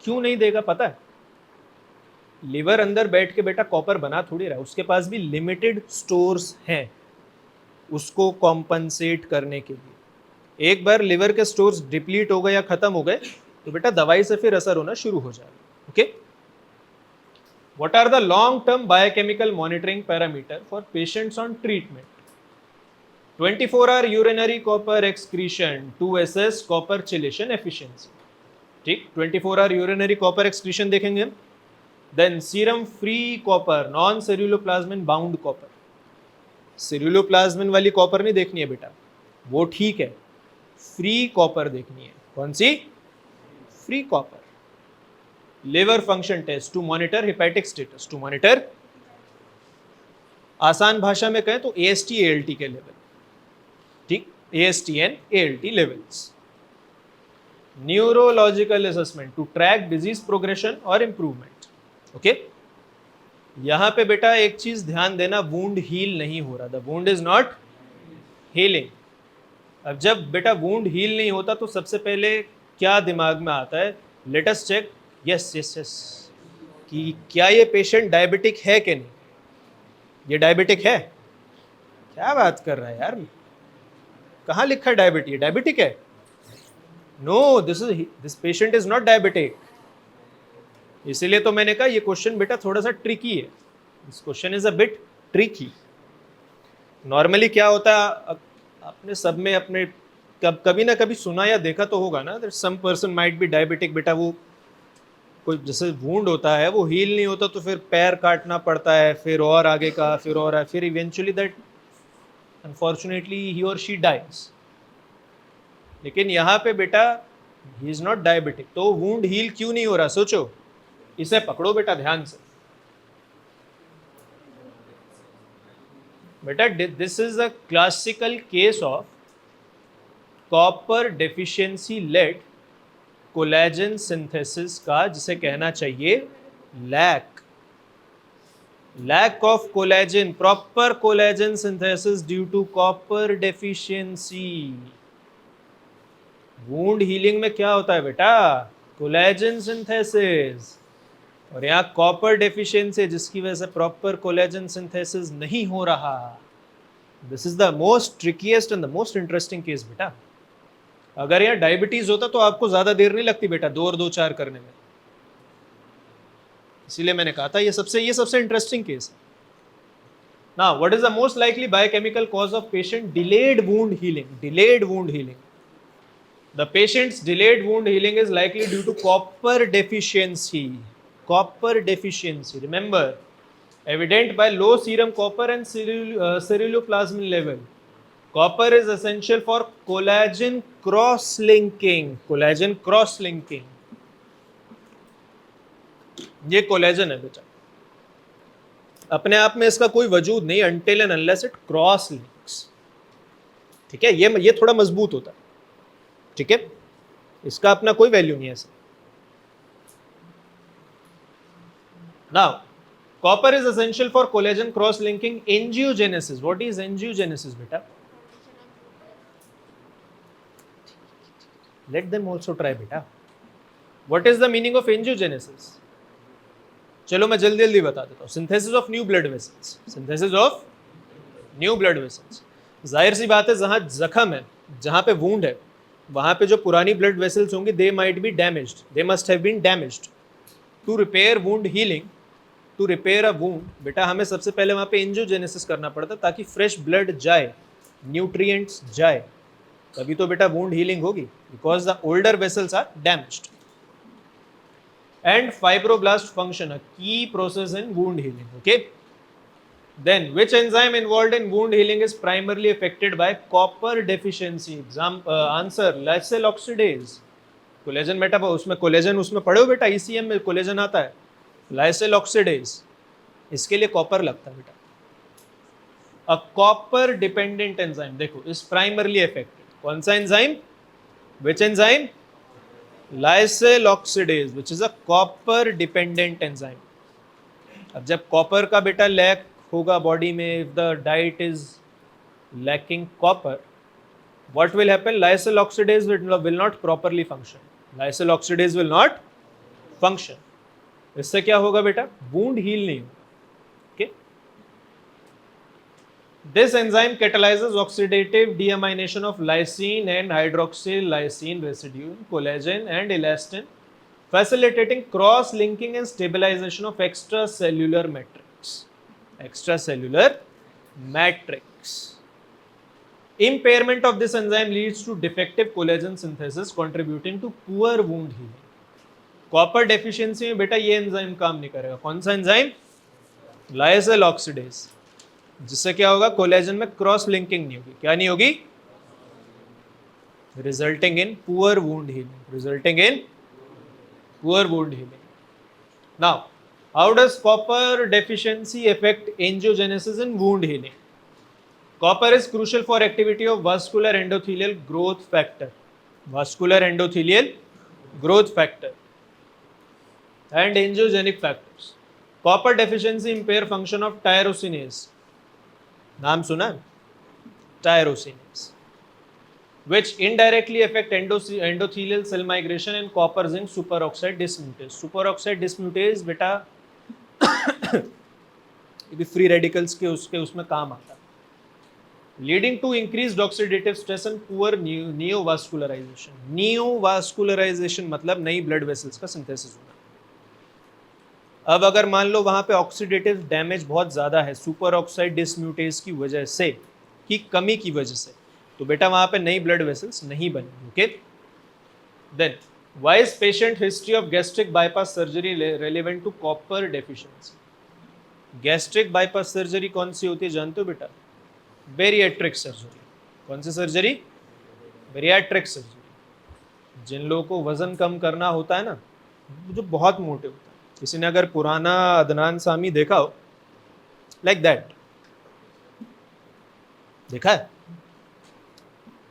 क्यों नहीं देगा पता है? लीवर अंदर बैठ के बेटा कॉपर बना थोड़ी रहा है, उसके पास भी लिमिटेड स्टोर्स हैं उसको कॉम्पनसेट करने के लिए. एक बार लिवर के स्टोर्स डिप्लीट हो गए या खत्म हो गए तो बेटा दवाई से फिर असर होना शुरू हो जाएगा. Okay, what are the long term biochemical monitoring parameter for patients on treatment? 24-hour urinary copper excretion to assess copper chelation efficiency. ठीक, 24-hour यूरिनरी कॉपर एक्सक्रीशन देखेंगे हम. Then serum free copper, non ceruloplasmin bound copper. Ceruloplasmin वाली copper नहीं देखनी है बेटा, वो ठीक है. फ्री कॉपर देखनी है. कौन सी? Free copper. Liver function test to monitor hepatic status, to monitor, आसान भाषा में कहें तो एएसटी एएलटी के लेवल. ठीक, AST and ALT levels. Neurological assessment to track disease progression और इंप्रूवमेंट. ओके, यहां पे बेटा एक चीज ध्यान देना, वुंड हील नहीं हो रहा. The wound is not healing. अब जब बेटा वुंड हील नहीं होता तो सबसे पहले क्या दिमाग में आता है? Let us check. Yes yes yes, कि क्या ये पेशेंट डायबिटिक है कि नहीं. ये डायबिटिक है? क्या बात कर रहा है यार, कहाँ लिखा है डायबिटिक? ये डायबिटिक है? No, this patient is not diabetic. इसीलिए तो मैंने कहा ये क्वेश्चन बेटा थोड़ा सा ट्रिकी है. This question is a bit tricky. Normally क्या होता है, अपने सब में अपने कभी ना कभी सुना या देखा तो होगा ना, that some person might be diabetic. बेटा वो कोई जैसे वुंड होता है, वो हील नहीं होता तो फिर पैर काटना पड़ता है, फिर और आगे का, फिर और फिर इवेंचुअली दैट अनफॉर्चुनेटली ही और शी डाइज. लेकिन यहाँ पे बेटा ही इज नॉट डायबिटिक, तो वुंड हील क्यों नहीं हो रहा? सोचो, इसे पकड़ो बेटा ध्यान से. बेटा this is a classical case of copper deficiency led collagen synthesis का, जिसे कहना चाहिए lack of collagen, proper collagen synthesis due to copper deficiency. Wound healing में क्या होता है बेटा? Collagen synthesis. और यहाँ कॉपर डेफिशिएंसी, जिसकी वजह से प्रॉपर कोलेजन सिंथेसिस नहीं हो रहा. This is the most ट्रिकीएस्ट and the most interesting case बेटा. अगर यहाँ डायबिटीज होता तो आपको ज्यादा देर नहीं लगती बेटा 2 और 2 4 करने में. इसीलिए मैंने कहा था ये सबसे इंटरेस्टिंग केस है. Now what is the most likely biochemical cause of patient delayed wound healing? Delayed wound healing. The patient's delayed wound healing is likely due to copper deficiency. Copper deficiency, remember, evident by low serum copper and ceruloplasmin level. Copper is essential for collagen cross-linking. Collagen cross-linking. ये collagen है बेटा, अपने आप में इसका कोई वजूद नहीं until and unless it cross links. ठीक है, ये थोड़ा मजबूत होता है. ठीक है, इसका अपना कोई वैल्यू नहीं है sir. Now copper is essential for collagen cross linking. Angiogenesis, what is angiogenesis बेटा? लेट देम आल्सो ट्राई बेटा. What is the meaning of angiogenesis? चलो मैं जल्दी जल्दी बता देता हूं. Synthesis of new blood vessels. Synthesis of new blood vessels. जाहिर सी बात है, जहां जख्म है, जहां पे वुंड है, वहां पे जो पुरानी ब्लड वेसल्स होंगी they might be damaged, they must have been damaged. To repair wound healing, to repair a wound, बेटा हमें सबसे पहले वहां पे एंजियोजेनेसिस करना पड़ता ताकि फ्रेश ब्लड जाए, न्यूट्रिएंट्स जाए, तभी तो बेटा वुंड हीलिंग होगी, because the older vessels are damaged. And fibroblast function, a key process in wound healing. Okay. Then, which enzyme involved in wound healing is primarily affected by copper deficiency? Answer: lysyl oxidase. Collagen बेटा उसमें collagen उसमें पढ़े हो बेटा, ECM में collagen आता है, lysyl oxidase, इसके लिए कॉपर लगता है बेटा. अ कॉपर डिपेंडेंट एंजाइम देखो इज प्राइमरली अफेक्टेड. कौन सा enzyme? Which enzyme? Lysyl oxidase, which is a copper dependent enzyme. अब जब कॉपर का बेटा लैक होगा बॉडी में, if the diet is lacking copper, what will happen? Lysyl oxidase will not properly function. Lysyl oxidase will not function. इससे क्या होगा बेटा? wound heal नहीं होगा. Okay. This enzyme catalyzes oxidative deamination of lysine and hydroxyl lysine residue, collagen and elastin, facilitating cross-linking and stabilization of extracellular matrix. Extracellular matrix. Impairment of this enzyme leads to defective collagen synthesis, contributing to poor wound healing. Copper deficiency में बेटा ये enzyme काम नहीं करेगा. कौन सा enzyme? Lysyl oxidase, जिससे क्या होगा? कोलेजन में क्रॉस लिंकिंग नहीं होगी. क्या नहीं होगी? Resulting in poor wound healing. Resulting in poor wound healing. Now how does copper deficiency affect angiogenesis in wound healing? Copper is crucial for activity of vascular endothelial growth factor, vascular endothelial growth factor, and angiogenic factors. Copper deficiency impair function of tyrosinase. नाम सुना? Tyrosinase, which indirectly affect endothelial cell migration and copper zinc superoxide dismutase. Superoxide dismutase बेटा ये भी free radicals के उसमें काम आता है. leading to increased oxidative stress and poor neovascularization. Neovascularization मतलब नई ब्लड वेसल्स का सिंथेसिस होना. अब अगर मान लो वहां पे ऑक्सीडेटिव डैमेज बहुत ज्यादा है सुपर ऑक्साइड डिसम्यूटेज की वजह से, की कमी की वजह से, तो बेटा वहां पे नई ब्लड वेसल्स नहीं बनेगी. ओके. Then why is patient history of gastric bypass surgery relevant to copper deficiency? Gastric bypass surgery कौन सी होती है जानते हो बेटा? Bariatric surgery. कौन सी सर्जरी? Bariatric surgery. जिन लोगों को वजन कम करना होता है ना, जो बहुत मोटे होते हैं, किसी ने अगर पुराना अदनान सामी देखा हो, लाइक दैट, देखा है?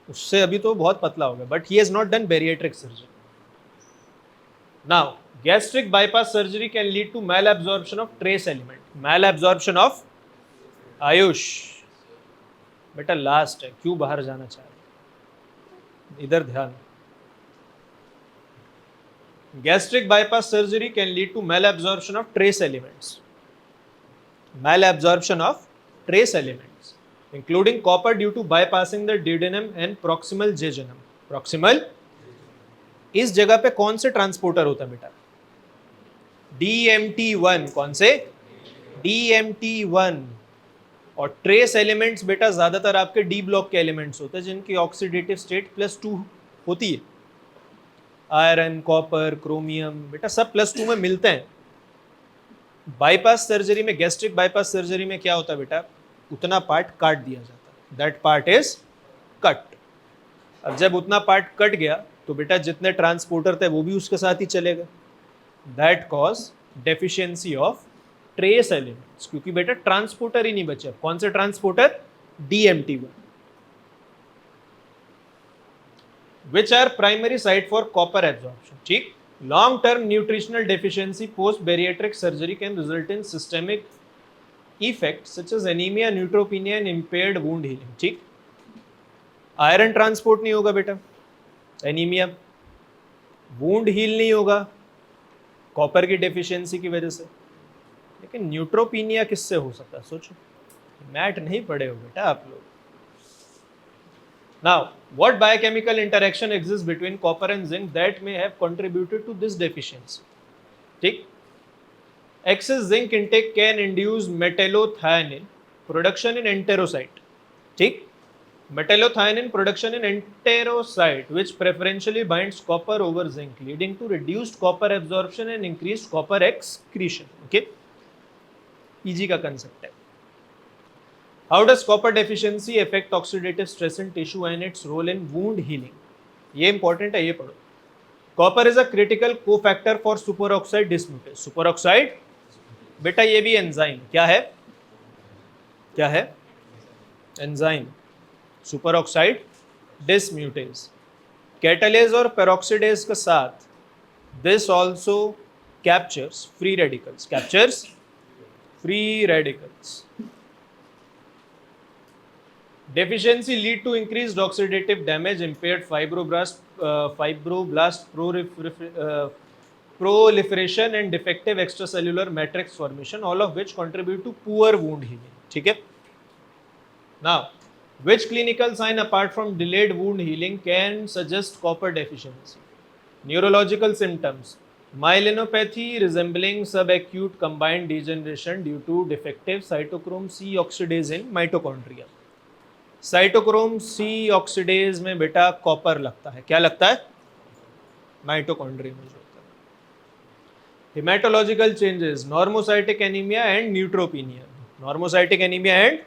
उससे अभी तो बहुत पतला हो गया, but he has not done bariatric surgery. Now gastric bypass surgery can lead to malabsorption of trace element. Malabsorption of Ayush बेटा लास्ट है, क्यों बाहर जाना चाह रहे? इधर ध्यान. Gastric bypass surgery can lead to malabsorption of trace elements. Malabsorption of trace elements including copper due to bypassing the duodenum and proximal jejunum. Proximal, इस जगह पे कौन से ट्रांसपोर्टर होता है बेटा? DMT1. कौन से? DMT1. और ट्रेस एलिमेंट्स बेटा ज्यादातर आपके डी ब्लॉक के एलिमेंट्स होते हैं जिनकी ऑक्सीडेटिव स्टेट +2 होती है. आयरन, कॉपर, क्रोमियम बेटा सब +2 में मिलते हैं. बाईपास सर्जरी में, गैस्ट्रिक बाईपास सर्जरी में क्या होता है बेटा? उतना पार्ट काट दिया जाता है. That part is cut. अब जब उतना पार्ट कट गया तो बेटा जितने ट्रांसपोर्टर थे वो भी उसके साथ ही चले गए. That cause deficiency of trace elements, क्योंकि बेटा ट्रांसपोर्टर ही नहीं बचे. कौन से transporter? DMT1. Which are primary site for copper absorption. ठीक. Long term nutritional deficiency post bariatric surgery can result in systemic effect such as anaemia, neutropenia and impaired wound healing. ठीक. Iron transport नहीं होगा बेटा, anaemia, wound heal नहीं होगा copper की deficiency की वजह से. लेकिन न्यूट्रोपीनिया किससे हो सकता है? सोचो. मैट नहीं पढ़े हो बेटा आप लोग. Now what biochemical interaction exist between copper and zinc that may have contributed to this deficiency? ठीक. excess zinc intake can induce metallothionein production in enterocyte. ठीक, metallothionein production in enterocyte which preferentially binds copper over zinc, leading to reduced copper absorption and increased copper excretion. Okay, easy का concept है. How does copper deficiency affect oxidative stress in tissue and its role in wound healing? ये important है, ये पढ़ो. Copper is a critical cofactor for superoxide dismutase. Superoxide बेटा ये भी enzyme क्या है, क्या है, एंजाइम सुपरऑक्साइड डिसम्यूटेज. कैटालेज और पेरोक्सिडेज के साथ this also captures free radicals, captures free radicals. Deficiency lead to increased oxidative damage, impaired fibroblast proliferation and defective extracellular matrix formation, all of which contribute to poor wound healing. ठीक है. Now, which clinical sign apart from delayed wound healing can suggest copper deficiency? Neurological symptoms: myelinopathy resembling subacute combined degeneration due to defective cytochrome C oxidase in mitochondria. Cytochrome C oxidase में बेटा copper लगता है, क्या लगता है, mitochondria में जो होता है. Haematological changes: normocytic anaemia and neutropenia. Normocytic anaemia and,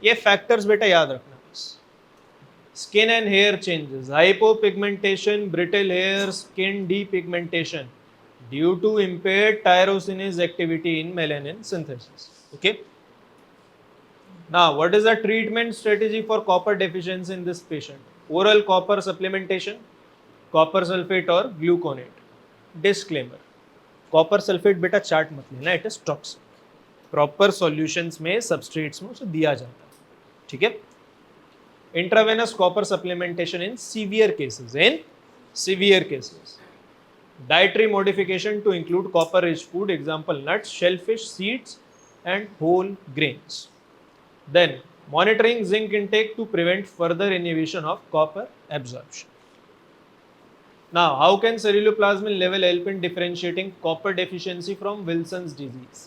ये फैक्टर्स बेटा याद रखना बस. Skin and hair changes: hypopigmentation, brittle hair, skin depigmentation due to impaired tyrosinase activity in melanin synthesis. Okay. Now, what is the treatment strategy for copper deficiency in this patient? Oral copper supplementation, copper sulfate और gluconate. Disclaimer: copper sulfate बेटा चाट मत लेना, it is toxic. Proper solutions में substrates में उसे दिया जाता है. ठीक है. Intravenous copper supplementation in severe cases. In severe cases. Dietary modification to include copper-rich food, example nuts, shellfish, seeds, and whole grains. Then monitoring zinc intake to prevent further inhibition of copper absorption. Now, how can ceruloplasmin level help in differentiating copper deficiency from Wilson's disease?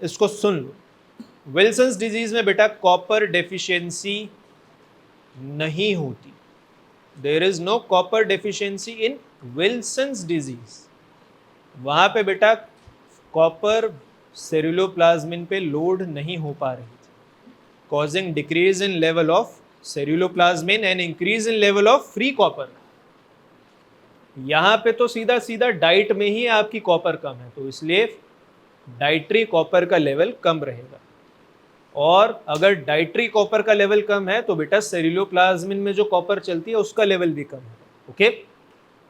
इसको सुन लो. Wilson's disease में बेटा copper deficiency नहीं होती. There is no copper deficiency in Wilson's disease. वहां पे बेटा copper ceruloplasmin पे load नहीं हो पा रही थी, causing decrease in level of ceruloplasmin and increase in level of free copper. यहां पे तो सीधा सीधा डाइट में ही आपकी कॉपर कम है, तो इसलिए डाइटरी कॉपर का लेवल कम रहेगा. और अगर डाइटरी कॉपर का लेवल कम है तो बेटा सेरुलोप्लाज्मिन में जो कॉपर चलती है उसका लेवल भी कम है. ओके.